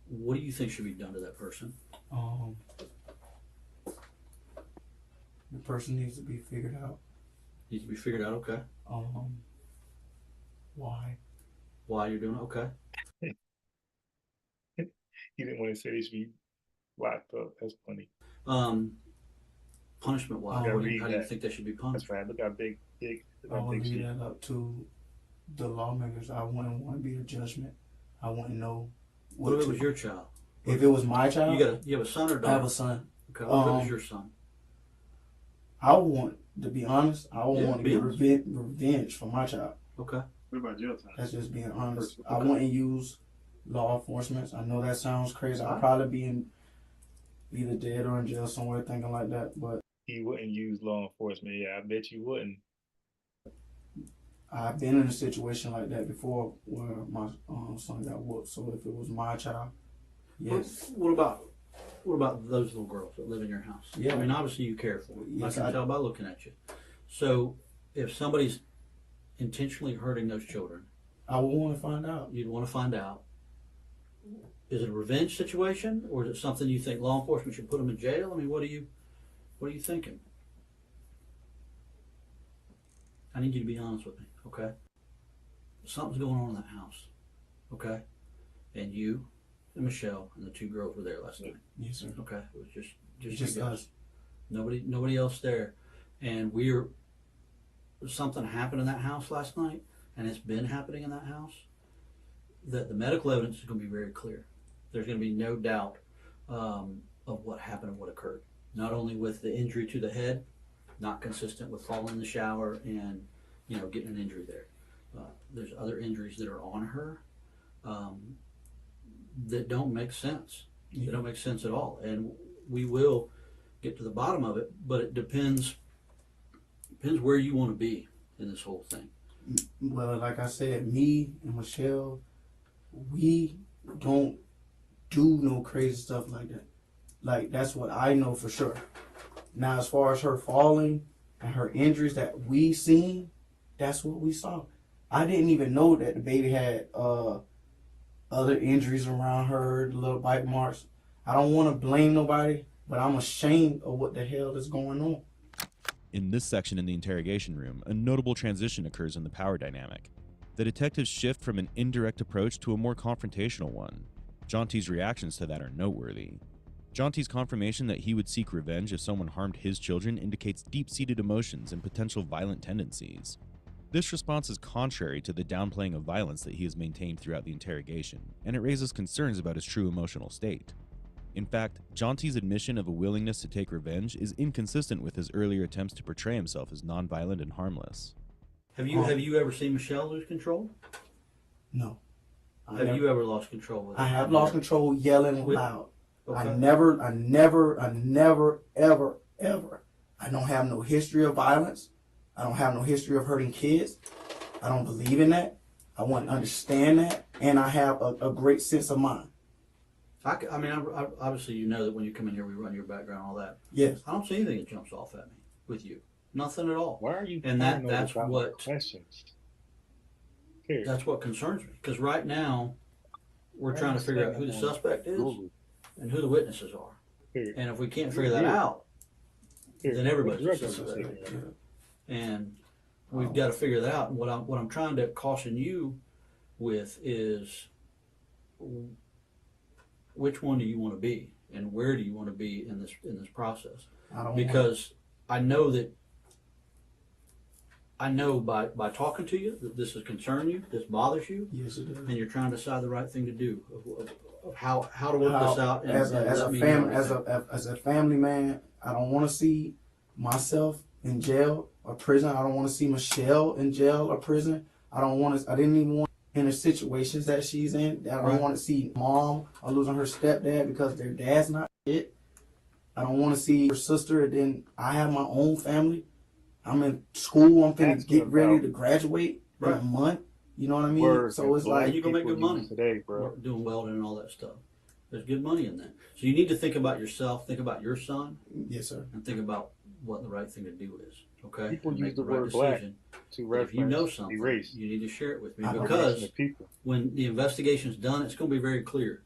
what do you think should be done to that person?
The person needs to be figured out.
Needs to be figured out, okay.
Why?
Why you're doing it, okay.
He didn't want to say they should be locked up. That's funny.
Punishment wise, how do you think they should be punished?
That's right. Look how big.
I would leave that up to the lawmakers. I wouldn't want to be a judgment. I wouldn't know.
What if it was your child?
If it was my child,
you have a son or daughter?
I have a son.
Okay, what if it was your son?
I would want, to be honest, I would want to get revenge for my child.
Okay.
What about your son?
That's just being honest.
Okay.
I wouldn't use law enforcement. I know that sounds crazy. I'd probably be in either dead or in jail somewhere thinking like that, but
He wouldn't use law enforcement. Yeah, I bet you wouldn't.
I've been in a situation like that before where my son got whooped. So if it was my child, yes.
What about those little girls that live in your house?
Yeah.
I mean, obviously you care for them.
Yes,
I can
I
tell by looking at you. So if somebody's intentionally hurting those children,
I would want to find out.
You'd want to find out. Is it a revenge situation, or is it something you think law enforcement should put them in jail? I mean, what are you thinking? I need you to be honest with me, okay? Something's going on in that house, okay? And you and Michelle and the two girls were there last night.
Yes, sir.
Okay, it was just
Just
you guys.
us.
Nobody else there, and something happened in that house last night, and it's been happening in that house. That the medical evidence is going to be very clear. There's going to be no doubt of what happened and what occurred. Not only with the injury to the head, not consistent with falling in the shower and getting an injury there. There's other injuries that are on her that don't make sense. They don't make sense at all, and we will get to the bottom of it. But it depends where you want to be in this whole thing.
Well, like I said, me and Michelle, we don't do no crazy stuff like that. Like, that's what I know for sure. Now, as far as her falling and her injuries that we seen, that's what we saw. I didn't even know that the baby had other injuries around her, the little bite marks. I don't want to blame nobody, but I'm ashamed of what the hell is going on.
In this section in the interrogation room, a notable transition occurs in the power dynamic. The detectives shift from an indirect approach to a more confrontational one. Jonty's reactions to that are noteworthy. Jonty's confirmation that he would seek revenge if someone harmed his children indicates deep-seated emotions and potential violent tendencies. This response is contrary to the downplaying of violence that he has maintained throughout the interrogation, and it raises concerns about his true emotional state. In fact, Jonty's admission of a willingness to take revenge is inconsistent with his earlier attempts to portray himself as nonviolent and harmless.
Have you ever seen Michelle lose control?
No.
Have you ever lost control with her?
I have lost control yelling loud.
Okay.
I never, ever. I don't have no history of violence. I don't have no history of hurting kids. I don't believe in that. I want to understand that. And I have a great sense of mind.
I mean, obviously you know that when you come in here we run your background and all that.
Yes.
I don't see anything that jumps off at me with you. Nothing at all.
Why are you
And that's what
questions?
That's what concerns me. Because right now we're trying to figure out who the suspect is and who the witnesses are. And if we can't figure that out, then everybody's a suspect. And we've got to figure that out. And what I'm trying to caution you with is, which one do you want to be, and where do you want to be in this process? Because I know by talking to you that this is concerning you, this bothers you.
Yes, it does.
And you're trying to decide the right thing to do of how to work this out.
As a family man, I don't want to see myself in jail or prison. I don't want to see Michelle in jail or prison. I didn't even want in the situations that she's in. I don't want to see mom or losing her stepdad because their dad's not shit. I don't want to see her sister. And then I have my own family. I'm in school. I'm finna get ready to graduate in a month. You know what I mean? So it's like
you gonna make good money today, bro. Doing welding and all that stuff. There's good money in that. So you need to think about yourself, think about your son.
Yes, sir.
And think about what the right thing to do is. Okay?
People
And
use
make
the
right
word black
decision.
to
But if you know
reference
something,
the race.
you need to share it with me
I know
because
the people.
when the investigation's done, it's going to be very clear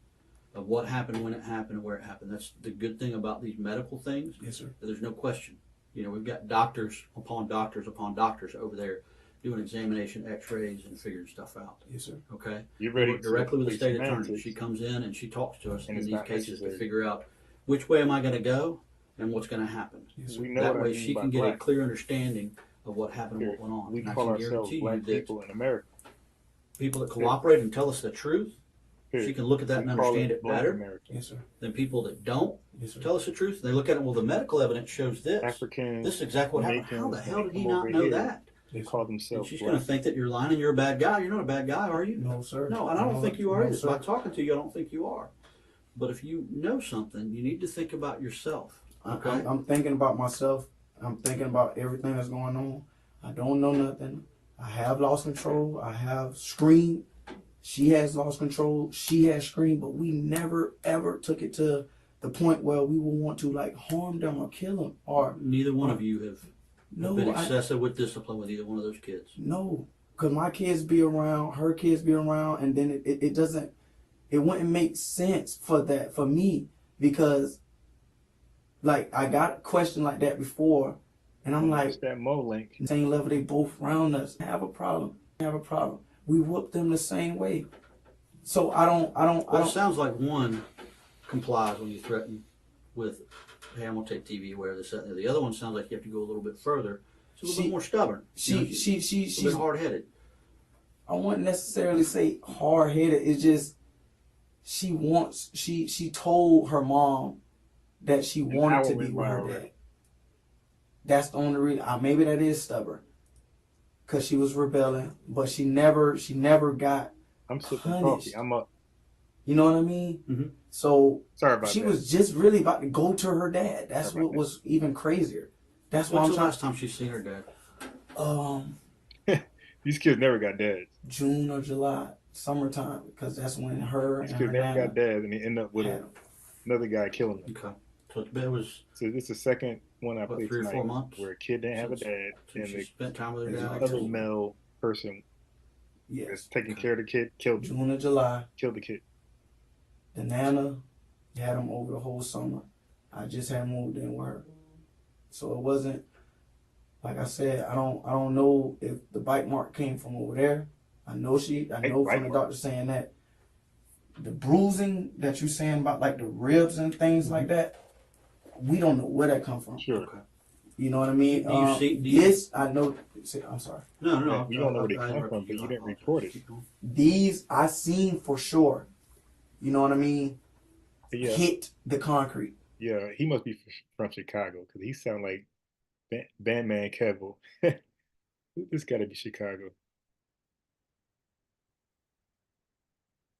of what happened, when it happened, and where it happened. That's the good thing about these medical things.
Yes, sir.
There's no question. You know, we've got doctors upon doctors upon doctors over there doing examination, X-rays, and figuring stuff out.
Yes, sir.
Okay.
You're ready
We work directly with the
to
state
place
attorney.
semantics,
She comes in and she talks to us
and
in
it's
these
not
cases to
necessary.
figure out which way am I going to go and what's going to happen.
We know
That
what I
way
mean
she
by
can get a
black.
clear understanding of what happened and
Here,
what went on.
we
And I
call
can
ourselves
guarantee you
black
that
people in America.
people that cooperate and tell us the truth,
Here,
she can look at that
we
and
call
understand it
Black
better
America.
Yes, sir.
than people that don't
Yes, sir.
tell us the truth. They look at it, well, the medical evidence shows this.
Africans,
This is exactly what happened. How
Jamaicans,
the hell
when
did
they
he
come
not
over
know
here,
that?
They call
And
themselves
she's
black.
going to think that you're lying and you're a bad guy. You're not a bad guy, are you?
No, sir.
No, and I don't think you are
No,
either.
sir.
By talking to you, I don't think you are. But if you know something, you need to think about yourself. Okay?
I'm thinking about myself. I'm thinking about everything that's going on. I don't know nothing. I have lost control. I have screamed. She has lost control. She has screamed, but we never ever took it to the point where we will want to like harm them or kill them or
Neither one of you have been
I-
excessive with discipline with either one of those kids.
No, because my kids be around, her kids be around, and then it doesn't, it wouldn't make sense for that, for me, because like I got a question like that before, and I'm like,
It's that Mo link.
same level, they both around us, have a problem. We whoop them the same way. So I don't.
Well, it sounds like one complies when you threaten with, hey, I'm going to take TV, where this, that, and the other one sounds like you have to go a little bit further. It's a little bit more stubborn.
She's
a bit hard-headed.
I wouldn't necessarily say hard-headed. It's just she told her mom that she wanted to be with her dad. That's the only reason. Maybe that is stubborn, cause she was rebelling, but she never got
I'm sipping
punished.
coffee. I'm up.
You know what I mean?
Mm-hmm.
So
Sorry about
she
that.
was just really about to go to her dad. That's what was even crazier. That's why
When's
I'm
the
trying.
last time she's seen her dad?
These kids never got dads.
June or July, summertime, because that's when her
These
and
kids
her
never
nana
got dads, and they end up with
had 'em.
another guy killing them.
Okay. So it was.
So this is the second one I
What,
played
3 or 4
tonight
months?
where a kid didn't have a dad,
Since
and
she
the
spent time with her
It's
dad.
like
other male person that's taking care of the kid killed him.
June or July.
Killed the kid.
The nana had him over the whole summer. I just had moved in with her, so it wasn't like I said. I don't know if the bite mark came from over there. I know from the doctor saying that the bruising that you saying about like the ribs and things like that, we don't know where that come from.
Sure.
Okay.
You know what I mean?
Do you see- do you-
This I know. I'm sorry.
No.
You don't know where they come from, but you didn't report it.
These I seen for sure. You know what I mean?
Yeah.
Hit the concrete.
Yeah, he must be from Chicago because he sound like Bandman Kevo. This got to be Chicago.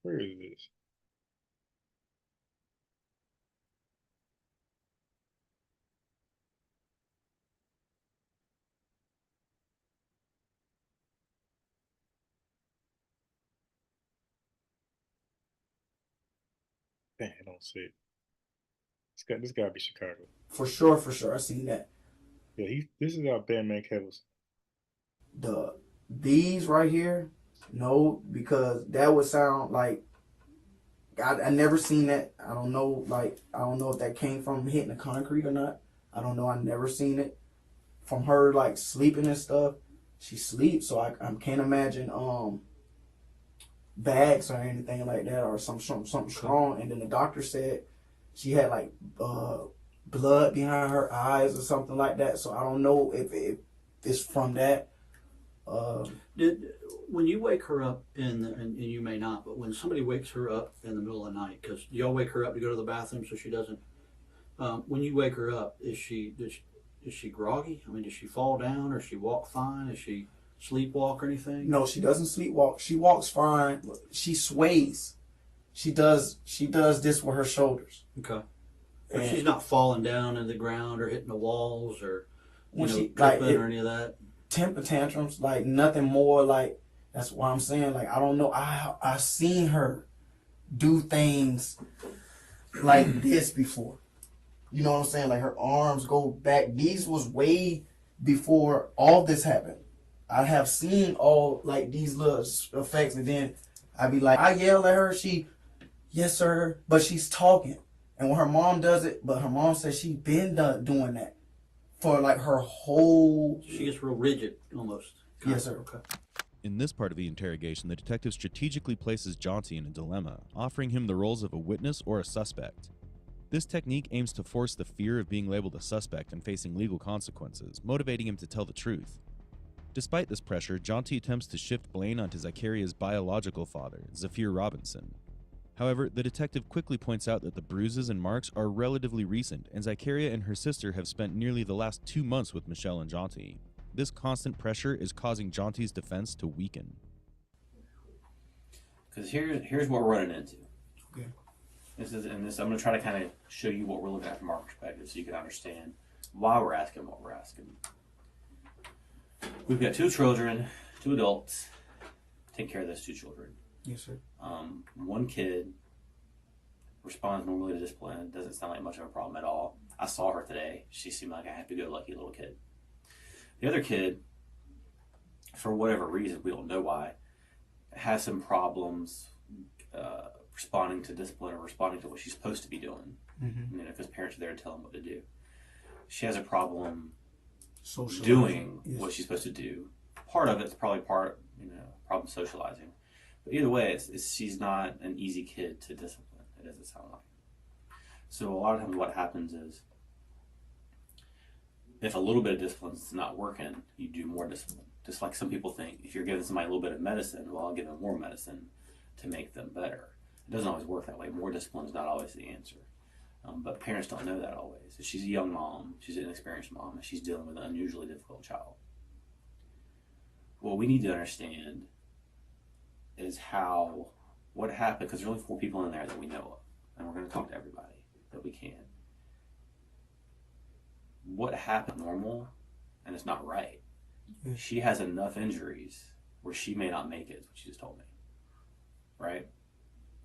Where is this? Dang, I don't see it. This got to be Chicago.
For sure. I seen that.
Yeah, this is our Bandman Kevo's.
These right here, no, because that would sound like I never seen that. I don't know, I don't know if that came from hitting the concrete or not. I don't know. I never seen it from her like sleeping and stuff. She sleeps, so I can't imagine bags or anything like that or something strong. And then the doctor said she had like blood behind her eyes or something like that. So I don't know if it's from that.
When you wake her up and you may not, but when somebody wakes her up in the middle of the night, because y'all wake her up to go to the bathroom so she doesn't. When you wake her up, is she groggy? I mean, does she fall down or does she walk fine? Does she sleepwalk or anything?
No, she doesn't sleepwalk. She walks fine. She sways. She does this with her shoulders.
Okay. But
And
she's not falling down in the ground or hitting the walls or
when she
tripping or any of that.
Temper tantrums, like nothing more. Like that's why I'm saying, like I don't know. I seen her do things like this before. You know what I'm saying? Like her arms go back. These was way before all this happened. I have seen all like these little effects, and then I be like, I yell at her. She, yes sir, but she's talking. And when her mom does it, but her mom says she been doing that for like her whole.
She gets real rigid almost.
Yes sir.
Okay.
In this part of the interrogation, the detective strategically places Jaunty in a dilemma, offering him the roles of a witness or a suspect. This technique aims to force the fear of being labeled a suspect and facing legal consequences, motivating him to tell the truth. Despite this pressure, Jaunty attempts to shift blame onto Zacharia's biological father, Zafir Robinson. However, the detective quickly points out that the bruises and marks are relatively recent, and Zacharia and her sister have spent nearly the last 2 months with Michelle and Jaunty. This constant pressure is causing Jaunty's defense to weaken.
Because here's what we're running into.
Okay.
I'm going to try to kind of show you what we're looking at from our perspective so you can understand why we're asking what we're asking. We've got 2 children, 2 adults, take care of those 2 children.
Yes, sir.
One kid responds normally to discipline, doesn't sound like much of a problem at all. I saw her today. She seemed like a happy-go-lucky little kid. The other kid, for whatever reason, we don't know why, has some problems responding to discipline or responding to what she's supposed to be doing.
Mm-hmm.
You know, because parents are there to tell them what to do. She has a problem
Socializing.
doing
Yes.
what she's supposed to do. Part of it's probably problem socializing. But either way, she's not an easy kid to discipline. It doesn't sound like. So a lot of times what happens is, if a little bit of discipline is not working, you do more discipline. Just like some people think, if you're giving somebody a little bit of medicine, well, I'll give them more medicine to make them better. It doesn't always work that way. More discipline is not always the answer. But parents don't know that always. If she's a young mom, she's an inexperienced mom, and she's dealing with an unusually difficult child. What we need to understand is what happened, because there's only 4 people in there that we know of, and we're going to talk to everybody that we can. What happened normal, and it's not right. She has enough injuries where she may not make it, is what she just told me. Right?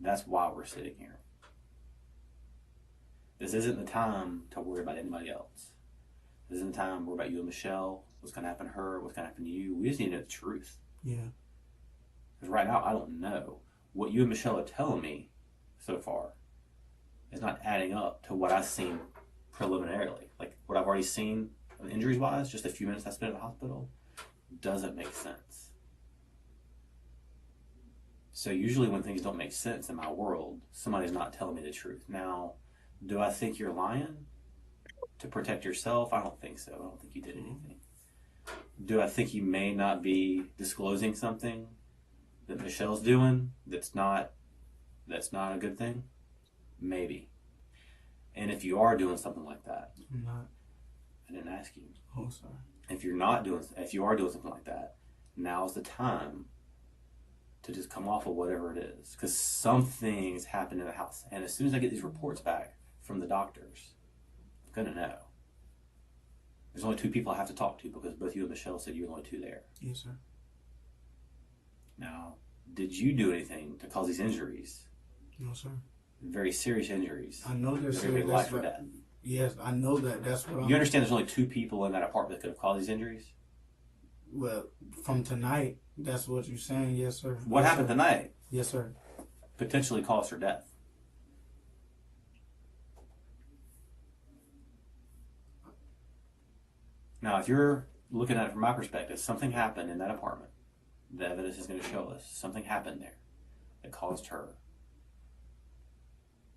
That's why we're sitting here. This isn't the time to worry about anybody else. This isn't the time to worry about you and Michelle, what's going to happen to her, what's going to happen to you. We just need to know the truth.
Yeah.
Because right now, I don't know. What you and Michelle are telling me so far is not adding up to what I've seen preliminarily. Like what I've already seen injuries-wise, just a few minutes I spent at the hospital, doesn't make sense. So usually when things don't make sense in my world, somebody's not telling me the truth. Now, do I think you're lying to protect yourself? I don't think so. I don't think you did anything. Do I think you may not be disclosing something that Michelle's doing that's not a good thing? Maybe. And if you are doing something like that,
I'm not.
I didn't ask you.
Oh, sorry.
If you are doing something like that, now's the time to just come off of whatever it is, because something's happened in the house. And as soon as I get these reports back from the doctors, I'm gonna know. There's only 2 people I have to talk to, because both you and Michelle said you were the only 2 there.
Yes, sir.
Now, did you do anything to cause these injuries?
No, sir.
Very serious injuries.
I know they're
They're gonna be
serious.
life or death.
Yes, I know that. That's what
You understand there's only 2 people in that apartment that could have caused these injuries?
Well, from tonight, that's what you're saying. Yes, sir.
What
Yes,
happened
sir.
tonight?
Yes, sir.
Potentially caused her death. Now, if you're looking at it from my perspective, something happened in that apartment. The evidence is going to show us something happened there that caused her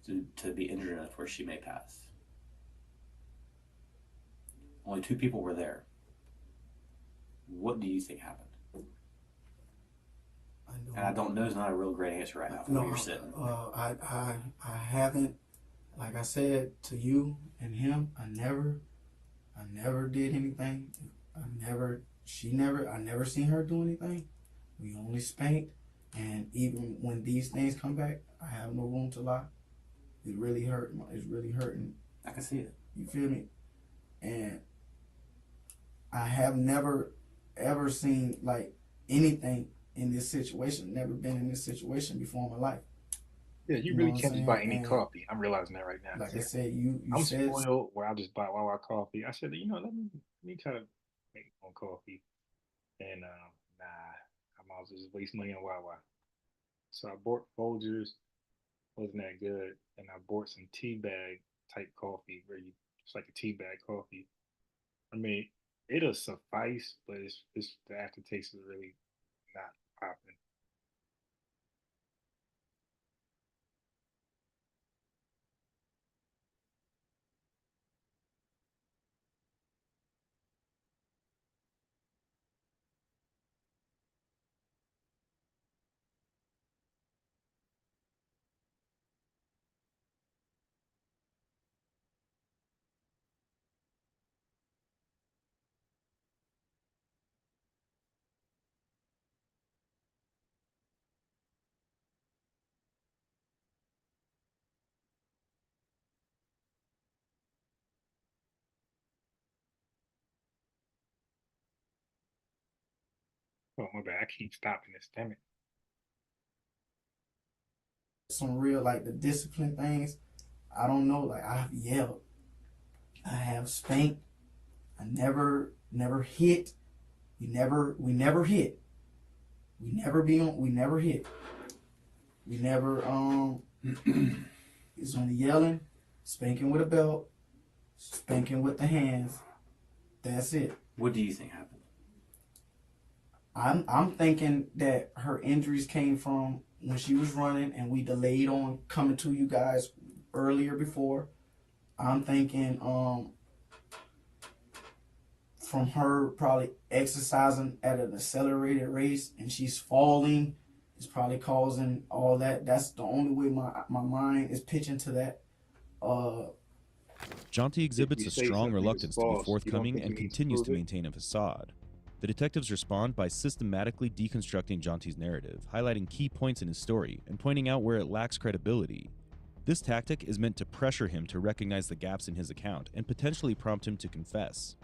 to be injured enough where she may pass. Only 2 people were there. What do you think happened? And I don't know is not a real great answer right now from where you're sitting.
I haven't, like I said to you and him, I never did anything. I never seen her do anything. We only spanked, and even when these things come back, I have no room to lie. It really hurt. It's really hurting.
I can see it.
You feel me? And I have never ever seen like anything in this situation. Never been in this situation before in my life.
Yeah, you
know
really
what I'm
can't just buy
saying?
any
And
coffee. I'm realizing that right now.
like I said, you
I'm
said
spoiled where I'll just buy Wawa coffee. I said, let me try to make my own coffee. And nah, I might as well just waste money on Wawa. So I bought Folgers, wasn't that good. And I bought some tea bag type coffee where it's like a tea bag coffee. I mean, it'll suffice, but it's the aftertaste is really not popping. Oh my bad, I keep stopping this. Damn it.
some real like the discipline things. I don't know. Like I've yelled, I have spanked. I never hit. We never hit. We never hit. We never it's only yelling, spanking with a belt, spanking with the hands. That's it.
What do you think happened?
I'm thinking that her injuries came from when she was running and we delayed on coming to you guys earlier before. I'm thinking from her probably exercising at an accelerated race and she's falling is probably causing all that. That's the only way my mind is pitching to that.
Jonty exhibits
you
a
say
strong
something is
reluctance to be
false, you don't
forthcoming
think
and
we need to
continues to
prove it?
maintain a facade. The detectives respond by systematically deconstructing Jonty's narrative, highlighting key points in his story and pointing out where it lacks credibility. This tactic is meant to pressure him to recognize the gaps in his account and potentially prompt him to confess.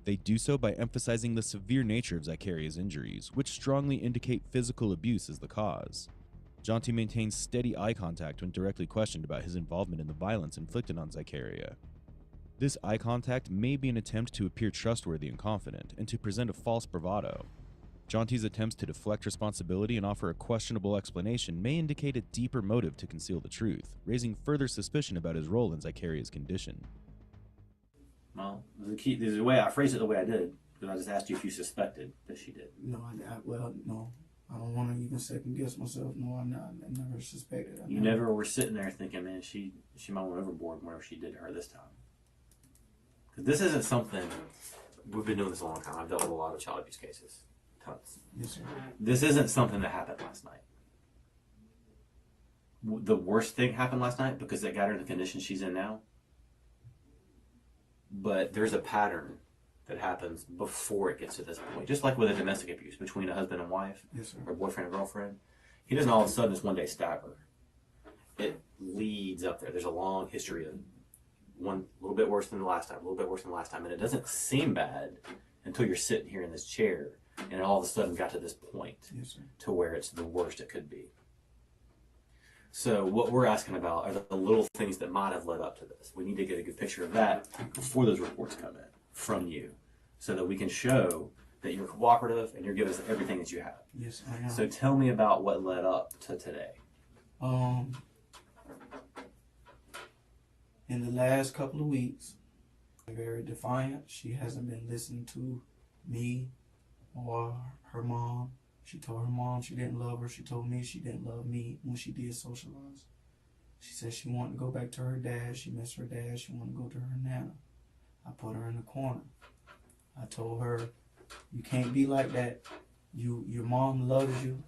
They do so by emphasizing the severe nature of Zacharia's injuries, which strongly indicate physical abuse as the cause. Jonty maintains steady eye contact when directly questioned about his involvement in the violence inflicted on Zacharia. This eye contact may be an attempt to appear trustworthy and confident, and to present a false bravado. Jonty's attempts to deflect responsibility and offer a questionable explanation may indicate a deeper motive to conceal the truth, raising further suspicion about his role in Zacharia's condition.
Well, there's a way I phrased it the way I did, because I just asked you if you suspected that she did.
No, no. I don't want to even second guess myself. No, I never suspected.
You never were sitting there thinking, man, she might went overboard whenever she did to her this time. Because this isn't something, we've been doing this a long time. I've dealt with a lot of child abuse cases. Tons.
Yes, sir.
This isn't something that happened last night. The worst thing happened last night because it got her in the condition she's in now. But there's a pattern that happens before it gets to this point. Just like with a domestic abuse between a husband and wife,
yes, sir,
or boyfriend and girlfriend. He doesn't all of a sudden just one day stab her. It leads up there. There's a long history of one a little bit worse than the last time, a little bit worse than the last time. And it doesn't seem bad until you're sitting here in this chair and it all of a sudden got to this point,
yes, sir,
to where it's the worst it could be. So what we're asking about are the little things that might have led up to this. We need to get a good picture of that before those reports come in from you, so that we can show that you're cooperative and you're giving us everything that you have.
Yes, I am.
So tell me about what led up to today.
In the last couple of weeks, very defiant. She hasn't been listening to me or her mom. She told her mom she didn't love her. She told me she didn't love me when she did socialize. She said she wanted to go back to her dad. She missed her dad. She wanted to go to her nana. I put her in the corner. I told her, you can't be like that. Your mom loves you.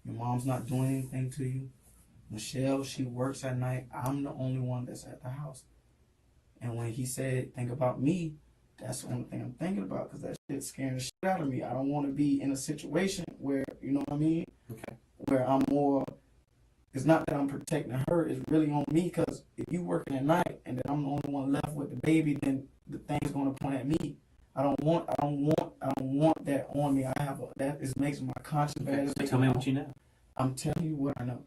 Your mom's not doing anything to you. Michelle, she works at night. I'm the only one that's at the house. And when he said, think about me, that's the only thing I'm thinking about, because that shit's scaring the shit out of me. I don't want to be in a situation where, you know what I mean?
Okay.
Where I'm more, it's not that I'm protecting her, it's really on me, because if you working at night and then I'm the only one left with the baby, then the thing's going to point at me. I don't want that on me. That makes my conscience bad.
So tell me what you know.
I'm telling you what I know.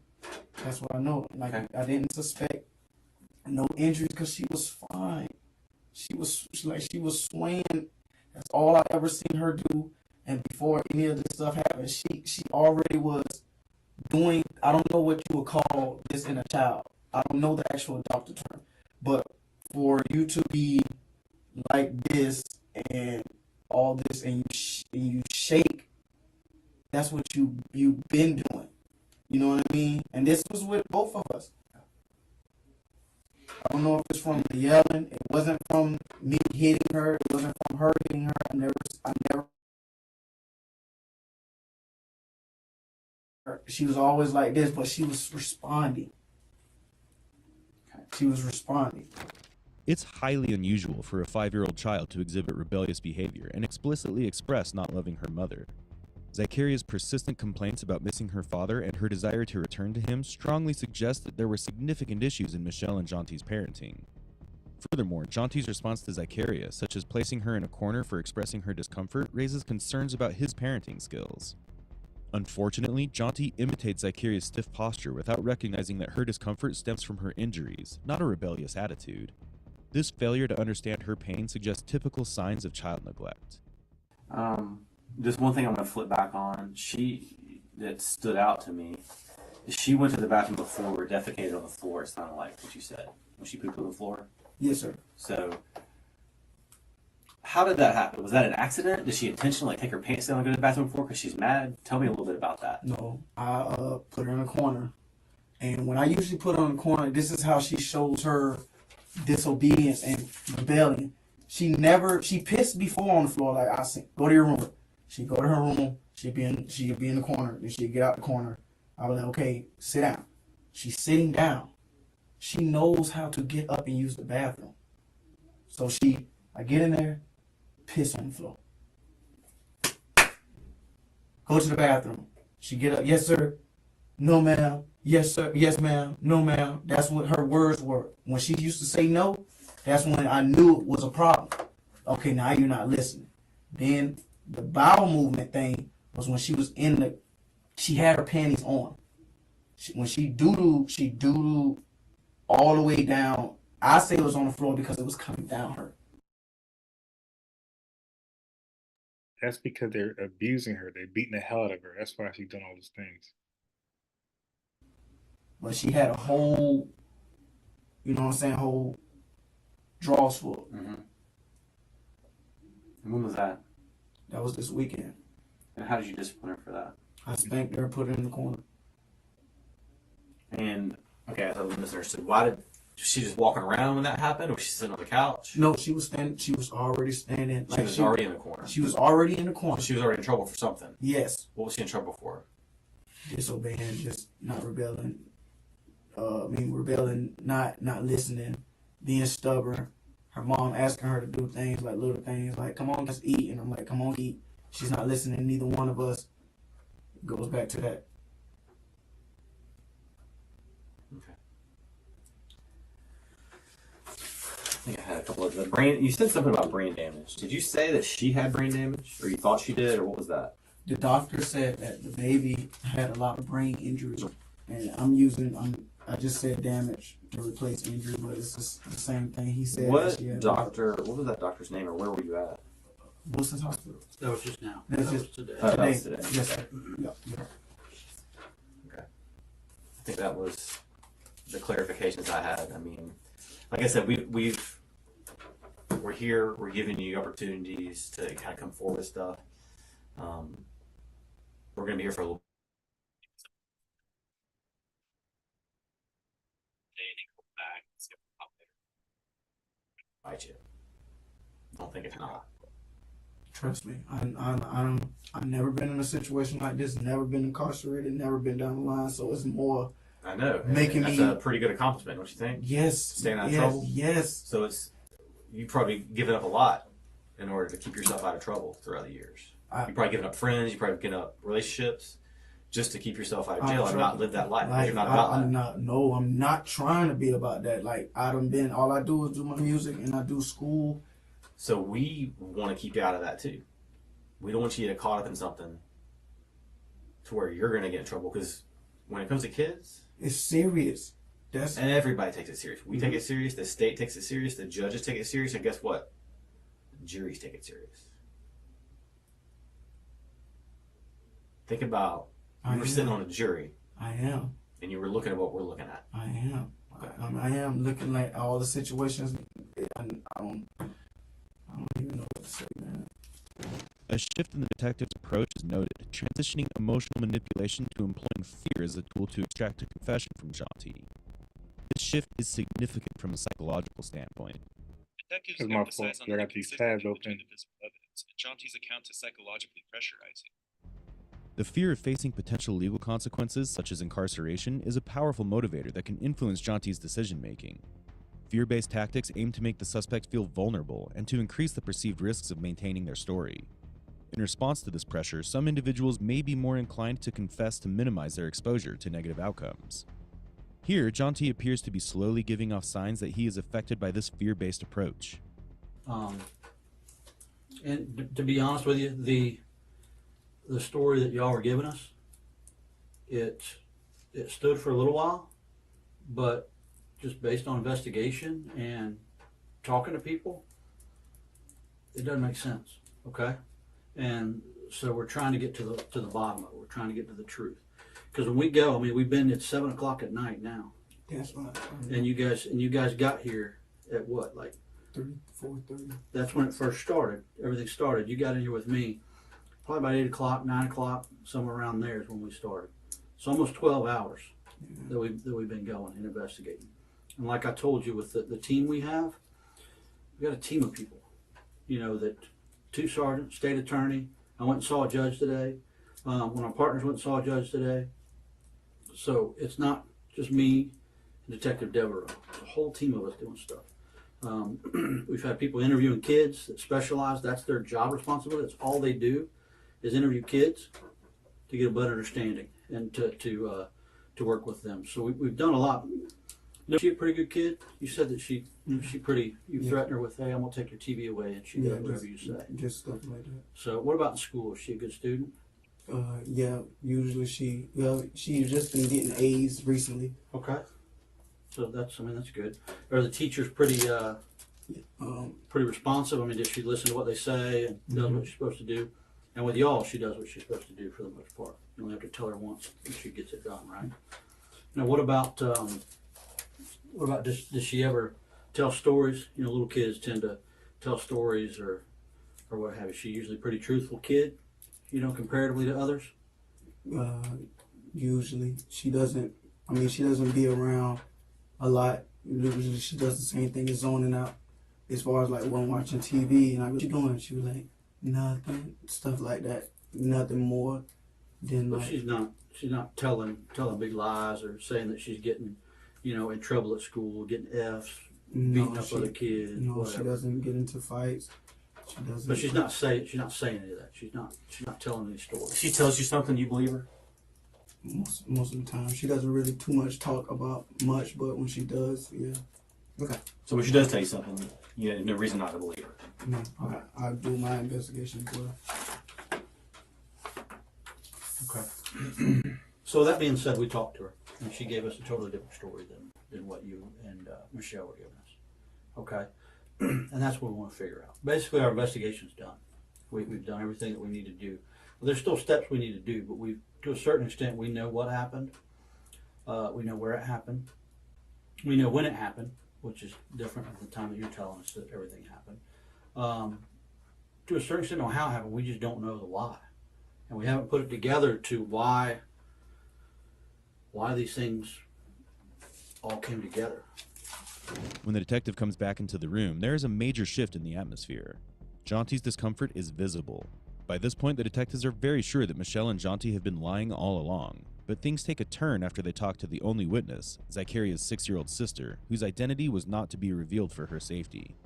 That's what I know. Like I didn't suspect no injuries because she was fine. She was swaying. That's all I ever seen her do. And before any of this stuff happened, she already was doing. I don't know what you would call this in a child. I don't know the actual doctor term, but for you to be like this and all this, and you shake, that's what you've been doing. You know what I mean? And this was with both of us. I don't know if it's from the yelling. It wasn't from me hitting her. It wasn't from her hitting her. I never. She was always like this, but she was responding. She was responding.
It's highly unusual for a 5-year-old child to exhibit rebellious behavior and explicitly express not loving her mother. Zycaria's persistent complaints about missing her father and her desire to return to him strongly suggest that there were significant issues in Michelle and Jonty's parenting. Furthermore, Jonty's response to Zycaria, such as placing her in a corner for expressing her discomfort, raises concerns about his parenting skills. Unfortunately, Jonty imitates Zycaria's stiff posture without recognizing that her discomfort stems from her injuries, not a rebellious attitude. This failure to understand her pain suggests typical signs of child neglect.
Just one thing I'm going to flip back on. That stood out to me. She went to the bathroom before, defecated on the floor. It sounded like what you said when she pooped on the floor.
Yes, sir.
So, how did that happen? Was that an accident? Did she intentionally take her pants down and go to the bathroom before because she's mad? Tell me a little bit about that.
No, I put her in a corner, and when I usually put her in a corner, this is how she shows her disobedience and rebellion. She pissed before on the floor. Like I said, go to your room. She'd go to her room. She'd be in the corner. Then she'd get out the corner. I was like, okay, sit down. She's sitting down. She knows how to get up and use the bathroom. So I get in there, piss on the floor. Go to the bathroom. She get up. Yes, sir. No, ma'am. Yes, sir. Yes, ma'am. No, ma'am. That's what her words were. When she used to say no, that's when I knew it was a problem. Okay, now you're not listening. Then the bowel movement thing was when she was she had her panties on. When she doodled all the way down. I say it was on the floor because it was coming down her.
That's because they're abusing her. They're beating the hell out of her. That's why she's doing all those things.
But she had a whole, whole drawers full.
Mm-hmm. And when was that?
That was this weekend.
And how did you discipline her for that?
I spanked her, put her in the corner.
And, okay, I misunderstood. Why did she just walking around when that happened, or was she sitting on the couch?
No, she was standing. She was already standing.
She was already in the corner.
She was already in the corner.
She was already in trouble for something.
Yes.
What was she in trouble for?
Disobeying, just not rebelling. Rebelling, not listening, being stubborn. Her mom asking her to do things like little things like, come on, let's eat. And I'm like, come on, eat. She's not listening, neither one of us. It goes back to that.
Okay. I think I had a couple of the brain. You said something about brain damage. Did you say that she had brain damage, or you thought she did, or what was that?
The doctor said that the baby had a lot of brain injury, and I just said damage to replace injury, but it's just the same thing. He said.
What was that doctor's name, or where were you at?
Wilson's Hospital.
That was just now.
That was just
today.
That was today.
Yes, sir. Yeah.
Okay. I think that was the clarifications I had. I mean, like I said, we're here. We're giving you opportunities to kind of come forward with stuff. We're going to be here for a little. Bite you. Don't think it's not.
Trust me, I've never been in a situation like this. Never been incarcerated. Never been down the line. So it's more.
I know. That's a pretty good accomplishment, don't you think?
Yes.
Staying out of trouble.
Yes.
So you probably given up a lot in order to keep yourself out of trouble throughout the years. You probably given up friends. You probably given up relationships just to keep yourself out of jail and not live that life. You're not about that.
I'm not trying to be about that. Like all I do is do my music and I do school.
So we want to keep you out of that too. We don't want you to get caught up in something to where you're going to get in trouble. Because when it comes to kids,
It's serious. That's
And everybody takes it serious. We take it serious. The state takes it serious. The judges take it serious. And guess what? Juries take it serious. Think about you were sitting on a jury.
I am.
And you were looking at what we're looking at.
I am.
Okay.
I am looking at all the situations. I don't even know what to say, man.
A shift in the detective's approach is noted, transitioning emotional manipulation to employing fear as a tool to extract a confession from Shanti. This shift is significant from a psychological standpoint.
It's my fault. I got these tabs open.
Shanti's account is psychologically pressurizing. The fear of facing potential legal consequences, such as incarceration, is a powerful motivator that can influence Shanti's decision-making. Fear-based tactics aim to make the suspect feel vulnerable and to increase the perceived risks of maintaining their story. In response to this pressure, some individuals may be more inclined to confess to minimize their exposure to negative outcomes. Here, Shanti appears to be slowly giving off signs that he is affected by this fear-based approach.
And to be honest with you, the story that y'all were giving us, it stood for a little while, but just based on investigation and talking to people, it doesn't make sense. Okay, and so we're trying to get to the bottom of it. We're trying to get to the truth. Because when we go, I mean, we've been at 7 o'clock at night now.
That's right.
And you guys got here at what, like
4:30.
That's when it first started. Everything started. You got in here with me probably about 8 o'clock, 9 o'clock, somewhere around there is when we started. It's almost 12 hours that we've been going and investigating. And like I told you, with the team we have, we got a team of people. You know, that 2 sergeants, state attorney. I went and saw a judge today. One of our partners went and saw a judge today. So it's not just me and Detective Devereaux. It's a whole team of us doing stuff. We've had people interviewing kids that specialize. That's their job responsibility. That's all they do is interview kids to get a better understanding and to work with them. So we've done a lot. Is she a pretty good kid? You said that she pretty. You threatened her with, "Hey, I'm gonna take your TV away," and she does whatever you say.
Just stuff like that.
So what about in school? Is she a good student?
Yeah. Usually she's just been getting A's recently.
Okay. So that's good. Are the teachers pretty responsive? I mean, does she listen to what they say and does what she's supposed to do? And with y'all, she does what she's supposed to do for the most part. You only have to tell her once and she gets it done, right? Now, what about does she ever tell stories? You know, little kids tend to tell stories or what have you. She usually a pretty truthful kid, you know, comparatively to others.
Usually she doesn't. I mean, she doesn't be around a lot. Usually she does the same thing as zoning out. As far as like when watching TV and I, what you doing? She was like, nothing, stuff like that. Nothing more than
But
like.
she's not telling big lies or saying that she's getting, you know, in trouble at school, getting F's, beating up other kids.
No,
whatever.
she doesn't get into fights. She doesn't.
But she's not saying any of that. She's not telling any stories.
She tells you something, you believe her?
Most of the time, she doesn't really too much talk about much, but when she does, yeah.
Okay. So when she does tell you something, you have no reason not to believe her.
No, I do my investigation as well.
Okay. So that being said, we talked to her, and she gave us a totally different story than what you and Michelle were giving us. Okay. And that's what we want to figure out. Basically, our investigation's done. We've done everything that we need to do. Well, there's still steps we need to do, but to a certain extent, we know what happened. We know where it happened. We know when it happened, which is different at the time that you're telling us that everything happened. To a certain extent, know how it happened. We just don't know the why, and we haven't put it together to why these things all came together.
When the detective comes back into the room, there is a major shift in the atmosphere. Shanti's discomfort is visible. By this point, the detectives are very sure that Michelle and Shanti have been lying all along. But things take a turn after they talk to the only witness, Zacaria's 6-year-old sister, whose identity was not to be revealed for her safety.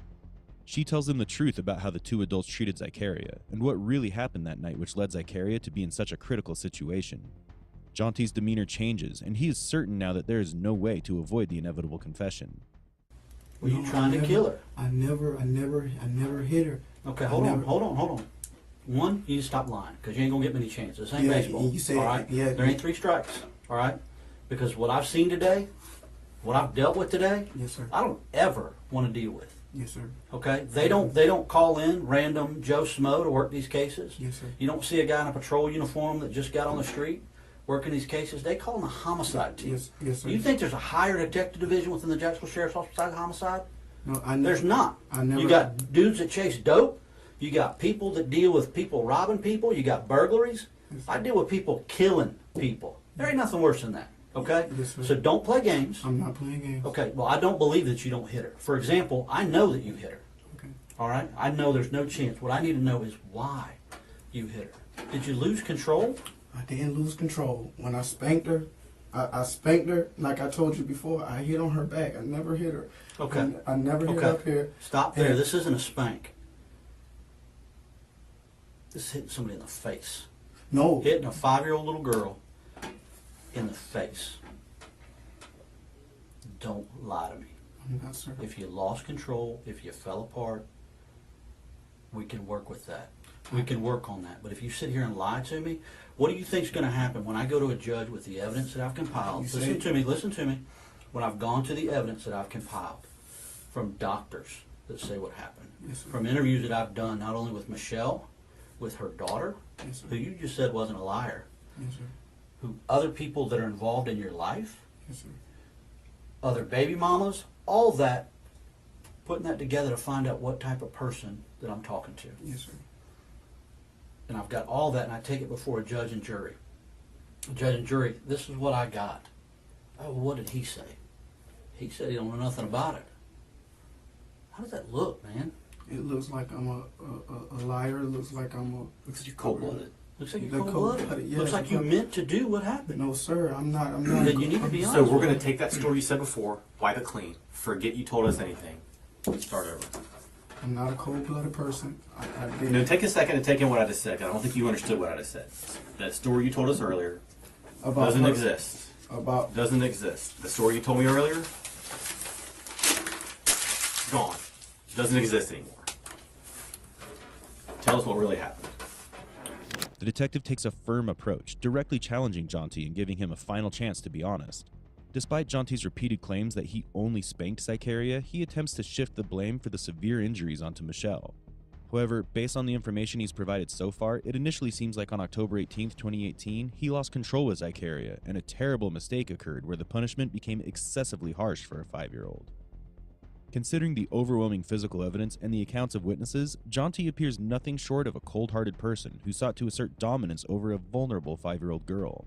She tells them the truth about how the 2 adults treated Zacharia, and what really happened that night which led Zacharia to be in such a critical situation. Shanti's demeanor changes, and he is certain now that there is no way to avoid the inevitable confession.
Were you trying to kill her?
I never hit her.
Okay, hold on. One, you need to stop lying, because you ain't gonna get many chances. This ain't baseball.
You say,
all right?
yeah.
There ain't 3 strikes. All right. Because what I've seen today, what I've dealt with today,
Yes, sir.
I don't ever want to deal with.
Yes, sir.
Okay? They don't call in random Joe Smo to work these cases.
Yes, sir.
You don't see a guy in a patrol uniform that just got on the street working these cases. They call them a homicide team.
Yes, yes, sir.
You think there's a higher detective division within the Jacksonville Sheriff's Office besides homicide?
No, I never.
There's not.
I never.
You got dudes that chase dope. You got people that deal with people robbing people. You got burglaries. I deal with people killing people. There ain't nothing worse than that. Okay?
Yes, sir.
So don't play games.
I'm not playing games.
Okay, well, I don't believe that you don't hit her. For example, I know that you hit her.
Okay.
All right? I know there's no chance. What I need to know is why you hit her. Did you lose control?
I didn't lose control. When I spanked her, I spanked her, like I told you before, I hit on her back. I never hit her.
Okay.
I never hit up here.
Stop there. This isn't a spank. This is hitting somebody in the face.
No.
Hitting a 5-year-old little girl in the face. Don't lie to me.
I'm not, sir.
If you lost control, if you fell apart, we can work with that. We can work on that. But if you sit here and lie to me, what do you think is going to happen when I go to a judge with the evidence that I've compiled? Listen to me. When I've gone to the evidence that I've compiled from doctors that say what happened,
Yes, sir.
from interviews that I've done not only with Michelle, with her daughter,
Yes, sir.
who you just said wasn't a liar,
Yes, sir.
who other people that are involved in your life,
Yes, sir.
other baby mamas, all that, putting that together to find out what type of person that I'm talking to.
Yes, sir.
And I've got all that, and I take it before a judge and jury. Judge and jury, this is what I got. Oh, what did he say? He said he don't know nothing about it. How does that look, man?
It looks like I'm a liar. It looks like I'm a.
Looks like you're cold-blooded. Looks like you're
You're
cold-blooded.
cold-blooded, yes,
Looks like you
but-
meant to do what happened.
No, sir. I'm not. I'm not.
Then you need to be
So
honest
we're
with
going
me.
to take that story you said before, wipe it clean, forget you told us anything, start over.
I'm not a cold-blooded person. I did.
No, take a second to take in what I just said. 'Cause I don't think you understood what I just said. That story you told us earlier
About
doesn't
her.
exist.
About.
Doesn't exist. The story you told me earlier, gone. Doesn't exist anymore. Tell us what really happened.
The detective takes a firm approach, directly challenging Jonty and giving him a final chance to be honest. Despite Jonty's repeated claims that he only spanked Sicaria, he attempts to shift the blame for the severe injuries onto Michelle. However, based on the information he's provided so far, it initially seems like on October 18th, 2018, he lost control with Sicaria, and a terrible mistake occurred where the punishment became excessively harsh for a 5-year-old. Considering the overwhelming physical evidence and the accounts of witnesses, Jonty appears nothing short of a cold-hearted person who sought to assert dominance over a vulnerable 5-year-old girl.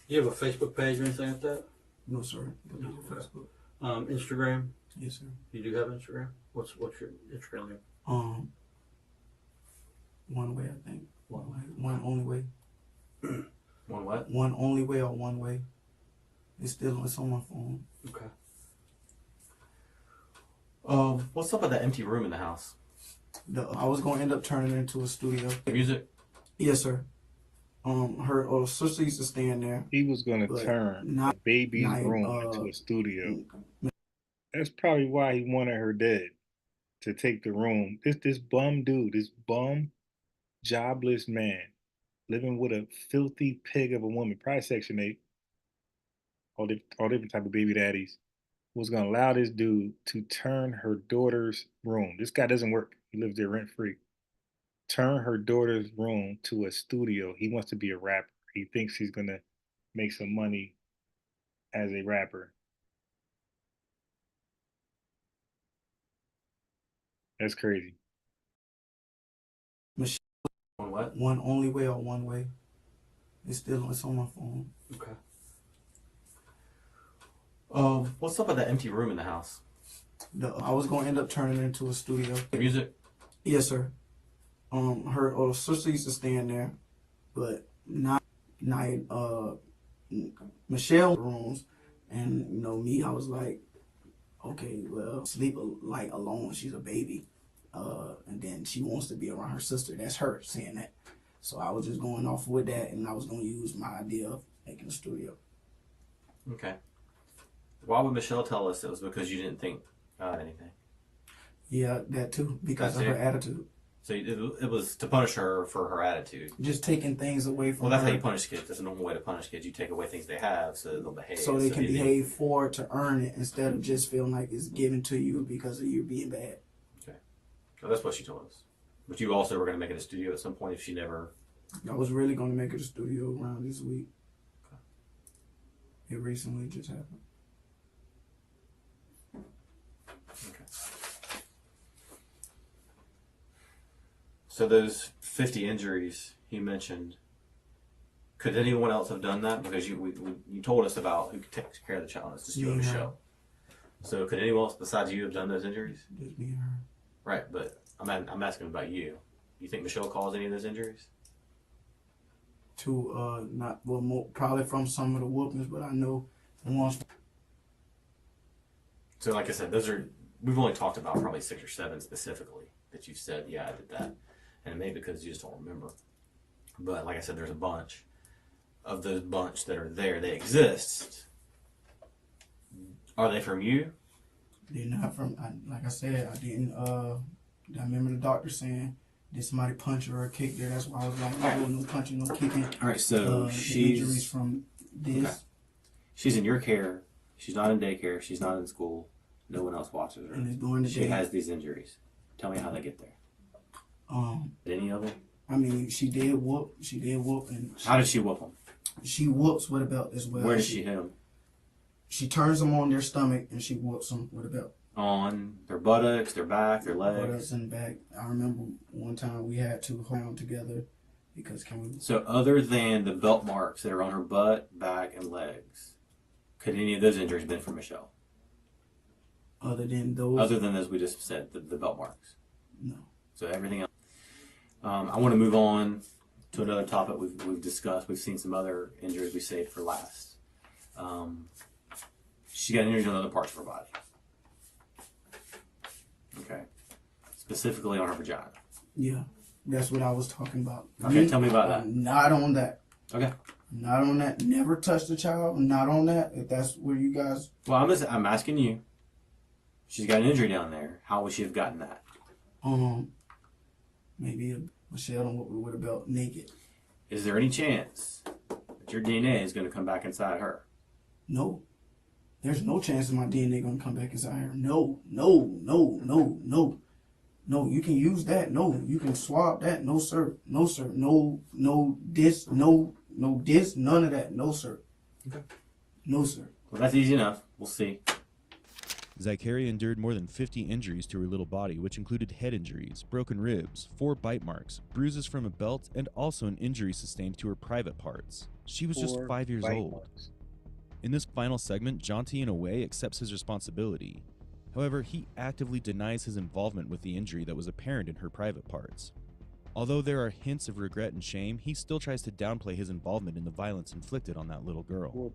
You have a Facebook page or anything like that?
No, sir. Facebook.
Instagram?
Yes, sir.
You do have Instagram? What's your Instagram name?
One way, I think.
One way.
One only way.
One what?
One only way or one way. It's on my phone.
Okay.
What's up with that empty room in the house?
I was gonna end up turning it into a studio.
Music?
Yes, sir. Her sister used to stay in there.
He was going to
but
turn
not-
the baby's
not,
room into a studio. That's probably why he wanted her dead, to take the room. This bum dude, this bum, jobless man, living with a filthy pig of a woman, probably Section 8, all different type of baby daddies, was going to allow this dude to turn her daughter's room. This guy doesn't work. He lives there rent-free. Turn her daughter's room to a studio. He wants to be a rapper. He thinks he's going to make some money as a rapper. That's crazy.
Michelle.
One what?
One only way or one way. It's on my phone.
Okay. What's up with that empty room in the house?
I was gonna end up turning it into a studio.
Music?
Yes, sir. Her sister used to stay in there, but not Michelle's rooms. And me, I was like, okay, well, sleep like alone. She's a baby, and then she wants to be around her sister. That's her saying that. So I was just going off with that, and I was gonna use my idea of making a studio.
Okay. Why would Michelle tell us it was because you didn't think anything?
Yeah, that too, because
That's
of her
it?
attitude.
So it was to punish her for her attitude.
Just taking things away from
Well, that's
her.
how you punish kids. That's a normal way to punish kids. You take away things they have so they'll behave.
So they can behave for it to earn it instead of just feeling like it's given to you because of you being bad.
Okay. So that's what she told us. But you also were going to make it a studio at some point if she never...
I was really going to make it a studio around this week. It recently just happened.
Okay. So those 50 injuries he mentioned, could anyone else have done that? Because you told us about who takes care of the child. It's just you and Michelle. So could anyone else besides you have done those injuries?
Just me and her.
Right, but I'm asking about you. You think Michelle caused any of those injuries?
Probably from some of the whoopings, but I know once.
So like I said, we've only talked about probably 6 or 7 specifically that you've said, yeah, I did that. And it may be because you just don't remember. But like I said, there's a bunch of those bunch that are there. They exist. Are they from you?
They're not from, like I said, I didn't, I remember the doctor saying, did somebody punch her or kick her? That's why I was like, no punching, no kicking.
All right, so she's...
injuries from this.
Okay. She's in your care. She's not in daycare. She's not in school. No one else watches her.
And it's during the
she
day.
has these injuries. Tell me how they get there. Any of them?
I mean, she did whoop. And
How did she whoop them?
She whoops with a belt as well.
Where did she hit them?
She turns them on their stomach and she whoops them with a belt.
On their buttocks, their back, their legs.
Buttocks and back. I remember one time we had to hold them together because
So other than the belt marks that are on her butt, back, and legs, could any of those injuries have been from Michelle?
Other than those?
Other than those we just said, the belt marks?
No.
So everything else. I want to move on to another topic we've discussed. We've seen some other injuries we saved for last. She got injuries on other parts of her body. Okay. Specifically on her vagina.
Yeah, that's what I was talking about.
Okay, tell me about that.
Not on that.
Okay.
Not on that. Never touched a child. Not on that. If that's where you guys...
Well, I'm asking you. She's got an injury down there. How would she have gotten that?
Maybe Michelle would have belt naked.
Is there any chance that your DNA is going to come back inside her?
No. There's no chance of my DNA going to come back inside her. No, no, no, no, no. No, you can use that. No, you can swab that. No, sir. No, sir. No, this. No, this. None of that. No, sir.
Okay.
No, sir.
Well, that's easy enough. We'll see.
Zycaria endured more than 50 injuries to her little body, which included head injuries, broken ribs, 4 bite marks, bruises from a belt, and also an injury sustained to her private parts. She was just 5 years old. In this final segment, Jonty in a way accepts his responsibility. However, he actively denies his involvement with the injury that was apparent in her private parts. Although there are hints of regret and shame, he still tries to downplay his involvement in the violence inflicted on that little girl.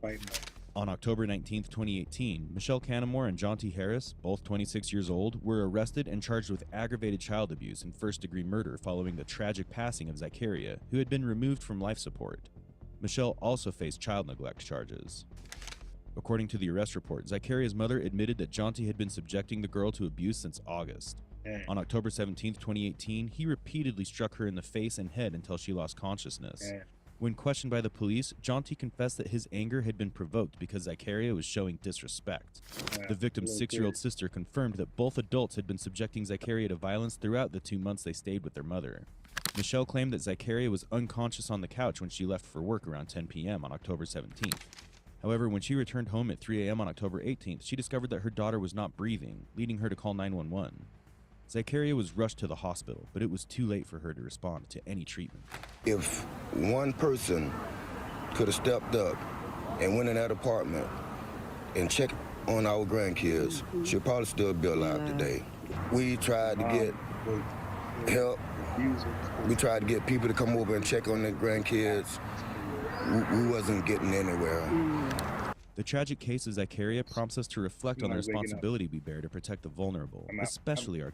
On October 19, 2018, Michelle Canamore and Jonty Harris, both 26 years old, were arrested and charged with aggravated child abuse and first-degree murder following the tragic passing of Zycaria, who had been removed from life support. Michelle also faced child neglect charges. According to the arrest report, Zycaria's mother admitted that Jonty had been subjecting the girl to abuse since August. On October 17, 2018, he repeatedly struck her in the face and head until she lost consciousness. When questioned by the police, Jonty confessed that his anger had been provoked because Zycaria was showing disrespect. The victim's 6-year-old sister confirmed that both adults had been subjecting Zycaria to violence throughout the 2 months they stayed with their mother. Michelle claimed that Zycaria was unconscious on the couch when she left for work around 10 p.m. on October 17th. However, when she returned home at 3 a.m. on October 18th, she discovered that her daughter was not breathing, leading her to call 911. Zycaria was rushed to the hospital, but it was too late for her to respond to any treatment.
If one person could have stepped up and went in that apartment and checked on our grandkids, she'll probably still be alive today. We tried to get help. We tried to get people to come over and check on the grandkids. We wasn't getting anywhere.
The tragic case of Zycaria prompts us to reflect on the responsibility we bear to protect the vulnerable, especially our